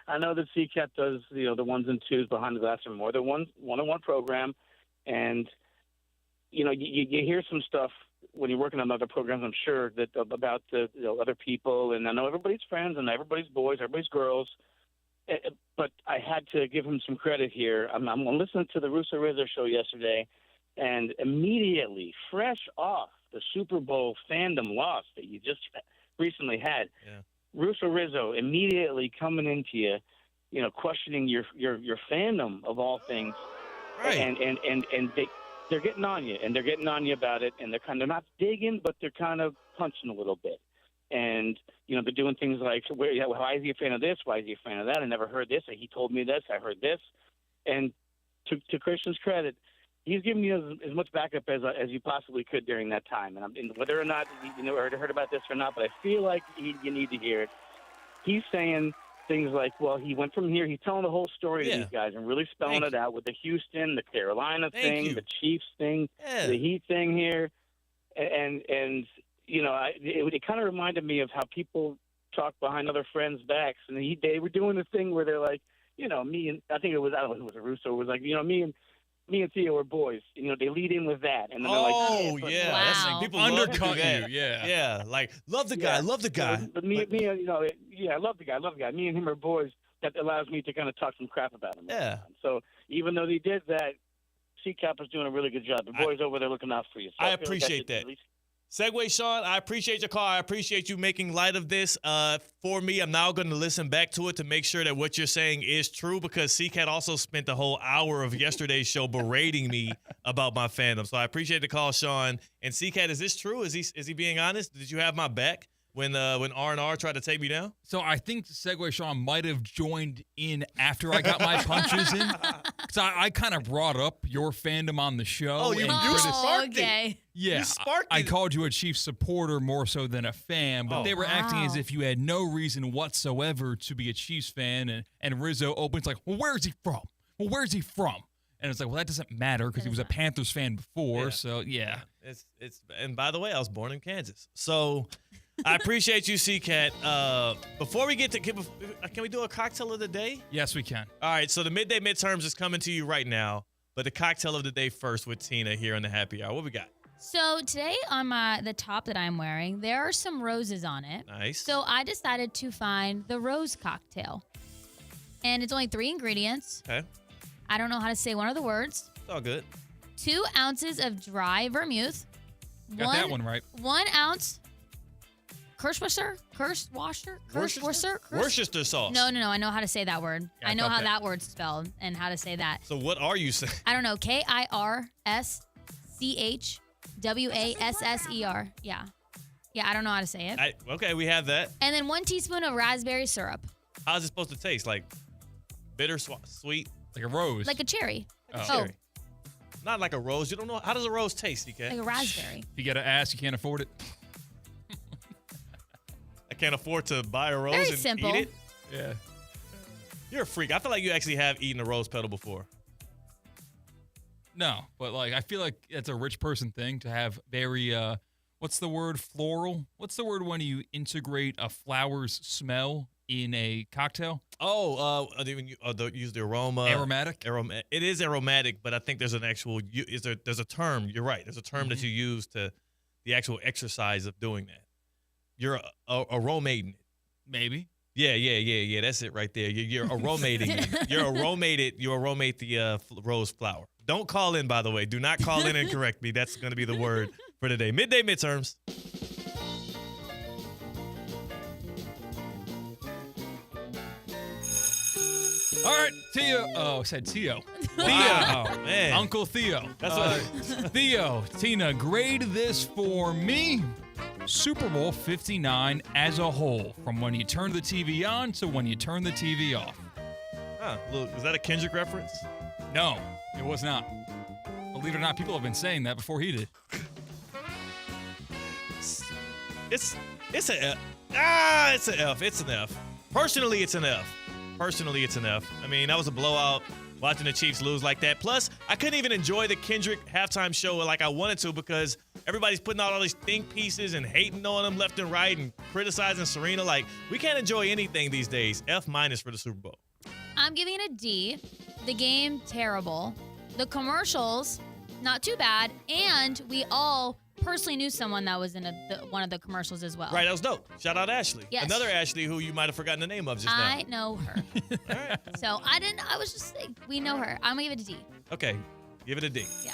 I know that CCAP does the ones and twos behind the glass and more than one-on-one program. And, you hear some stuff when you're working on other programs, I'm sure, that about the other people. And I know everybody's friends and everybody's boys, everybody's girls. but I had to give him some credit here. I'm listening to the Russo Rizzo show yesterday, and immediately, fresh off the Super Bowl fandom loss that you just recently had, Russo Rizzo immediately coming into you, questioning your fandom of all things, right? And they're getting on you, and they're getting on you about it, and they're not digging, but they're kind of punching a little bit. And, they're doing things like, why is he a fan of this? Why is he a fan of that? I never heard this. He told me this. I heard this. And to Christian's credit, he's given you as much backup as you possibly could during that time. And whether or not you heard about this or not, but I feel like you need to hear it. He's saying things like, well, he went from here. He's telling the whole story to these guys and really spelling it out with the Houston, the Carolina thing, the Chiefs thing, the Heat thing here. And it kind of reminded me of how people talk behind other friends' backs. And they were doing the thing where they're like, me and I think it was, I don't know, it was a Russo. It was like, me and Theo are boys. They lead in with that. And then they're like, that's like people undercut you. Yeah. Like love the guy, love the guy. But me, I love the guy. Me and him are boys. That allows me to kind of talk some crap about him. Yeah. So even though they did that, CCAP is doing a really good job. The boys over there looking out for you. So I appreciate that. Segway Sean, I appreciate your call. I appreciate you making light of this. For me, I'm now going to listen back to it to make sure that what you're saying is true, because CCAT also spent the whole hour of yesterday's show berating me about my fandom. So I appreciate the call, Sean. And CCAT, is this true? Is he being honest? Did you have my back when R&R tried to take me down? So I think Segway Sean might have joined in after I got my punches in. Because I kind of brought up your fandom on the show. Oh, you sparked it. Yeah, you sparked I it. called you a Chiefs supporter more so than a fan, but they were acting as if you had no reason whatsoever to be a Chiefs fan. And Rizzo opens like, well, where's he from? Well, where's he from? And it's like, well, that doesn't matter because he was a Panthers fan before. So, yeah. It's and by the way, I was born in Kansas. So I appreciate you, CCAT. Before we get to, can we do a cocktail of the day? Yes, we can. All right, so the midday midterms is coming to you right now, but the cocktail of the day first with Tina here on the Happy Hour. What we got? So today on the top that I'm wearing, there are some roses on it. Nice. So I decided to find the rose cocktail. And it's only 3 ingredients. Okay. I don't know how to say one of the words. It's all good. 2 ounces of dry vermouth. Got that one right. 1 ounce Worcester sauce. No. I know how to say that word. Yeah, I know how that word's spelled and how to say that. So what are you saying? I don't know. KIRSCHWASSER. Yeah. Yeah, I don't know how to say it. Okay, we have that. And then 1 teaspoon of raspberry syrup. How's it supposed to taste? Like bitter, sweet? Like a rose. Like a cherry. Cherry. Not like a rose. You don't know. How does a rose taste, DK? Like a raspberry. If you got to ask, you can't afford it. I can't afford to buy a rose Very and simple. eat it. Yeah. You're a freak. I feel like you actually have eaten a rose petal before. No, but I feel like it's a rich person thing to have very, what's the word, floral? What's the word when you integrate a flower's smell in a cocktail? Use the aroma. Aromatic? It is aromatic, but I think there's an actual, there's a term. You're right. There's a term that you use to the actual exercise of doing that. You're aromating it. Maybe. Yeah. That's it right there. You're aromating it. You aromate the rose flower. Don't call in, by the way. Do not call in and correct me. That's going to be the word for today. Midday midterms. All right, Theo. Oh, I said Theo. Wow. Theo. Oh, man. Uncle Theo. That's what Theo, Tina, grade this for me. Super Bowl 59 as a whole, from when you turn the TV on to when you turn the TV off. Huh, look, is that a Kendrick reference? No, it was not. Believe it or not, people have been saying that before he did. It's an F. It's an F. It's an F. Personally, it's an F. I mean, that was a blowout. Watching the Chiefs lose like that. Plus, I couldn't even enjoy the Kendrick halftime show like I wanted to because everybody's putting out all these think pieces and hating on them left and right and criticizing Serena. Like, we can't enjoy anything these days. F- for the Super Bowl. I'm giving it a D. The game, terrible. The commercials, not too bad. And we all personally knew someone that was in one of the commercials as well. Right, that was dope. Shout out Ashley. Yes. Another Ashley who you might have forgotten the name of just now. I know her. All right. So I was just saying, we know her. I'm going to give it a D. Okay, give it a D. Yeah.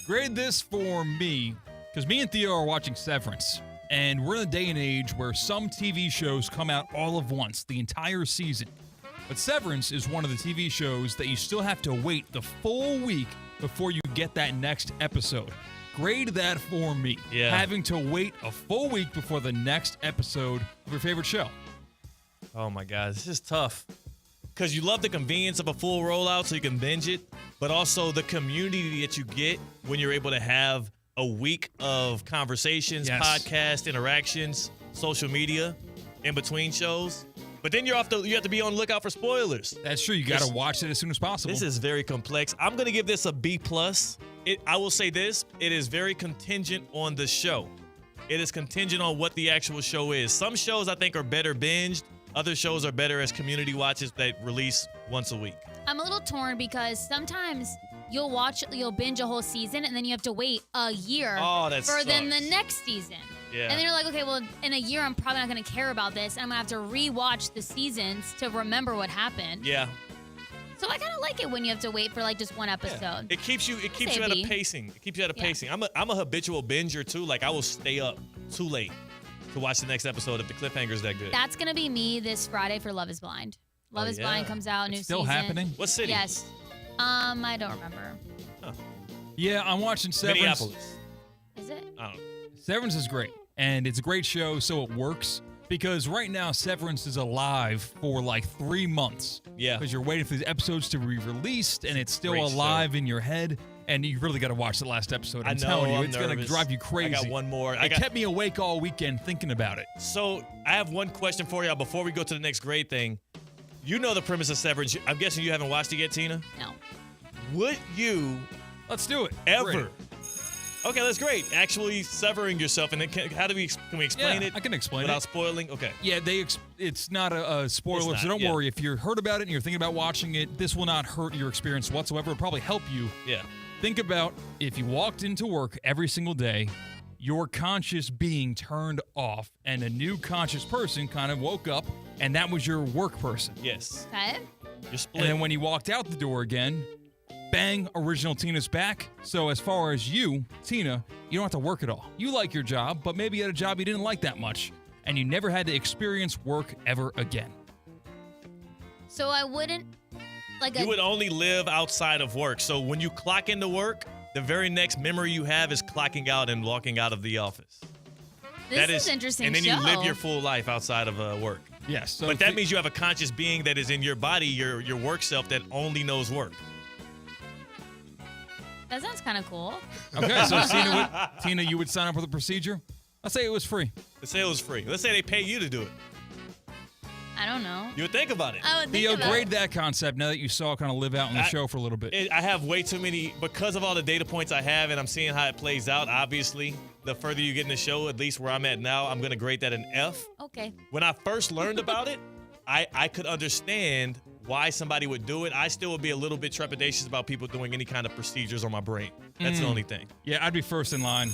Grade this for me, because me and Theo are watching Severance, and we're in a day and age where some TV shows come out all at once, the entire season. But Severance is one of the TV shows that you still have to wait the full week before you get that next episode. Grade that for me. Yeah. Having to wait a full week before the next episode of your favorite show. Oh my God, this is tough. Because you love the convenience of a full rollout so you can binge it, but also the community that you get when you're able to have a week of conversations, podcasts, interactions, social media in between shows. But then you have to be on the lookout for spoilers. That's true. You got to watch it as soon as possible. This is very complex. I'm going to give this a B+. I will say this. It is very contingent on the show. It is contingent on what the actual show is. Some shows I think are better binged. Other shows are better as community watches that release once a week. I'm a little torn because sometimes you'll binge a whole season and then you have to wait a year for then the next season. Yeah. And then you're like, okay, well, in a year, I'm probably not going to care about this. And I'm going to have to rewatch the seasons to remember what happened. Yeah. So I kind of like it when you have to wait for like just one episode. Yeah. It keeps you at a pacing. It keeps you at a pacing. I'm a habitual binger too. Like I will stay up too late to watch the next episode if the cliffhanger's that good. That's going to be me this Friday for Love is Blind. Love is Blind comes out, new still season. happening? What city? Yes. I don't remember. Huh. Yeah, I'm watching Severance. Minneapolis. Is it? I don't know. Severance is great, and it's a great show, so it works. Because right now, Severance is alive for like 3 months. Yeah. Because you're waiting for these episodes to be released, and it's still Great alive in your head. And you really got to watch the last episode. I'm telling you, it's going to drive you crazy. I got one more. It kept me awake all weekend thinking about it. So I have one question for y'all before we go to the next grade thing. You know the premise of Severance. I'm guessing you haven't watched it yet, Tina? No. Would you? Let's do it. Ever? Great. Okay, that's great. Actually severing yourself, and then can we explain it? I can explain without it. spoiling. Okay. Yeah, it's not a spoiler, so don't worry. If you heard about it and you're thinking about watching it, this will not hurt your experience whatsoever. It'll probably help you. Yeah. Think about if you walked into work every single day, your conscious being turned off, and a new conscious person kind of woke up, and that was your work person. Yes. Okay. You're split. And then when you walked out the door again, bang, original Tina's back. So as far as you, Tina, you don't have to work at all. You like your job, but maybe you had a job you didn't like that much, and you never had to experience work ever again. So I wouldn't you would only live outside of work. So when you clock into work, the very next memory you have is clocking out and walking out of the office. This is an interesting And then show. you live your full life outside of work. Yes. So but that means you have a conscious being that is in your body, your work self, that only knows work. That sounds kind of cool. Okay, so Tina, you would sign up for the procedure? Let's say it was free. Let's say it was free. Let's say they pay you to do it. I don't know. You would think about it. I would think Theo, about grade it. that concept now that you saw kind of live out in the show for a little bit. I have way too many, because of all the data points I have and I'm seeing how it plays out, obviously, the further you get in the show, at least where I'm at now, I'm going to grade that an F. Okay. When I first learned about it, I could understand why somebody would do it. I still would be a little bit trepidatious about people doing any kind of procedures on my brain. That's the only thing. Yeah, I'd be first in line.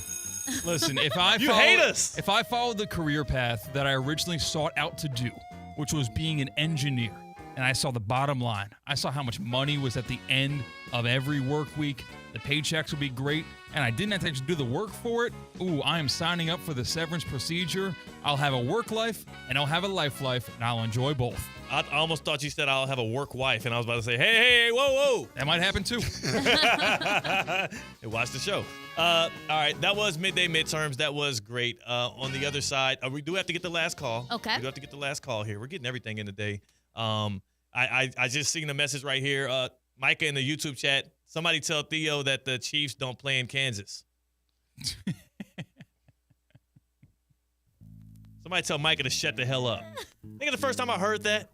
Listen, if I hate us. If I followed the career path that I originally sought out to do, which was being an engineer, and I saw the bottom line, I saw how much money was at the end of every work week, the paychecks would be great, and I didn't have to actually do the work for it. Ooh, I am signing up for the severance procedure. I'll have a work life, and I'll have a life, and I'll enjoy both. I almost thought you said I'll have a work wife, and I was about to say, hey, whoa. That might happen too. Hey, watch the show. All right, that was midday midterms. That was great. On the other side, we do have to get the last call. Okay. We do have to get the last call here. We're getting everything in today. I just seen the message right here. Micah in the YouTube chat. Somebody tell Theo that the Chiefs don't play in Kansas. Somebody tell Micah to shut the hell up. I think the first time I heard that.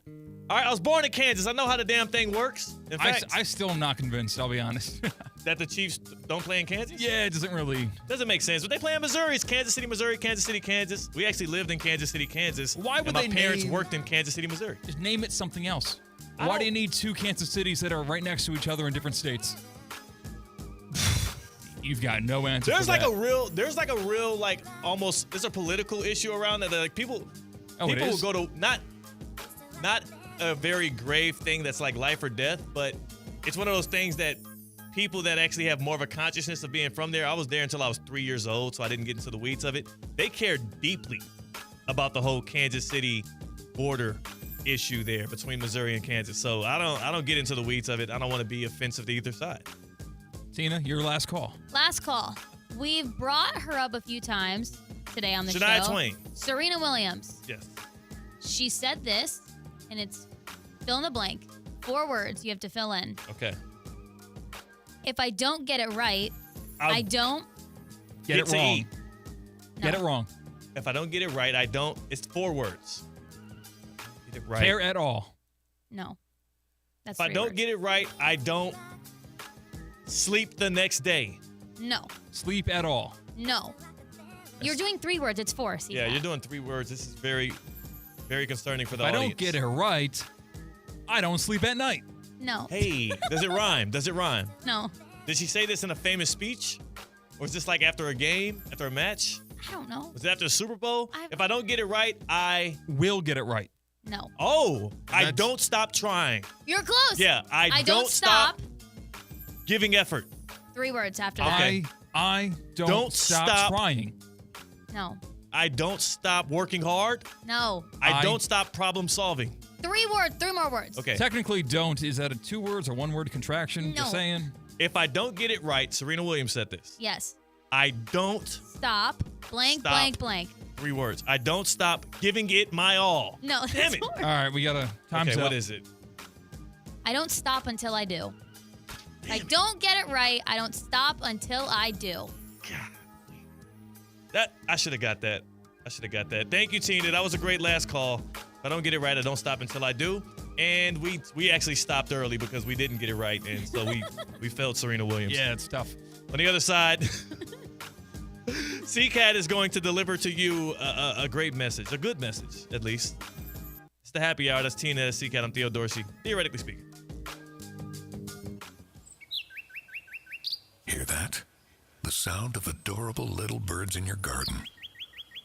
All right, I was born in Kansas. I know how the damn thing works. In fact, I still am not convinced, I'll be honest. that the Chiefs don't play in Kansas? Yeah, it doesn't really. Doesn't make sense. But they play in Missouri. It's Kansas City, Missouri, Kansas City, Kansas. We actually lived in Kansas City, Kansas. Why would and my parents name- worked in Kansas City, Missouri. Just name it something else. Why do you need two Kansas cities that are right next to each other in different states? You've got no answer. There's for like that. a real like almost there's a political issue around that. Like people will go to not a very grave thing that's like life or death, but it's one of those things that people that actually have more of a consciousness of being from there. I was there until I was 3 years old, so I didn't get into the weeds of it. They care deeply about the whole Kansas City border issue there between Missouri and Kansas. So I don't get into the weeds of it. I don't want to be offensive to either side. Tina, your last call. Last call. We've brought her up a few times today on the Shania show. Twain. Serena Williams. Yes. She said this, and it's fill in the blank. 4 words you have to fill in. Okay. If I don't get it right, I don't Get it to wrong. eat. Get it wrong. If I don't get it right, I don't. It's 4 words. Get it right. Care at all. No. That's If I 3 don't words. get it right, I don't sleep the next day. No. Sleep at all. No. You're doing 3 words. It's 4. See Yeah, that? you're doing 3 words. This is very, very concerning for the If I audience. don't get it right, I don't sleep at night. No. Hey, does it rhyme? Does it rhyme? No. Did she say this in a famous speech? Or is this like after a game, after a match? I don't know. Was it after the Super Bowl? If I don't get it right, I will get it right. No. Oh, I don't stop trying. You're close. Yeah, I don't stop. Giving effort. 3 words after that. Okay. I don't stop trying. No. I don't stop working hard. No. I don't stop problem solving. 3 words. 3 more words. Okay. Technically, don't. Is that a 2 words or 1 word contraction? No. Just saying. If I don't get it right, Serena Williams said this. Yes. I don't Stop. Blank, Stop. blank, blank. 3 words. I don't stop giving it my all. No. Damn that's it. 4 words. All right, we got to time's Okay, up. what is it? I don't stop until I do. If I don't get it right, I don't stop until I do. That I should have got that. Thank you, Tina. That was a great last call. If I don't get it right, I don't stop until I do. And we actually stopped early because we didn't get it right, and so we failed Serena Williams. Yeah, it's tough. On the other side, CCAT is going to deliver to you a great message, a good message at least. It's the happy hour. That's Tina, CCAT. I'm Theo Dorsey. Theoretically speaking. Hear that? The sound of adorable little birds in your garden.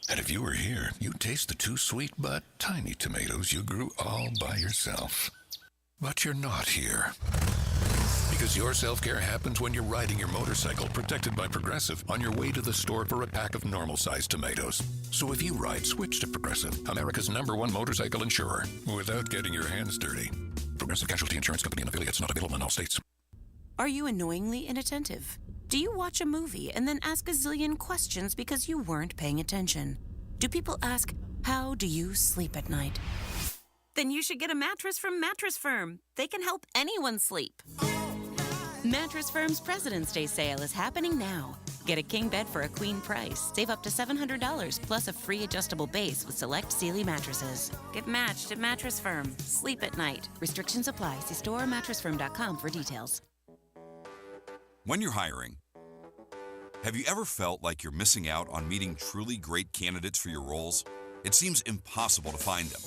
And if you were here, you'd taste the 2 sweet but tiny tomatoes you grew all by yourself. But you're not here. Because your self-care happens when you're riding your motorcycle protected by Progressive on your way to the store for a pack of normal-sized tomatoes. So if you ride, switch to Progressive, America's #1 motorcycle insurer, without getting your hands dirty. Progressive Casualty Insurance Company and affiliates, not available in all states. Are you annoyingly inattentive? Do you watch a movie and then ask a zillion questions because you weren't paying attention? Do people ask, how do you sleep at night? Then you should get a mattress from Mattress Firm. They can help anyone sleep. Mattress Firm's President's Day sale is happening now. Get a king bed for a queen price. Save up to $700 plus a free adjustable base with select Sealy mattresses. Get matched at Mattress Firm. Sleep at night. Restrictions apply. See store or mattressfirm.com for details. When you're hiring, have you ever felt like you're missing out on meeting truly great candidates for your roles? It seems impossible to find them,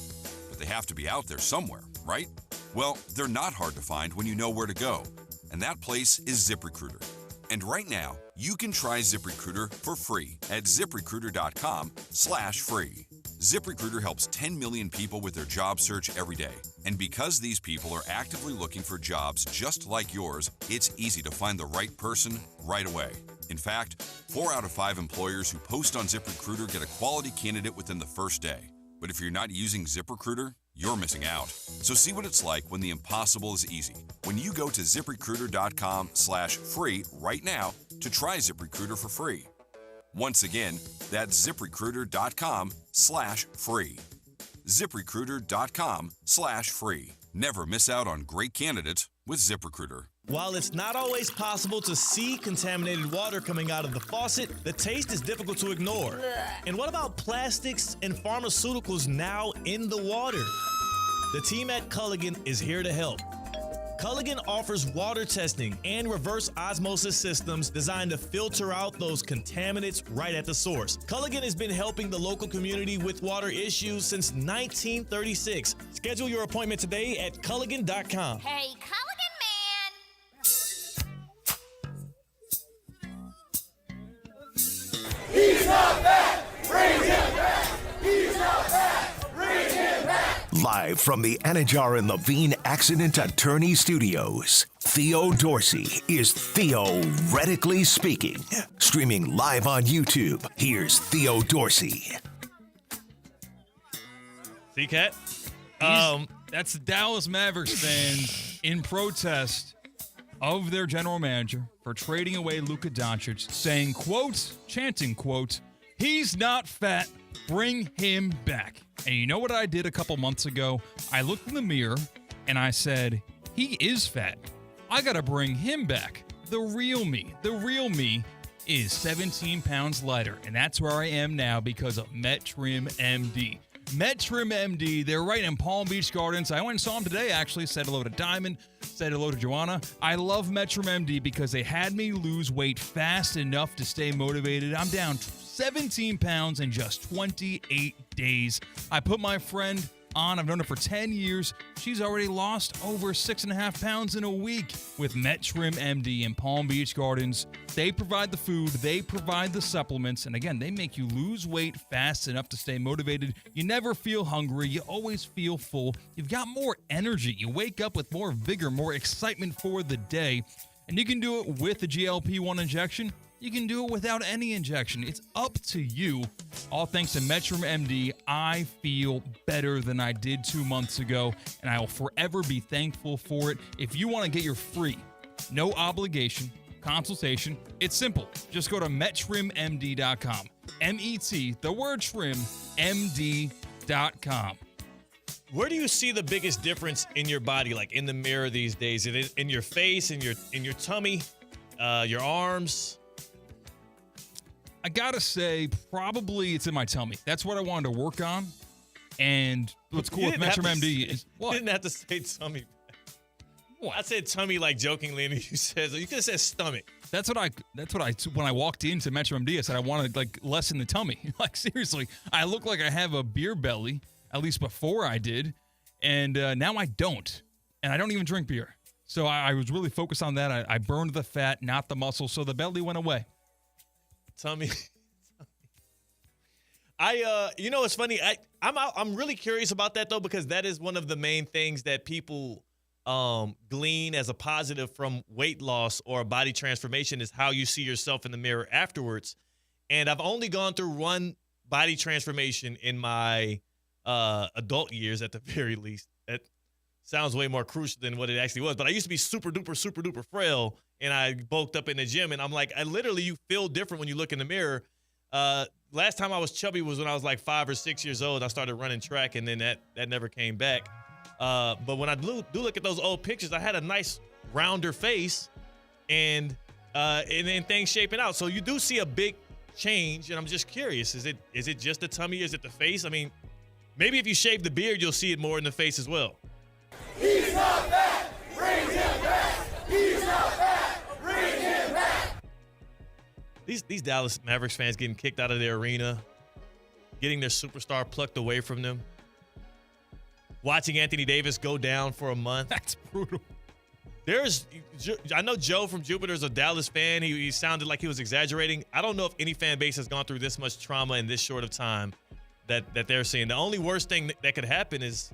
but they have to be out there somewhere, right? Well, they're not hard to find when you know where to go, and that place is ZipRecruiter. And right now, you can try ZipRecruiter for free at ZipRecruiter.com/free. ZipRecruiter helps 10 million people with their job search every day. And because these people are actively looking for jobs just like yours, it's easy to find the right person right away. In fact, 4 out of 5 employers who post on ZipRecruiter get a quality candidate within the first day. But if you're not using ZipRecruiter, you're missing out. So see what it's like when the impossible is easy. When you go to ZipRecruiter.com/free right now to try ZipRecruiter for free. Once again, that's ZipRecruiter.com/free. ZipRecruiter.com/free. Never miss out on great candidates with ZipRecruiter. While it's not always possible to see contaminated water coming out of the faucet, the taste is difficult to ignore. And what about plastics and pharmaceuticals now in the water? The team at Culligan is here to help. Culligan offers water testing and reverse osmosis systems designed to filter out those contaminants right at the source. Culligan has been helping the local community with water issues since 1936. Schedule your appointment today at Culligan.com. Hey, Culligan man! Live from the Anajar and Levine Accident Attorney Studios, Theo Dorsey is Theoretically Speaking. Streaming live on YouTube, here's Theo Dorsey. See, Cat? That's the Dallas Mavericks fans in protest of their general manager for trading away Luka Doncic, saying, quote, chanting, quote, "He's not fat. Bring him back." And you know what I did a couple months ago? I looked in the mirror and I said, he is fat. I got to bring him back. The real me. The real me is 17 pounds lighter. And that's where I am now because of Metrim MD. Metrim MD, they're right in Palm Beach Gardens. I went and saw them today, actually. Said hello to Diamond, said hello to Joanna. I love Metrim MD because they had me lose weight fast enough to stay motivated. I'm down 17 pounds in just 28 days. I put my friend on. I've known her for 10 years. She's already lost over 6.5 pounds in a week with Metrim MD in Palm Beach Gardens. They provide the food, they provide the supplements, and again, they make you lose weight fast enough to stay motivated. You never feel hungry. You always feel full. You've got more energy. You wake up with more vigor, more excitement for the day, and you can do it with the GLP-1 injection. You can do it without any injection. It's up to you. All thanks to Metrim MD, I feel better than I did 2 months ago, and I will forever be thankful for it. If you want to get your free, no obligation consultation, it's simple. Just go to metrimmd.com. M-E-T, the word trim, MD.com. Where do you see the biggest difference in your body, like in the mirror these days? Is it in your face, in your tummy, your arms? I gotta say, probably it's in my tummy. That's what I wanted to work on. And what's cool with Metrim MD is what? You didn't have to say tummy. What? I said tummy like jokingly, and you could have said stomach. That's what I when I walked into Metrim MD, I said I wanted like lessen the tummy. Like seriously, I look like I have a beer belly, at least before I did, and now I don't, and I don't even drink beer. So I was really focused on that. I burned the fat, not the muscle, so the belly went away. Tummy. You know, it's funny. I'm really curious about that though, because that is one of the main things that people glean as a positive from weight loss or body transformation is how you see yourself in the mirror afterwards. And I've only gone through one body transformation in my adult years, at the very least. That sounds way more crucial than what it actually was. But I used to be super duper frail, and I bulked up in the gym, and I'm like, you feel different when you look in the mirror. Last time I was chubby was when I was like 5 or 6 years old. I started running track, and then that never came back. But when I do look at those old pictures, I had a nice rounder face, and then things shaping out. So you do see a big change, and I'm just curious: is it just the tummy? Is it the face? I mean, maybe if you shave the beard, you'll see it more in the face as well. He's not fat. Bring him back. He's not fat. Bring him back. These Dallas Mavericks fans getting kicked out of their arena, getting their superstar plucked away from them, watching Anthony Davis go down for a month. That's brutal. I know Joe from Jupiter is a Dallas fan. He sounded like he was exaggerating. I don't know if any fan base has gone through this much trauma in this short of time that they're seeing. The only worst thing that could happen is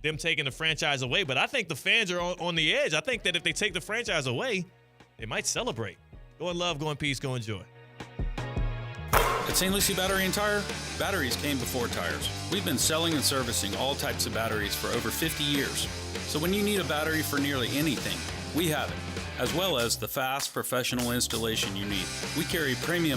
them taking the franchise away. But I think the fans are on the edge. I think that if they take the franchise away, they might celebrate. Go in love, go in peace, go in joy. At St. Lucie Battery and Tire, batteries came before tires. We've been selling and servicing all types of batteries for over 50 years. So when you need a battery for nearly anything, we have it, as well as the fast professional installation you need. We carry premium